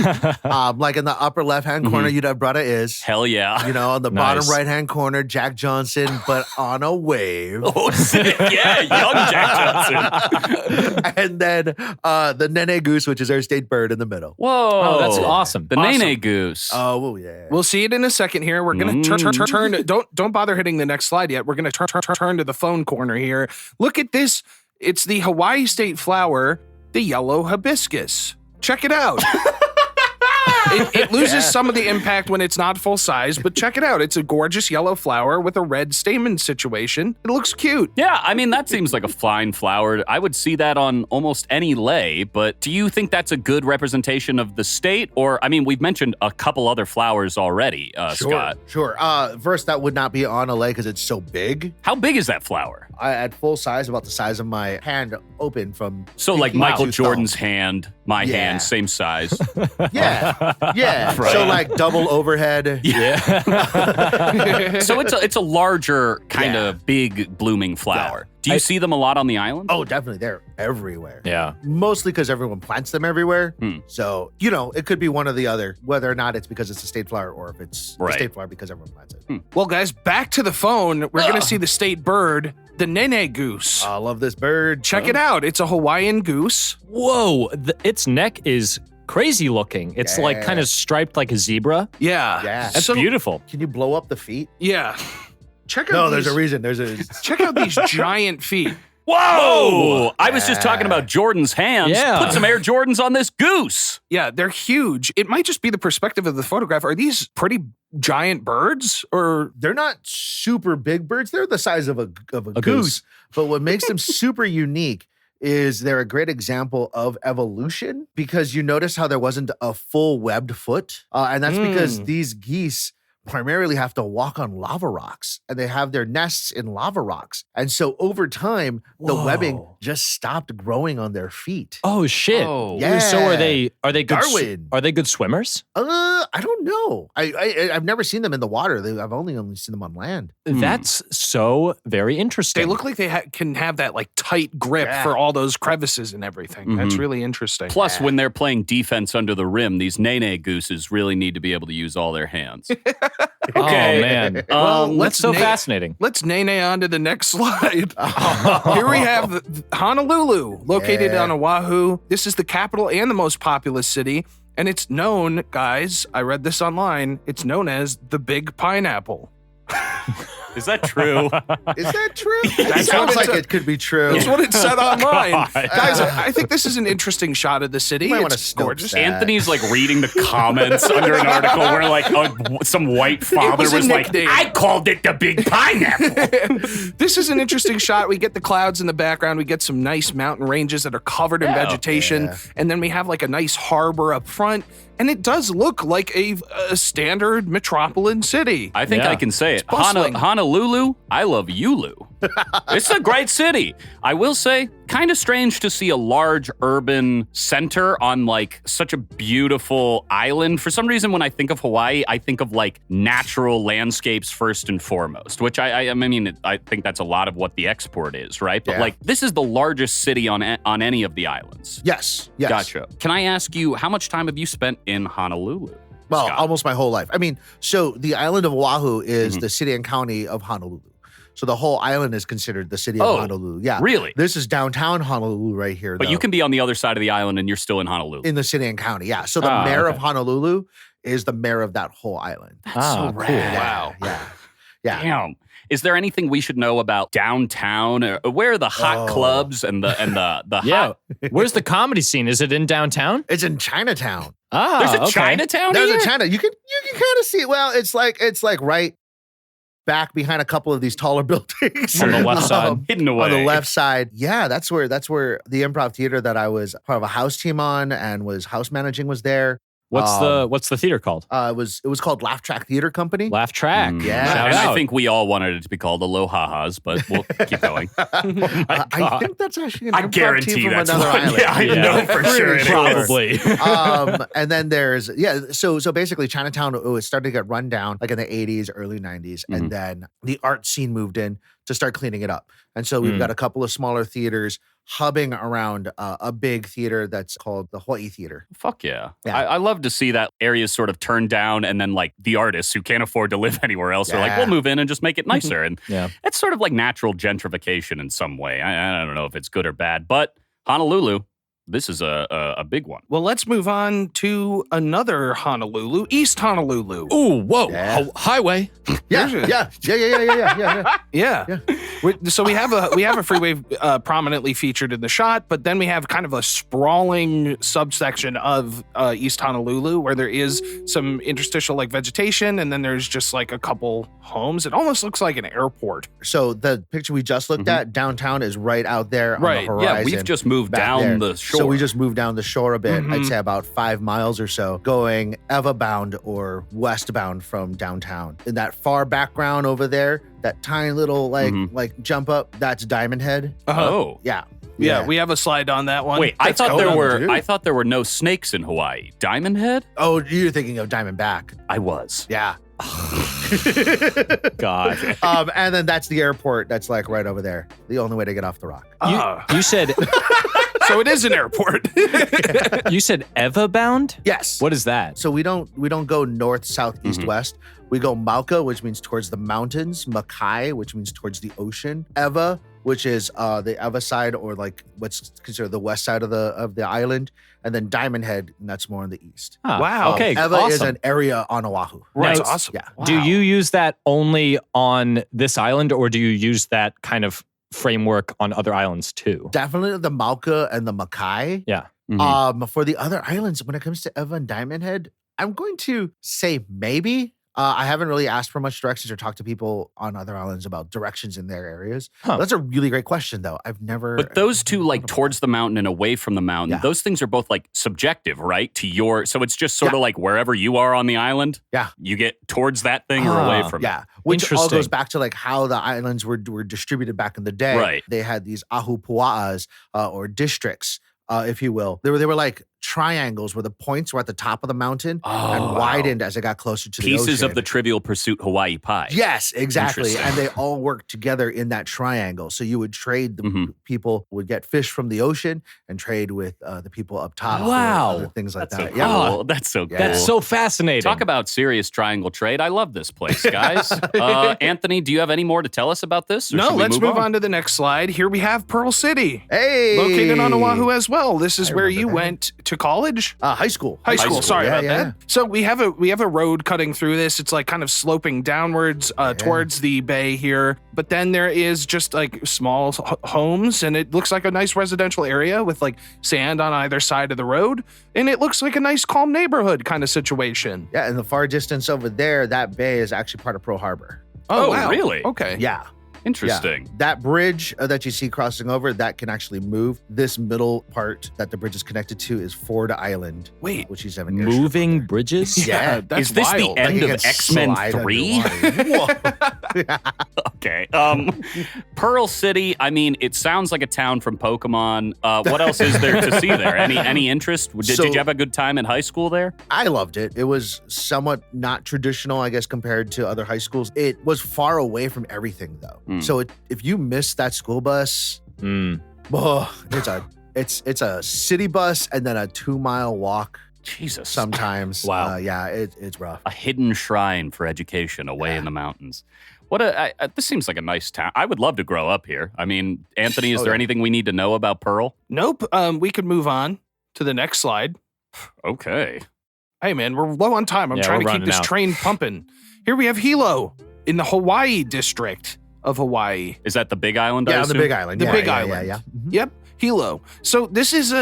Like in the upper left-hand corner, you'd have Brada is. Hell yeah. On the bottom right-hand corner, Jack Johnson, but on a wave. Oh, sick. Yeah, young Jack Johnson. And then the Nene Goose, which is our state bird in the middle. Whoa. Oh, that's awesome. The Nene Goose. Oh, well, yeah. We'll see it in a second here. We're gonna turn. Don't bother hitting the next slide yet. We're gonna turn to the phone corner here. Look at this. It's the Hawaii state flower, the yellow hibiscus. Check it out. It loses some of the impact when it's not full size, but check it out. It's a gorgeous yellow flower with a red stamen situation. It looks cute. Yeah, I mean, that seems like a fine flower. I would see that on almost any lei, but do you think that's a good representation of the state? Or, I mean, we've mentioned a couple other flowers already, Scott. Sure. First, that would not be on a lei because it's so big. How big is that flower? At full size, about the size of my hand open from... So like pinky Michael to Jordan's thumb. hand, my hand, same size. Yeah. Right. So like double overhead. Yeah. So it's a larger kind of big blooming flower. Do you see them a lot on the island? Oh, definitely. They're everywhere. Yeah. Mostly because everyone plants them everywhere. So, it could be one or the other, whether or not it's because it's a state flower or if it's a state flower because everyone plants it. Well, guys, back to the phone. We're going to see the state bird, the Nene Goose. I love this bird. Check it out. It's a Hawaiian goose. Whoa. Its neck is crazy looking. It's like kind of striped like a zebra. Yeah. Yeah. That's beautiful. Can you blow up the feet? Yeah. Check out No, there's a reason. Check out these giant feet. Whoa! I was just talking about Jordan's hands. Yeah. Put some Air Jordans on this goose. Yeah, they're huge. It might just be the perspective of the photograph. Are these pretty giant birds, or They're not super big birds. They're the size of a goose. But what makes them super unique is they're a great example of evolution, because you notice how there wasn't a full webbed foot. And that's because these geese primarily have to walk on lava rocks, and they have their nests in lava rocks. And so over time, the webbing just stopped growing on their feet. Oh shit! Oh. Yeah. So are they good? Darwin. Are they good swimmers? I don't know. I've never seen them in the water. I've only seen them on land. That's so very interesting. They look like they can have that like tight grip for all those crevices and everything. That's really interesting. Plus, when they're playing defense under the rim, these nene gooses really need to be able to use all their hands. Oh man! Well, that's so fascinating. Let's nene on to the next slide. Here we have Honolulu, located on Oahu. This is the capital and the most populous city. And it's known, guys, I read this online, it's known as the Big Pineapple. Is that true? Is that true? That That sounds like it could be true. That's what it said online. God. Guys, I think this is an interesting shot of the city. You might wanna It's snoop gorgeous. that. Anthony's like reading the comments under an article where like some white father was a was like, nickname. I called it the Big Pineapple. This is an interesting shot. We get the clouds in the background. We get some nice mountain ranges that are covered in vegetation. Yeah. And then we have like a nice harbor up front. And it does look like a standard metropolitan city. I think Yeah. I can say it. bustling. Honolulu, I love Yulu. It's a great city. I will say, kind of strange to see a large urban center on like such a beautiful island. For some reason, when I think of Hawaii, I think of like natural landscapes first and foremost, which I mean, I think that's a lot of what the export is, right? But Yeah. like, this is the largest city on any of the islands. Yes. Gotcha. Can I ask you, how much time have you spent in Honolulu? Well, Scott? almost my whole life. I mean, so the island of Oahu is the city and county of Honolulu. So the whole island is considered the city of Honolulu. Yeah. Really? This is downtown Honolulu right here. But though, you can be on the other side of the island and you're still in Honolulu. in the city and county. Yeah. So the mayor of Honolulu is the mayor of that whole island. Ah, so cool. rad. Wow. Yeah. Damn. Is there anything we should know about downtown? Or where are the hot clubs and the Yeah. hot? Where's the comedy scene? Is it in downtown? It's in Chinatown. Ah, There's a okay. Chinatown There's here? a China. You can kind of see it. Well, it's like right back behind a couple of these taller buildings. On the left side. Hidden away. On the left side. Yeah, that's where the improv theater that I was part of a house team on and was house managing was there. What's the theater called? It was called Laugh Track Theater Company. Laugh Track. Yeah. Shout And out. I think we all wanted it to be called Aloha, but we'll keep going. I think that's actually an I improv guarantee team from that's another one. island. Yeah, I know for sure it is. Probably. And then there's so basically Chinatown it started to get run down like in the 80s, early 90s, and then the art scene moved in to start cleaning it up. And so we've got a couple of smaller theaters hubbing around a big theater that's called the Hawaii Theater. Fuck yeah. Yeah. I love to see that areas sort of turned down and then like the artists who can't afford to live anywhere else are like, Yeah. we'll move in and just make it nicer. And Yeah. it's sort of like natural gentrification in some way. I don't know if it's good or bad, but Honolulu, this is a big one. Well, let's move on to another Honolulu, East Honolulu. Ooh, whoa. Yeah. Highway. Yeah. Yeah. So we have a freeway prominently featured in the shot, but then we have kind of a sprawling subsection of East Honolulu where there is some interstitial like vegetation, and then there's just like a couple homes. It almost looks like an airport. So the picture we just looked at, downtown is right out there on Right. the horizon. Yeah, we've just moved back down there. the shore. So we just moved down the shore a bit. I'd say about 5 miles or so, going Eva bound or westbound from downtown. In that far background over there, that tiny little like jump up, that's Diamond Head. Oh. Yeah. Yeah, we have a slide on that one. Wait, I thought going on, I dude. thought there were no snakes in Hawaii. Diamond Head? Oh, you're thinking of Diamondback. I was. Yeah. God. And then that's the airport that's like right over there. The only way to get off the rock. You said So it is an airport. you said Eva bound? Yes. What is that? So we don't go north, south, east, west. We go Mauka, which means towards the mountains, Makai, which means towards the ocean, Eva, which is the Eva side or like what's considered the west side of the island, and then Diamond Head, and that's more in the east. Ah, Wow. Okay. Eva is awesome. an area on Oahu. That's Now, awesome. Yeah. Do you use that only on this island, or do you use that kind of framework on other islands too? Definitely the Mauka and the Makai. Yeah. For the other islands, when it comes to Eva and Diamond Head, I'm going to say maybe. I haven't really asked for much directions or talked to people on other islands about directions in their areas. That's a really great question, though. I've never. But those two, like towards the mountain and away from the mountain, those things are both like subjective, right? So it's just sort of like wherever you are on the island, you get towards that thing or away from it. Yeah, which all goes back to like how the islands were distributed back in the day. Right. They had these ahupua'as or districts, if you will. They were like triangles where the points were at the top of the mountain and widened as it got closer to the ocean. Pieces of the Trivial Pursuit Hawaii Pie. Yes, exactly. And they all worked together in that triangle. So you would trade, the people would get fish from the ocean and trade with the people up top. Wow. Other things like That's that. so cool. That's so cool. That's so fascinating. Talk about serious triangle trade. I love this place, guys. Anthony, do you have any more to tell us about this? No, let's move on to the next slide. Here we have Pearl City. Hey! Located on Oahu as well. This is where you went to college? High school. High school. Sorry about Yeah. that. So we have a road cutting through this. It's like kind of sloping downwards towards the bay here. But then there is just like small homes, and it looks like a nice residential area with like sand on either side of the road. And it looks like a nice, calm neighborhood kind of situation. Yeah, in the far distance over there, that bay is actually part of Pearl Harbor. Oh, wow. really? Okay. Yeah. Interesting. Yeah. That bridge that you see crossing over, that can actually move. This middle part that the bridge is connected to is Ford Island. Wait. Which is an airstrip Moving there. bridges? Yeah. That's Is this wild. the end Like, it of gets X-Men slide 3? underwater. Okay. Pearl City, I mean, it sounds like a town from Pokemon. What else is there to see there? Any interest? Did you have a good time in high school there? I loved it. It was somewhat not traditional, I guess, compared to other high schools. It was far away from everything, though. So if you missed that school bus, it's a city bus and then a 2-mile walk. Jesus. Sometimes. Wow. It's rough. A hidden shrine for education away in the mountains. This seems like a nice town. I would love to grow up here. I mean, Anthony, is there anything we need to know about Pearl? Nope. We could move on to the next slide. Okay. Hey, man, we're low on time. I'm Yeah, trying we're to keep running this out. train pumping. Here we have Hilo in the Hawaii district of Hawaii. Is that the Big Island? I Yeah, on the assume? Big Island. The Yeah, Big yeah, Island. Yeah. Yep, Hilo. So this is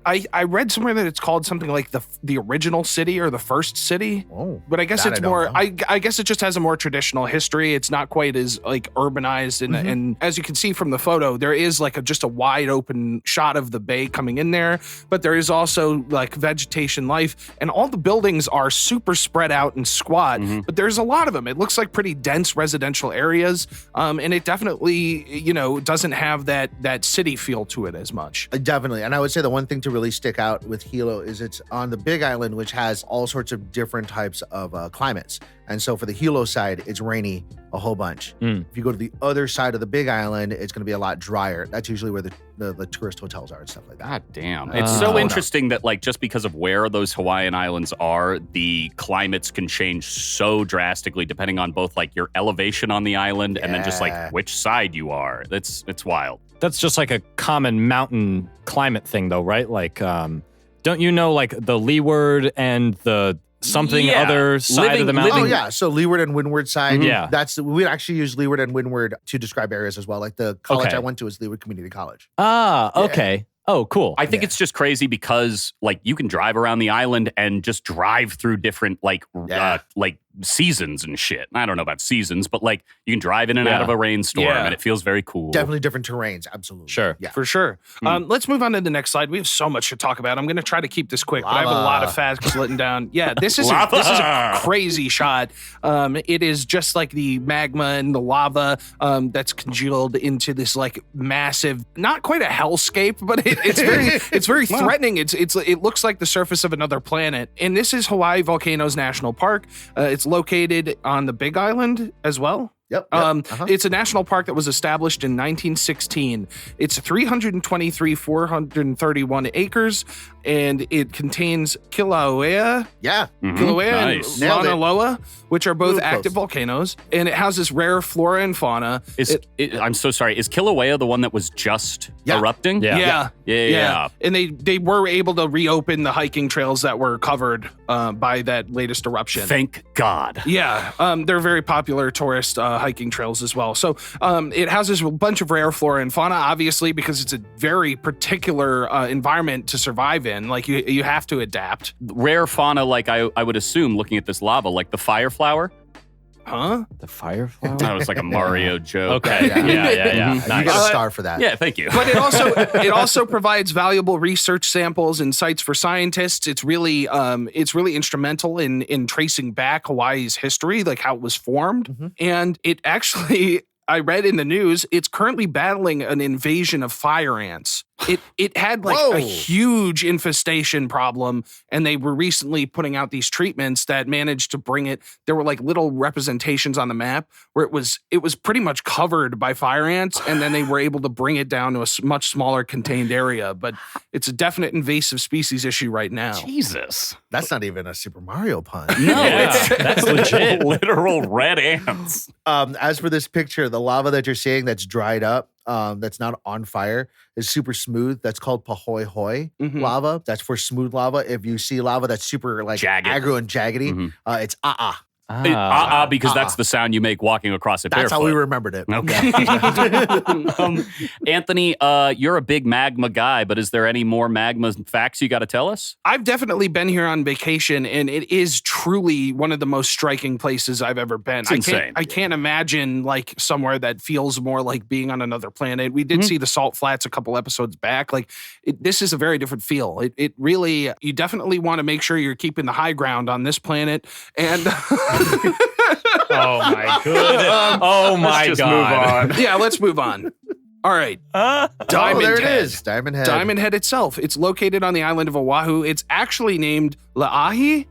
I read somewhere that it's called something like the original city or the first city. Oh, But I guess that it's I don't more. know. I guess it just has a more traditional history. It's not quite as like urbanized, and as you can see from the photo, there is like just a wide open shot of the bay coming in there. But there is also like vegetation life, and all the buildings are super spread out and squat. But there's a lot of them. It looks like pretty dense residential areas, and it definitely doesn't have that city feel to it as much. Definitely. And I would say the one thing to really stick out with Hilo is it's on the Big Island, which has all sorts of different types of climates. And so for the Hilo side, it's rainy a whole bunch. If you go to the other side of the Big Island, it's going to be a lot drier. That's usually where the tourist hotels are and stuff like that. God damn. It's so interesting that like just because of where those Hawaiian islands are, the climates can change so drastically depending on both like your elevation on the island and then just like which side you are. It's wild. That's just like a common mountain climate thing, though, right? Like, don't you know, like the leeward and the something Yeah. other side of the mountain? Oh yeah, so leeward and windward side. Yeah. We actually use leeward and windward to describe areas as well. Like the college Okay. I went to is Leeward Community College. Ah, okay. Oh, cool. I think it's just crazy because like you can drive around the island and just drive through different like like seasons and shit. I don't know about seasons, but like you can drive in and out of a rainstorm and it feels very cool. Definitely different terrains. Absolutely. Sure. Yeah. For sure. Let's move on to the next slide. We have so much to talk about. I'm going to try to keep this quick, but I have a lot of facts written down. Yeah, this is a crazy shot. It is just like the magma and the lava that's congealed into this like massive, not quite a hellscape, but it's very threatening. It looks like the surface of another planet. And this is Hawaii Volcanoes National Park. It's located on the Big Island as well. Yep. It's a national park that was established in 1916. It's 323,431 acres, and it contains Kilauea, Nice. and Mauna Loa, which are both Ooh, close. active volcanoes, and it houses rare flora and fauna. I'm so sorry. Is Kilauea the one that was just erupting? Yeah. Yeah. And they were able to reopen the hiking trails that were covered by that latest eruption. Thank God. Yeah, they're a very popular tourist hiking trails as well. So it houses a bunch of rare flora and fauna, obviously, because it's a very particular environment to survive in. Like you have to adapt. Rare fauna, like I would assume, looking at this lava, like the fire flower. Huh? The fireflower? That was like a Mario joke. Okay. Yeah. You Nice. got a star for that. Yeah, thank you. But it also provides valuable research samples and sites for scientists. It's really instrumental in tracing back Hawaii's history, like how it was formed. And it actually, I read in the news, it's currently battling an invasion of fire ants. It had like a huge infestation problem, and they were recently putting out these treatments that managed to bring it. There were like little representations on the map where it was pretty much covered by fire ants, and then they were able to bring it down to a much smaller contained area. But it's a definite invasive species issue right now. Jesus. That's not even a Super Mario pun. No, That's legit. literal red ants. As for this picture, the lava that you're seeing that's dried up, that's not on fire, is super smooth. That's called pahoi hoi lava. That's for smooth lava. If you see lava that's super like Jagged. aggro and jaggedy, it's Because that's the sound you make walking across it That's barefoot. how we remembered it. Okay. Anthony, you're a big magma guy, but is there any more magma facts you got to tell us? I've definitely been here on vacation, and it is truly one of the most striking places I've ever been. It's insane. I can't imagine like somewhere that feels more like being on another planet. We did see the Salt Flats a couple episodes back. Like this is a very different feel. It really, you definitely want to make sure you're keeping the high ground on this planet. And Oh my god. Oh my Let's just god. move on. yeah, let's move on. All right. Diamond there it Head. is. Diamond Head. Diamond Head itself. It's located on the island of Oahu. It's actually named La'ahi,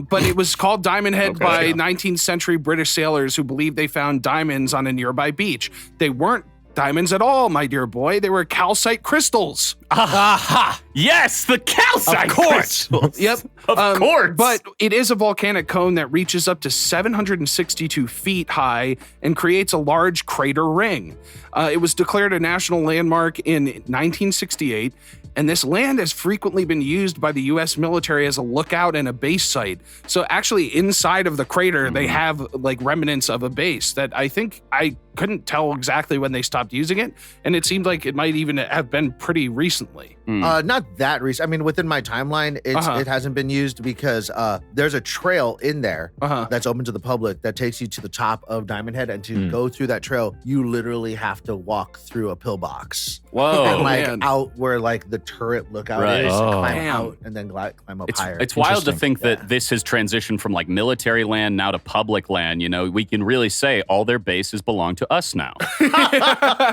but it was called Diamond Head by 19th century British sailors who believed they found diamonds on a nearby beach. They weren't diamonds at all, my dear boy. They were calcite crystals. Aha! Yes, the calcite crystals. Yep. Of course. But it is a volcanic cone that reaches up to 762 feet high and creates a large crater ring. It was declared a national landmark in 1968, and this land has frequently been used by the U.S. military as a lookout and a base site. So actually inside of the crater, they have like remnants of a base that I think I couldn't tell exactly when they stopped using it. And it seemed like it might even have been pretty recently. Not that recent. I mean, within my timeline, it hasn't been used because there's a trail in there that's open to the public that takes you to the top of Diamond Head. And to go through that trail, you literally have to walk through a pillbox. Whoa. And like man. out where like the turret lookout Right. is, Oh. climb Damn. out and then climb up higher. It's wild to Interesting. think that this has transitioned from like military land now to public land. You know, we can really say all their bases belong to us now.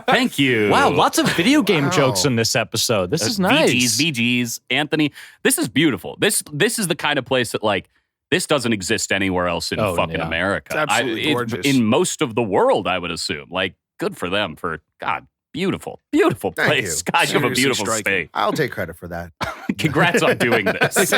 Thank you. Wow, lots of video game jokes in this episode. This is nice. VGs. Anthony, this is beautiful. This is the kind of place that like this doesn't exist anywhere else in fucking America. It's absolutely gorgeous. In most of the world, I would assume. Like, good for them for God. Beautiful Thank place. you. God, you have a Seriously beautiful striking. state. I'll take credit for that. Congrats on doing this.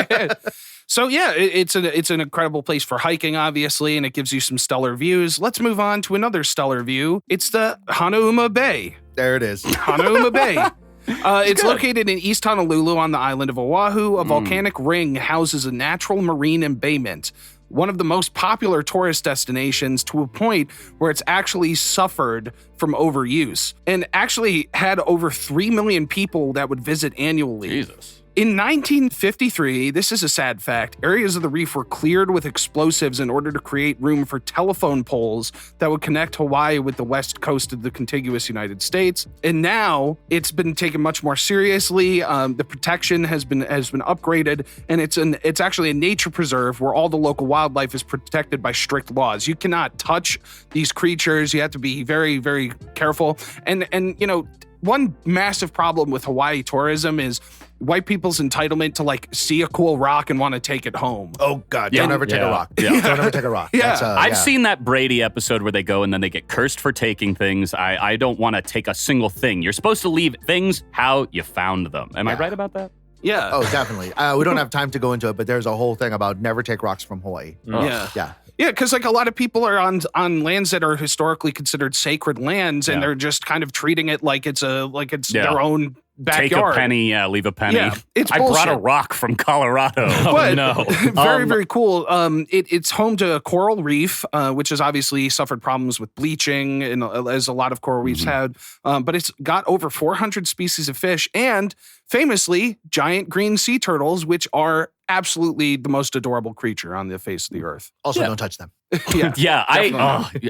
So yeah, it's an incredible place for hiking, obviously, and it gives you some stellar views. Let's move on to another stellar view. It's the Hanauma Bay. There it is. Hanauma Bay. It's located in East Honolulu on the island of Oahu. A volcanic ring houses a natural marine embayment, one of the most popular tourist destinations, to a point where it's actually suffered from overuse and actually had over 3 million people that would visit annually. Jesus. In 1953, this is a sad fact, areas of the reef were cleared with explosives in order to create room for telephone poles that would connect Hawaii with the west coast of the contiguous United States. And now it's been taken much more seriously. The protection has been upgraded, and it's actually a nature preserve where all the local wildlife is protected by strict laws. You cannot touch these creatures. You have to be very, very careful. And you know, one massive problem with Hawaii tourism is white people's entitlement to like see a cool rock and want to take it home. Oh God! Don't ever take a rock. Don't ever take a rock. Yeah. That's, I've seen that Brady episode where they go and then they get cursed for taking things. I don't want to take a single thing. You're supposed to leave things how you found them. Am I right about that? Yeah. Oh, definitely. We don't have time to go into it, but there's a whole thing about never take rocks from Hawaii. Yeah. Yeah. Yeah, because like a lot of people are on lands that are historically considered sacred lands, and they're just kind of treating it like it's their own backyard. Take a penny, leave a penny. Yeah, it's I brought a bullshit. rock from Colorado. But no. very, very cool. It's home to a coral reef, which has obviously suffered problems with bleaching, and as a lot of coral reefs had. But it's got over 400 species of fish, and famously, giant green sea turtles, which are absolutely the most adorable creature on the face of the earth. Also, don't touch them.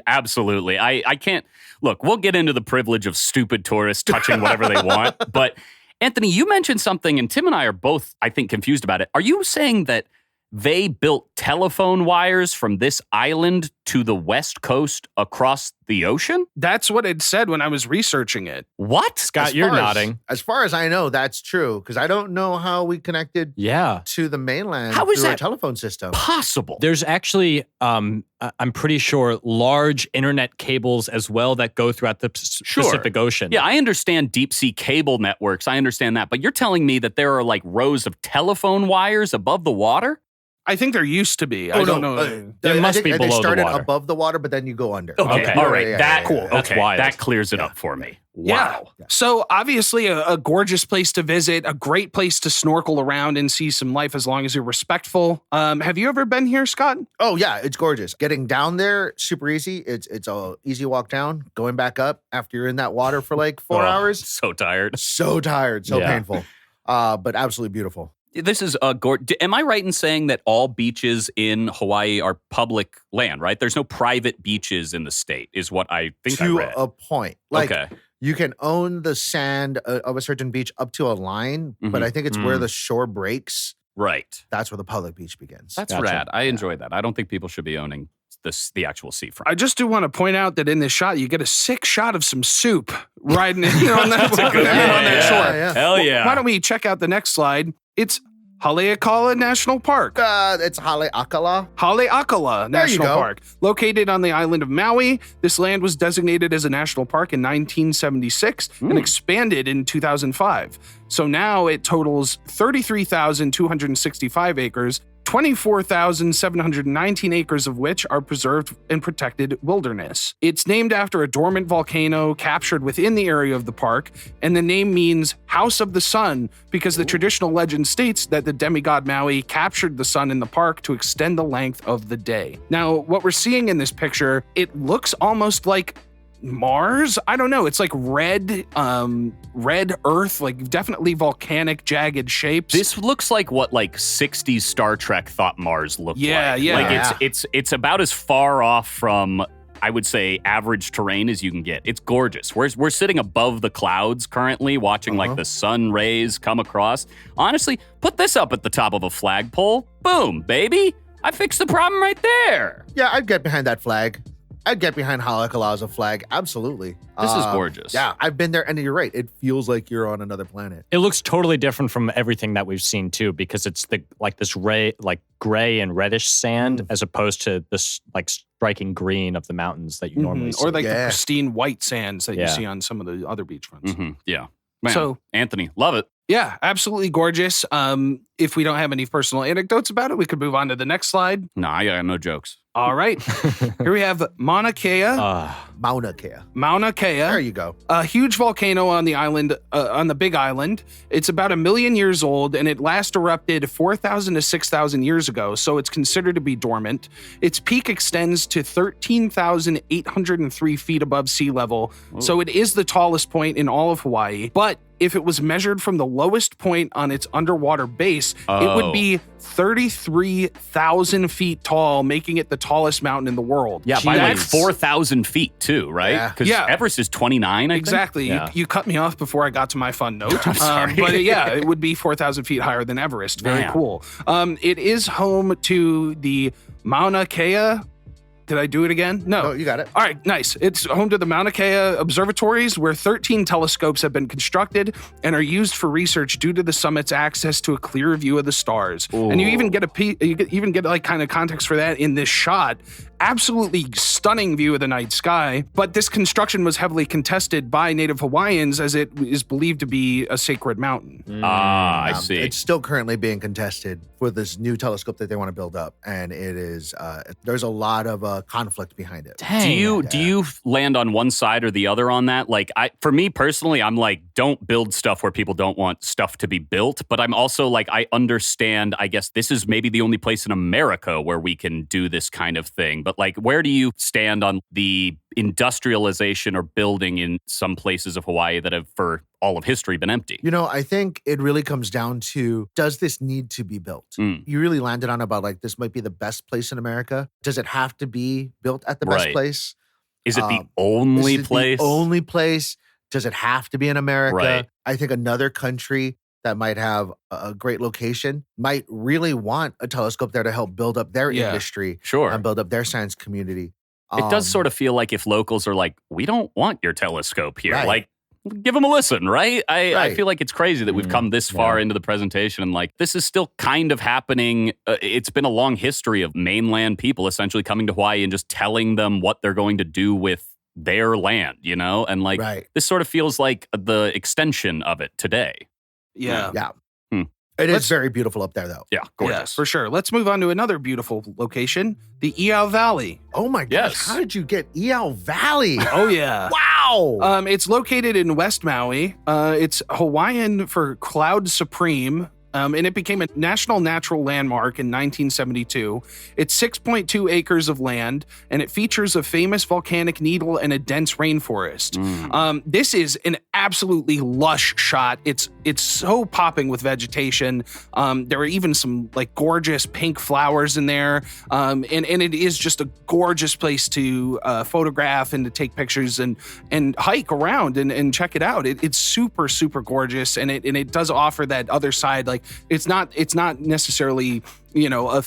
Absolutely. I can't look. We'll get into the privilege of stupid tourists touching whatever they want, but Anthony, you mentioned something, and Tim and I are both, I think, confused about it. Are you saying that they built telephone wires from this island to the West Coast across the ocean? That's what it said when I was researching it. What? Scott, you're nodding. As far as I know, that's true, because I don't know how we connected to the mainland How is through our that telephone system. possible? There's actually, I'm pretty sure, large internet cables as well that go throughout the Pacific Ocean. Yeah, I understand deep sea cable networks. I understand that. But you're telling me that there are like rows of telephone wires above the water? I think there used to be. I don't know. There must be below They started the water. above the water, but then you go under. Okay, all right. Cool. That's wild. That clears it up for me. Yeah. Wow. So obviously a gorgeous place to visit, a great place to snorkel around and see some life as long as you're respectful. Have you ever been here, Scott? Oh yeah, it's gorgeous. Getting down there, super easy. It's a easy walk down. Going back up after you're in that water for like 4 hours. So tired. So tired, so painful. But absolutely beautiful. This is am I right in saying that all beaches in Hawaii are public land, right? There's no private beaches in the state, is what I think I read. To a point. You can own the sand of a certain beach up to a line, but I think it's where the shore breaks. Right. That's where the public beach begins. That's rad. I enjoy that. I don't think people should be owning the actual seafront. I just do want to point out that in this shot, you get a sick shot of some soup riding in on that, on that shore. Yeah. Hell yeah. Why don't we check out the next slide? It's Haleakala National Park. It's Haleakala. Haleakala National go. Park. Located on the island of Maui, this land was designated as a national park in 1976 and expanded in 2005. So now it totals 33,265 acres, 24,719 acres of which are preserved and protected wilderness. It's named after a dormant volcano captured within the area of the park, and the name means House of the Sun because the traditional legend states that the demigod Maui captured the sun in the park to extend the length of the day. Now, what we're seeing in this picture, it looks almost like Mars? I don't know. It's like red earth, like definitely volcanic, jagged shapes. This looks like what 60s Star Trek thought Mars looked like. Yeah. Like it's about as far off from, I would say, average terrain as you can get. It's gorgeous. We're sitting above the clouds currently, watching like the sun rays come across. Honestly, put this up at the top of a flagpole. Boom, baby. I fixed the problem right there. Yeah, I'd get behind that flag. I'd get behind Haleakala as a flag. Absolutely. This is gorgeous. Yeah, I've been there, and you're right. It feels like you're on another planet. It looks totally different from everything that we've seen too, because it's this gray and reddish sand as opposed to this striking green of the mountains that you normally see. Or the pristine white sands that you see on some of the other beachfronts. Yeah. Man, So- Anthony, love it. Yeah, absolutely gorgeous. If we don't have any personal anecdotes about it, we could move on to the next slide. No, I got no jokes. All right. Here we have Mauna Kea. Mauna Kea. Mauna Kea. There you go. A huge volcano on the island, on the Big Island. It's about 1 million years old, and it last erupted 4,000 to 6,000 years ago, so it's considered to be dormant. Its peak extends to 13,803 feet above sea level, so it is the tallest point in all of Hawaii. But if it was measured from the lowest point on its underwater base, it would be 33,000 feet tall, making it the tallest mountain in the world. Yeah, by like That's- 4,000 feet too, right? Yeah. Because Yeah. Everest is 29, I think. Exactly. Yeah. You cut me off before I got to my fun note. sorry. But yeah, it would be 4,000 feet higher than Everest. Very Man. cool. It is home to the Mauna Kea. Did I do it again? No. Oh, you got it. All right, nice. It's home to the Mauna Kea observatories, where 13 telescopes have been constructed and are used for research due to the summit's access to a clear view of the stars. And you even get like kind of context for that in this shot. Absolutely stunning view of the night sky. But this construction was heavily contested by Native Hawaiians, as it is believed to be a sacred mountain. I see. It's still currently being contested for this new telescope that they want to build up, and it is. There's a lot of conflict behind it. Dang. Do you land on one side or the other on that? Like, for me personally, I'm like, don't build stuff where people don't want stuff to be built. But I'm also like, I understand, I guess this is maybe the only place in America where we can do this kind of thing. But like, where do you stand on the industrialization or building in some places of Hawaii that have for all of history been empty? You know, I think it really comes down to, does this need to be built? You really landed on about like, this might be the best place in America. Does it have to be built at the best place? Is it the only place? The only place? Does it have to be in America? Right. I think another country that might have a great location might really want a telescope there to help build up their industry and build up their science community. It does sort of feel like if locals are like, we don't want your telescope here. Right. Like, give them a listen, right? I feel like it's crazy that we've come this far into the presentation and like, this is still kind of happening. It's been a long history of mainland people essentially coming to Hawaii and just telling them what they're going to do with their land, you know? And like, this sort of feels like the extension of it today. Yeah. It is very beautiful up there, though. Yeah, gorgeous. Yeah, for sure. Let's move on to another beautiful location, the Iao Valley. Oh my gosh, how did you get Iao Valley? Oh, yeah. Wow. It's located in West Maui. It's Hawaiian for Cloud Supreme. And it became a national natural landmark in 1972. It's 6.2 acres of land, and it features a famous volcanic needle and a dense rainforest. This is an absolutely lush shot. It's so popping with vegetation. There are even some like gorgeous pink flowers in there, and it is just a gorgeous place to photograph and to take pictures and hike around and check it out. It's super, super gorgeous, and it does offer that other side. Like it's not necessarily, you know,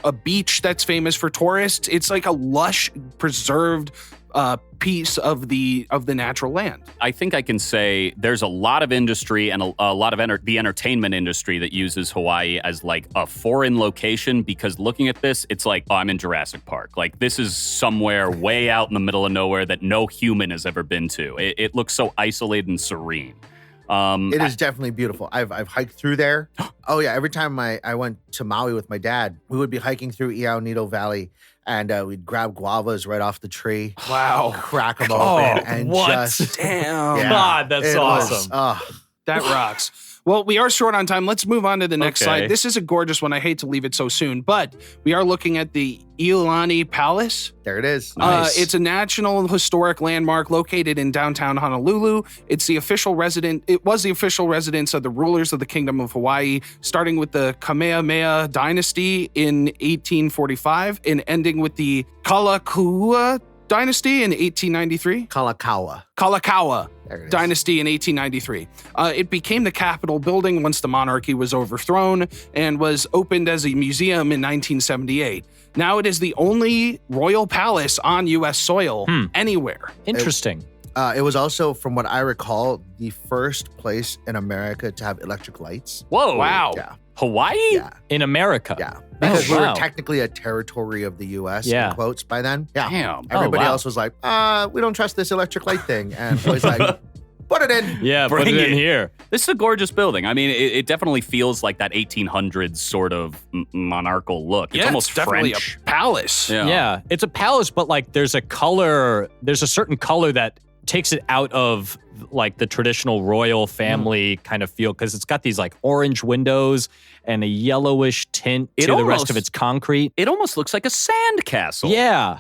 a beach that's famous for tourists. It's like a lush, preserved piece of the natural land. I think I can say there's a lot of industry and a lot of the entertainment industry that uses Hawaii as like a foreign location, because looking at this, it's like, oh, I'm in Jurassic Park. Like this is somewhere way out in the middle of nowhere that no human has ever been to. It looks so isolated and serene. It is definitely beautiful. I've hiked through there. Oh yeah, every time I went to Maui with my dad, we would be hiking through Iao Nido Valley, and we'd grab guavas right off the tree. Wow. Crack them open and just... Damn. Yeah, God, that's awesome. That rocks. Well, we are short on time. Let's move on to the next slide. This is a gorgeous one. I hate to leave it so soon, but we are looking at the Iolani Palace. There it is. Nice. It's a national historic landmark located in downtown Honolulu. It was the official residence of the rulers of the Kingdom of Hawaii, starting with the Kamehameha dynasty in 1845 and ending with the Kalakaua dynasty in 1893. Kalakaua dynasty in 1893. It became the Capitol building once the monarchy was overthrown and was opened as a museum in 1978. Now it is the only royal palace on U.S. soil anywhere. Interesting. It was also, from what I recall, the first place in America to have electric lights. Whoa. Wow. Yeah. Hawaii? Yeah. In America? Yeah. Because we wow. were technically a territory of the U.S. in quotes by then. Yeah. Damn. Everybody else was like, we don't trust this electric light thing. And always like, put it in. Yeah, put it in here. This is a gorgeous building. I mean, it definitely feels like that 1800s sort of monarchical look. It's almost definitely French. a palace. Yeah, it's a palace, but like there's a certain color that takes it out of like the traditional royal family kind of feel, because it's got these like orange windows and a yellowish tint to the rest of its concrete. It almost looks like a sand castle. Yeah.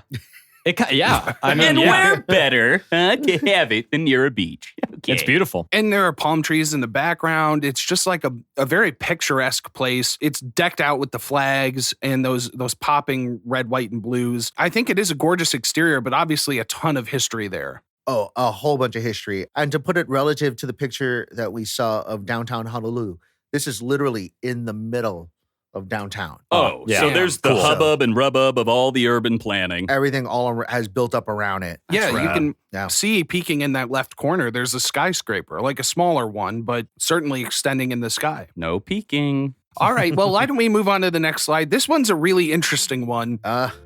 I mean, and we're better to have it than you're a beach. Okay. It's beautiful. And there are palm trees in the background. It's just like a very picturesque place. It's decked out with the flags and those popping red, white, and blues. I think it is a gorgeous exterior, but obviously a ton of history there. Oh, a whole bunch of history. And to put it relative to the picture that we saw of downtown Honolulu, this is literally in the middle of downtown. Oh, yeah. So there's the hubbub and rubub of all the urban planning. Everything has built up around it. Yeah, you can see peeking in that left corner, there's a skyscraper, like a smaller one, but certainly extending in the sky. No peeking. All right, well, why don't we move on to the next slide? This one's a really interesting one.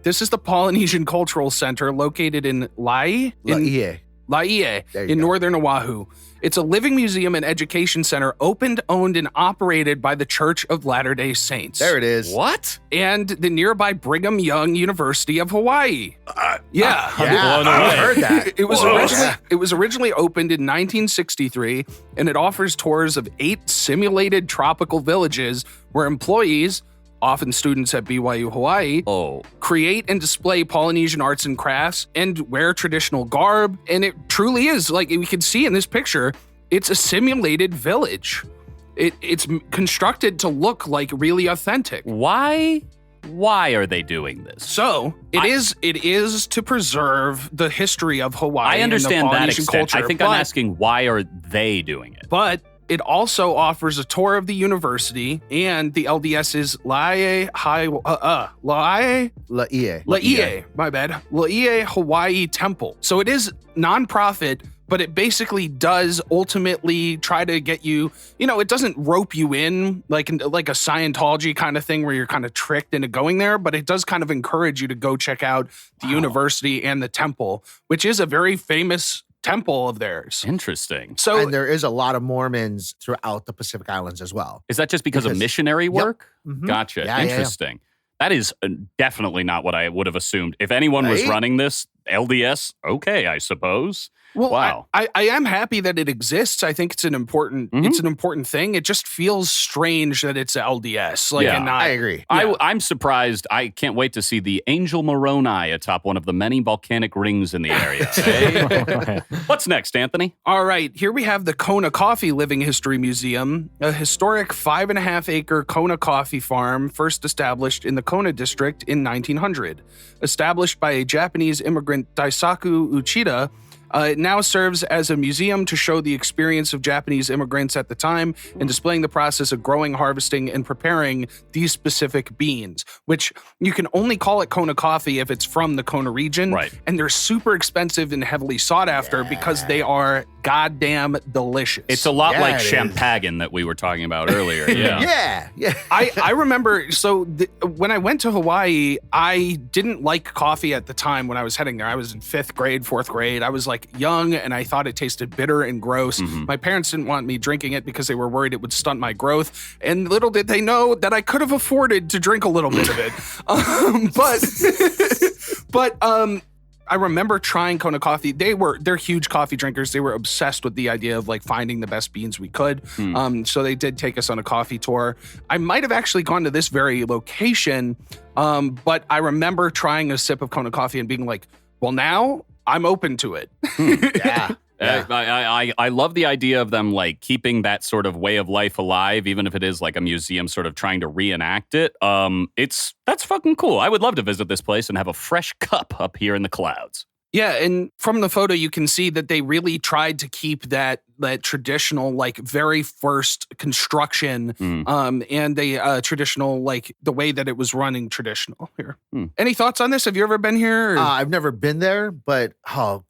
This is the Polynesian Cultural Center located in Laie in northern Oahu. It's a living museum and education center opened, owned, and operated by the Church of Latter-day Saints. There it is. What? And the nearby Brigham Young University of Hawaii. Yeah, blown I away. heard that. It was originally opened in 1963, and it offers tours of 8 simulated tropical villages where employees, often students at BYU Hawaii, create and display Polynesian arts and crafts and wear traditional garb. And it truly is, like we can see in this picture, it's a simulated village. It's constructed to look like really authentic. Why are they doing this? So it is to preserve the history of Hawaii. I understand and the that Polynesian extent. culture. I think I'm asking, why are they doing it? But it also offers a tour of the university and the LDS's Laie, my bad, Laie Hawaii Temple. So it is nonprofit, but it basically does ultimately try to get you, it doesn't rope you in like a Scientology kind of thing where you're kind of tricked into going there, but it does kind of encourage you to go check out the university and the temple, which is a very famous temple of theirs. Interesting. So And there is a lot of Mormons throughout the Pacific Islands as well. Is that just because of missionary work? Mhm. Gotcha. Yeah, yeah, yeah. Interesting. That is definitely not what I would have assumed. If anyone was Right? running this, LDS, okay, I suppose. Well, Wow. I am happy that it exists. I think it's an important thing. It just feels strange that it's LDS. Yeah. And not, I agree. I'm surprised. I can't wait to see the Angel Moroni atop one of the many volcanic rings in the area. eh? What's next, Anthony? All right, here we have the Kona Coffee Living History Museum, a historic 5.5-acre Kona coffee farm first established in the Kona district in 1900. Established by a Japanese immigrant Daisaku Uchida, it now serves as a museum to show the experience of Japanese immigrants at the time and displaying the process of growing, harvesting, and preparing these specific beans, which you can only call it Kona coffee if it's from the Kona region. Right. And they're super expensive and heavily sought after because they are goddamn delicious. It's a lot Yeah, like it is. champagne that we were talking about earlier. Yeah. Yeah. I remember, when I went to Hawaii, I didn't like coffee at the time when I was heading there. I was in 5th grade, 4th grade. I was like young and I thought it tasted bitter and gross. My parents didn't want me drinking it because they were worried it would stunt my growth. And little did they know that I could have afforded to drink a little bit of it. But I remember trying Kona coffee. They're huge coffee drinkers. They were obsessed with the idea of like finding the best beans we could. So they did take us on a coffee tour. I might have actually gone to this very location, but I remember trying a sip of Kona coffee and being like, well, now I'm open to it. Yeah. I love the idea of them like keeping that sort of way of life alive, even if it is like a museum sort of trying to reenact it. That's fucking cool. I would love to visit this place and have a fresh cup up here in the clouds. Yeah, and from the photo, you can see that they really tried to keep that traditional, like very first construction, and the traditional, like the way that it was running traditional here. Any thoughts on this? Have you ever been here? or- I've never been there, but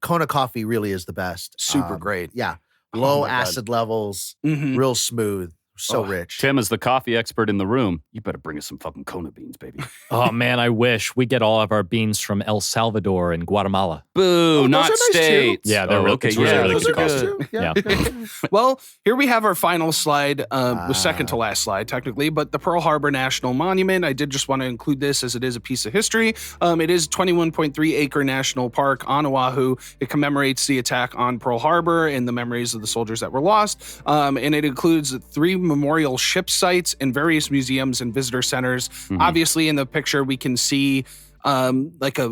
Kona coffee really is the best. Super great. Yeah. Low my God. acid levels, Mhm. real smooth, so rich. Tim, as the coffee expert in the room, you better bring us some fucking Kona beans, baby. Oh man, I wish we get all of our beans from El Salvador and Guatemala. Boo, those not are nice too. states. Yeah, they're okay. it's really, Yeah, really those good are coffee. good too. Yeah. Yeah. Well, here we have our final slide, the second to last slide, technically, but the Pearl Harbor National Monument. I did just want to include this as it is a piece of history. It is 21.3-acre national park on Oahu. It commemorates the attack on Pearl Harbor and the memories of the soldiers that were lost. And it includes 3 memorial ship sites and various museums and visitor centers. Obviously, in the picture, we can see like a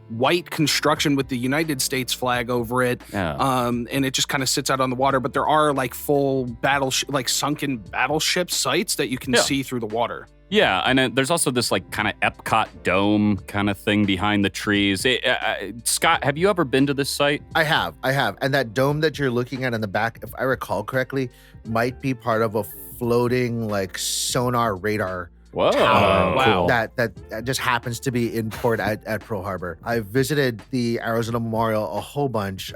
white construction with the United States flag over it. Yeah. And it just kind of sits out on the water, but there are like full sunken battleship sites that you can see through the water. Yeah, and there's also this like kind of Epcot dome kind of thing behind the trees. Scott, have you ever been to this site? I have. And that dome that you're looking at in the back, if I recall correctly, might be part of a floating like sonar radar Whoa. tower wow. that just happens to be in port at Pearl Harbor. I visited the Arizona Memorial a whole bunch.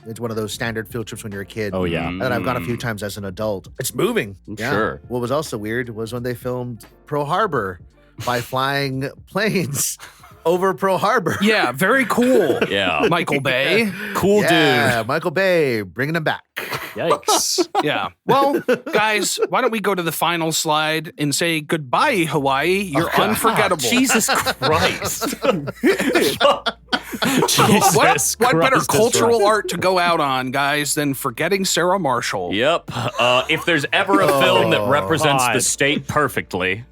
It's one of those standard field trips when you're a kid. Oh yeah. And I've gone a few times as an adult. It's moving. Yeah. Sure. What was also weird was when they filmed Pearl Harbor by flying planes over Pearl Harbor. Yeah, very cool. Yeah. Michael Bay. Cool Yeah, dude. Michael Bay, bringing him back. Yikes. Yeah. Well, guys, why don't we go to the final slide and say goodbye, Hawaii. You're unforgettable. Jesus Christ. What better Christ is cultural right. art to go out on, guys, than Forgetting Sarah Marshall? Yep. If there's ever a film that represents the God. state perfectly,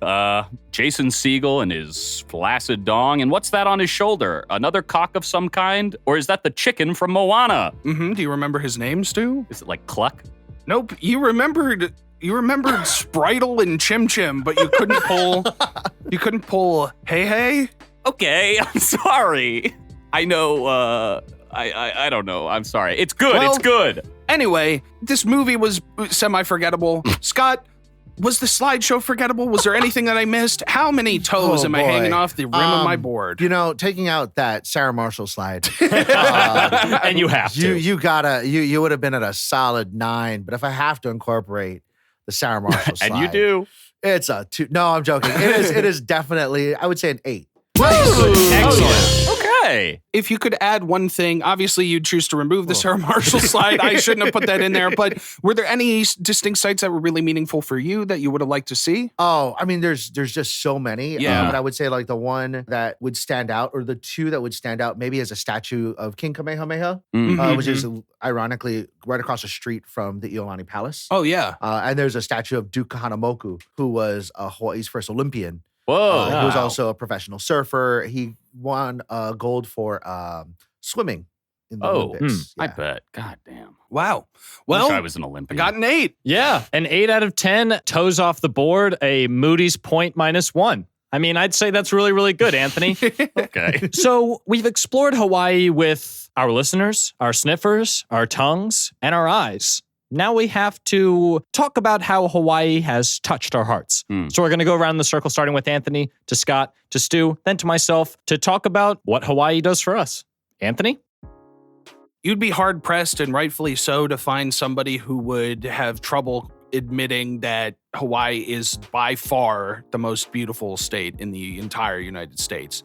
Jason Segel and his flaccid dong. And what's that on his shoulder? Another cock of some kind? Or is that the chicken from Moana? Mm-hmm. Do you remember his name, Stu? Is it like Cluck? Nope. You remembered Spritle and Chim Chim, but you couldn't pull Hey Hey? Okay, I'm sorry. I know, I don't know. I'm sorry. It's good. Well- It's good. Anyway, this movie was semi-forgettable. Scott, was the slideshow forgettable? Was there anything that I missed? How many toes Oh, am I boy. hanging off the rim of my board? You know, taking out that Sarah Marshall slide, And you have to. you would have been at a solid 9. But if I have to incorporate the Sarah Marshall slide, And you do. it's a 2. No, I'm joking. It is definitely, I would say, an 8. Excellent. Okay. If you could add one thing, obviously you'd choose to remove the Sarah Marshall slide. I shouldn't have put that in there. But were there any distinct sites that were really meaningful for you that you would have liked to see? Oh, I mean, there's just so many. Yeah. But I would say like the one that would stand out, or the two that would stand out, maybe as a statue of King Kamehameha, which is ironically right across the street from the Iolani Palace. Oh, yeah. And there's a statue of Duke Kahanamoku, who was Hawaii's first Olympian. Whoa. He was also a professional surfer. He won gold for swimming in the Olympics. I Yeah. bet. God damn. Wow. Well, Well, I was an I Olympian. got an 8. Yeah, an 8 out of 10, toes off the board, a Moody's point -1. I mean, I'd say that's really, really good, Anthony. Okay. So we've explored Hawaii with our listeners, our sniffers, our tongues, and our eyes. Now we have to talk about how Hawaii has touched our hearts. So we're going to go around the circle, starting with Anthony, to Scott, to Stu, then to myself, to talk about what Hawaii does for us. Anthony? You'd be hard pressed, and rightfully so, to find somebody who would have trouble admitting that Hawaii is by far the most beautiful state in the entire United States.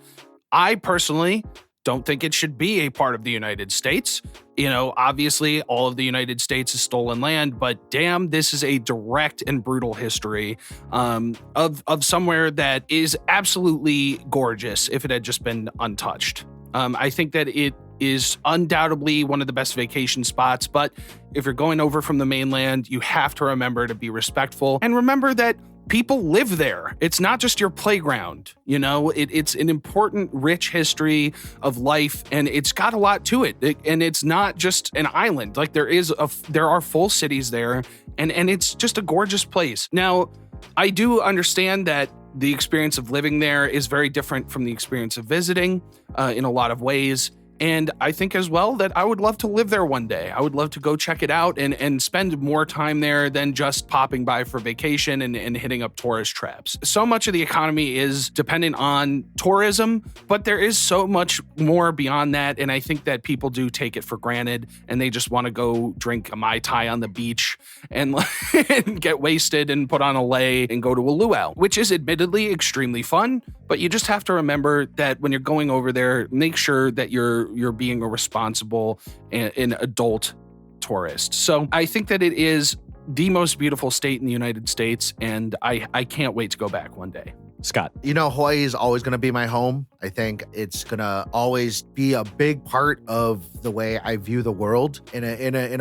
I personally don't think it should be a part of the United States. You know, obviously, all of the United States is stolen land, but damn, this is a direct and brutal history of somewhere that is absolutely gorgeous if it had just been untouched. I think that it is undoubtedly one of the best vacation spots, but if you're going over from the mainland, you have to remember to be respectful and remember that people live there. It's not just your playground, you know, it's an important, rich history of life, and it's got a lot to it. And it's not just an island. Like there are full cities there, and it's just a gorgeous place. Now, I do understand that the experience of living there is very different from the experience of visiting in a lot of ways. And I think as well that I would love to live there one day. I would love to go check it out and spend more time there than just popping by for vacation and hitting up tourist traps. So much of the economy is dependent on tourism, but there is so much more beyond that. And I think that people do take it for granted, and they just want to go drink a Mai Tai on the beach and, and get wasted and put on a lei and go to a luau, which is admittedly extremely fun. But you just have to remember that when you're going over there, make sure that you're being a responsible and adult tourist. So I think that it is the most beautiful state in the United States, and I can't wait to go back one day. Scott. You know, Hawaii is always going to be my home. I think it's going to always be a big part of the way I view the world. In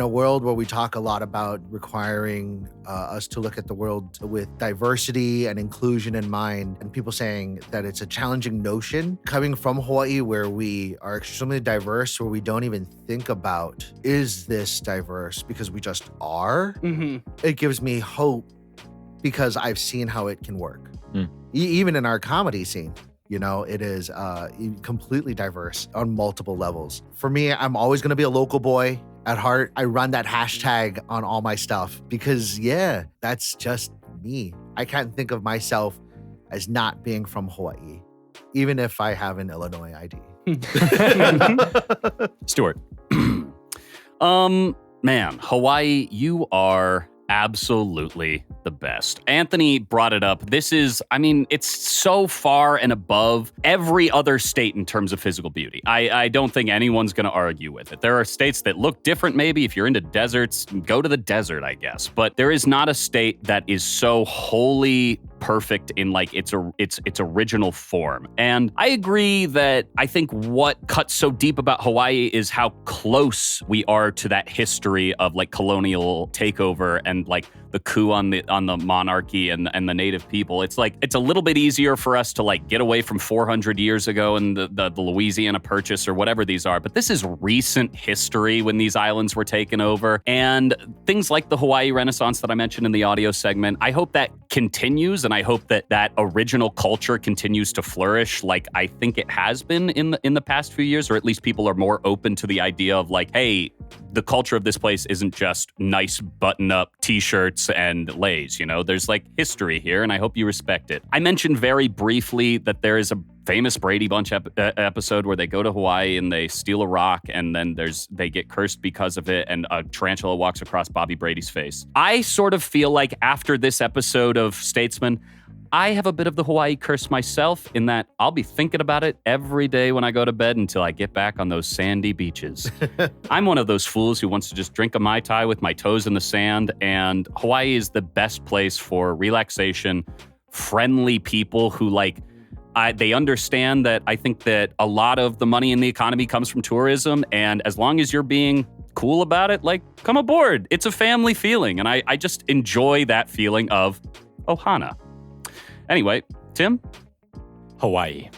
a world where we talk a lot about requiring us to look at the world with diversity and inclusion in mind, and people saying that it's a challenging notion, coming from Hawaii where we are extremely diverse, where we don't even think about, is this diverse? Because we just are. It gives me hope because I've seen how it can work. Even in our comedy scene, you know, it is completely diverse on multiple levels. For me, I'm always going to be a local boy at heart. I run that hashtag on all my stuff because, yeah, that's just me. I can't think of myself as not being from Hawaii, even if I have an Illinois ID. Stuart. Man, Hawaii, you are Absolutely the best. Anthony brought it up. This is, I mean, it's so far and above every other state in terms of physical beauty. I don't think anyone's going to argue with it. There are states that look different, maybe. If you're into deserts, go to the desert, I guess. But there is not a state that is so wholly perfect in like its original form. And I agree that I think what cuts so deep about Hawaii is how close we are to that history of like colonial takeover and like the coup on the monarchy and the native people. It's like it's a little bit easier for us to like get away from 400 years ago and the Louisiana Purchase or whatever these are. But this is recent history when these islands were taken over, and things like the Hawaii Renaissance that I mentioned in the audio segment. I hope that continues, and I hope that original culture continues to flourish, like I think it has been in the past few years, or at least people are more open to the idea of like, hey, the culture of this place isn't just nice button-up t-shirts and lays, you know? There's like history here, and I hope you respect it. I mentioned very briefly that there is a famous Brady Bunch episode where they go to Hawaii and they steal a rock, and then they get cursed because of it, and a tarantula walks across Bobby Brady's face. I sort of feel like after this episode of Statesman, I have a bit of the Hawaii curse myself in that I'll be thinking about it every day when I go to bed until I get back on those sandy beaches. I'm one of those fools who wants to just drink a Mai Tai with my toes in the sand, and Hawaii is the best place for relaxation, friendly people who like, they understand that I think that a lot of the money in the economy comes from tourism, and as long as you're being cool about it, like, come aboard. It's a family feeling, and I just enjoy that feeling of Ohana. Anyway, Tim? Hawaii.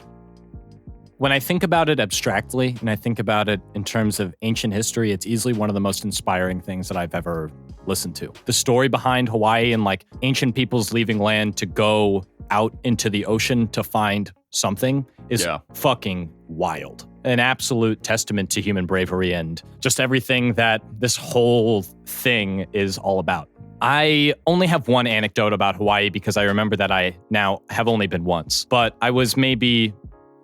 When I think about it abstractly, and I think about it in terms of ancient history, it's easily one of the most inspiring things that I've ever listened to. The story behind Hawaii and like ancient peoples leaving land to go out into the ocean to find something is fucking wild. An absolute testament to human bravery and just everything that this whole thing is all about. I only have one anecdote about Hawaii because I remember that I now have only been once, but I was maybe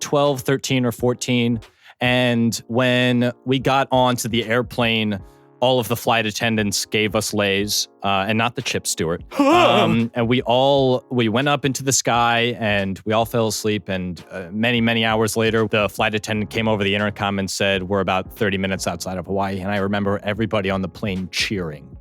12, 13, or 14. And when we got onto the airplane, all of the flight attendants gave us lays, and not the chip Stewart. And we went up into the sky and we all fell asleep. And many, many hours later, the flight attendant came over the intercom and said, we're about 30 minutes outside of Hawaii. And I remember everybody on the plane cheering.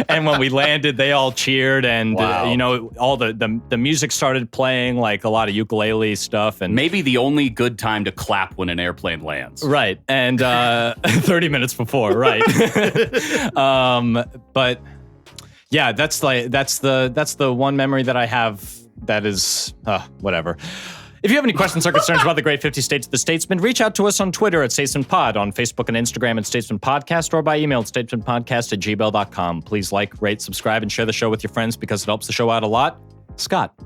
And when we landed, they all cheered, and all the music started playing, like a lot of ukulele stuff, and maybe the only good time to clap when an airplane lands. Right, and 30 minutes before, right? But yeah, that's the one memory that I have that is whatever. If you have any questions or concerns about the great 50 states of the Statesman, reach out to us on Twitter at StatesmanPod, on Facebook and Instagram at Statesman Podcast, or by email at statesmanpodcast@gmail.com. Please like, rate, subscribe, and share the show with your friends because it helps the show out a lot. Scott,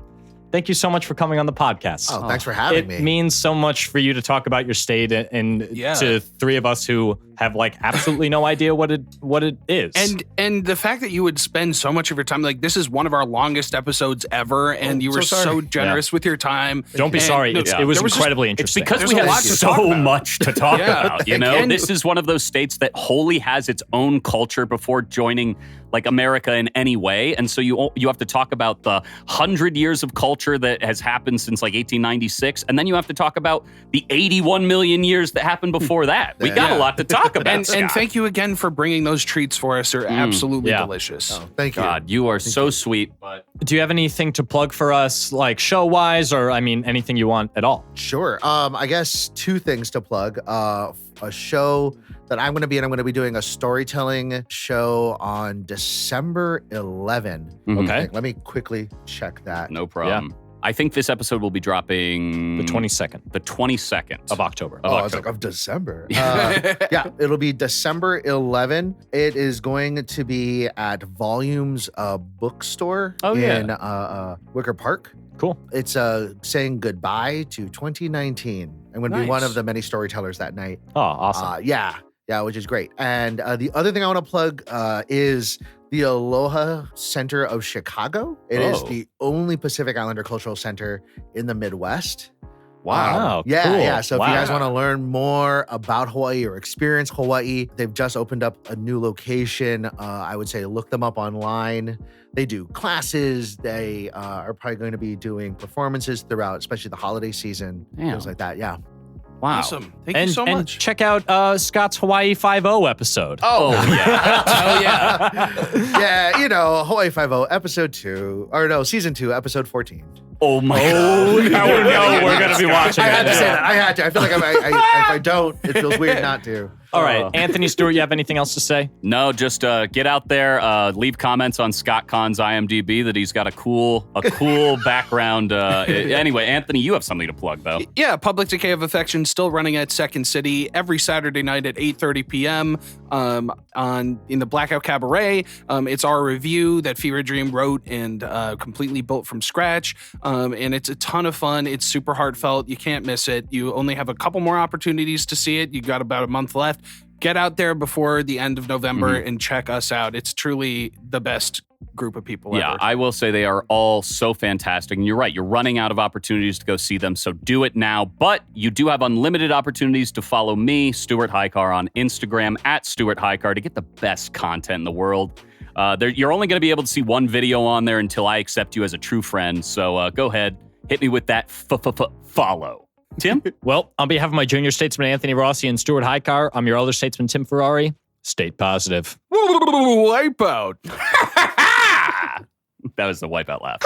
thank you so much for coming on the podcast. Oh, thanks for having me. It means so much for you to talk about your state and to three of us who have like absolutely no idea what it is. And the fact that you would spend so much of your time, like this is one of our longest episodes ever, and you were so generous with your time. Don't be sorry. It was incredibly interesting. It's because we have so much to talk about. You know, this is one of those states that wholly has its own culture before joining like America in any way. And so you have to talk about the 100 years of culture that has happened since like 1896. And then you have to talk about the 81 million years that happened before that. We got a lot to talk about. And thank you again for bringing those treats for us. They're absolutely delicious. Oh, thank you. God, you are so sweet. But do you have anything to plug for us, like show-wise, or I mean, anything you want at all? Sure. I guess two things to plug. A show that I'm going to be in. I'm going to be doing a storytelling show on December 11. Okay. Let me quickly check that. No problem. Yeah. I think this episode will be dropping the 22nd. The 22nd of October. I was like, of December. Yeah, it'll be December 11. It is going to be at Volumes Bookstore in Wicker Park. Cool. It's saying goodbye to 2019. I'm going to be one of the many storytellers that night. Oh, awesome. Yeah, which is great. And the other thing I want to plug is the Aloha Center of Chicago. It is the only Pacific Islander cultural center in the Midwest, Wow. Yeah, cool. yeah. So if Wow. you guys want to learn more about Hawaii or experience Hawaii, they've just opened up a new location. I would say look them up online. They do classes. They are probably going to be doing performances throughout, especially the holiday season, Damn. things like that. Yeah. Wow. Awesome. Thank you so and much. check out Scott's Hawaii 5-0 episode. Oh, yeah. Oh, yeah. Yeah, you know, Hawaii 5-0, episode 2, or no, season 2, episode 14. Oh, my God. Now we know we're going to be watching I had to it. say that. I had to. I feel like if I don't, it feels weird not to. All right. Anthony Stewart, you have anything else to say? No, just get out there, leave comments on Scott Kahn's IMDb that he's got a cool background. Anyway, Anthony, you have something to plug, though. Yeah, Public Decay of Affection still running at Second City every Saturday night at 8:30 p.m. In the Blackout Cabaret. It's our review that Fever Dream wrote and completely built from scratch. And it's a ton of fun. It's super heartfelt. You can't miss it. You only have a couple more opportunities to see it. You got about a month left. Get out there before the end of November and check us out. It's truly the best group of people Yeah, ever. I will say they are all so fantastic. And you're right, you're running out of opportunities to go see them, so do it now. But you do have unlimited opportunities to follow me, Stuart Highcar, on Instagram, at Stuart Highcar, to get the best content in the world. You're only going to be able to see one video on there until I accept you as a true friend. So go ahead, hit me with that follow. Tim? Well, on behalf of my junior statesman, Anthony Rossi, and Stuart Highcar, I'm your elder statesman, Tim Ferrari. State positive. Wipeout. That was the wipeout laugh.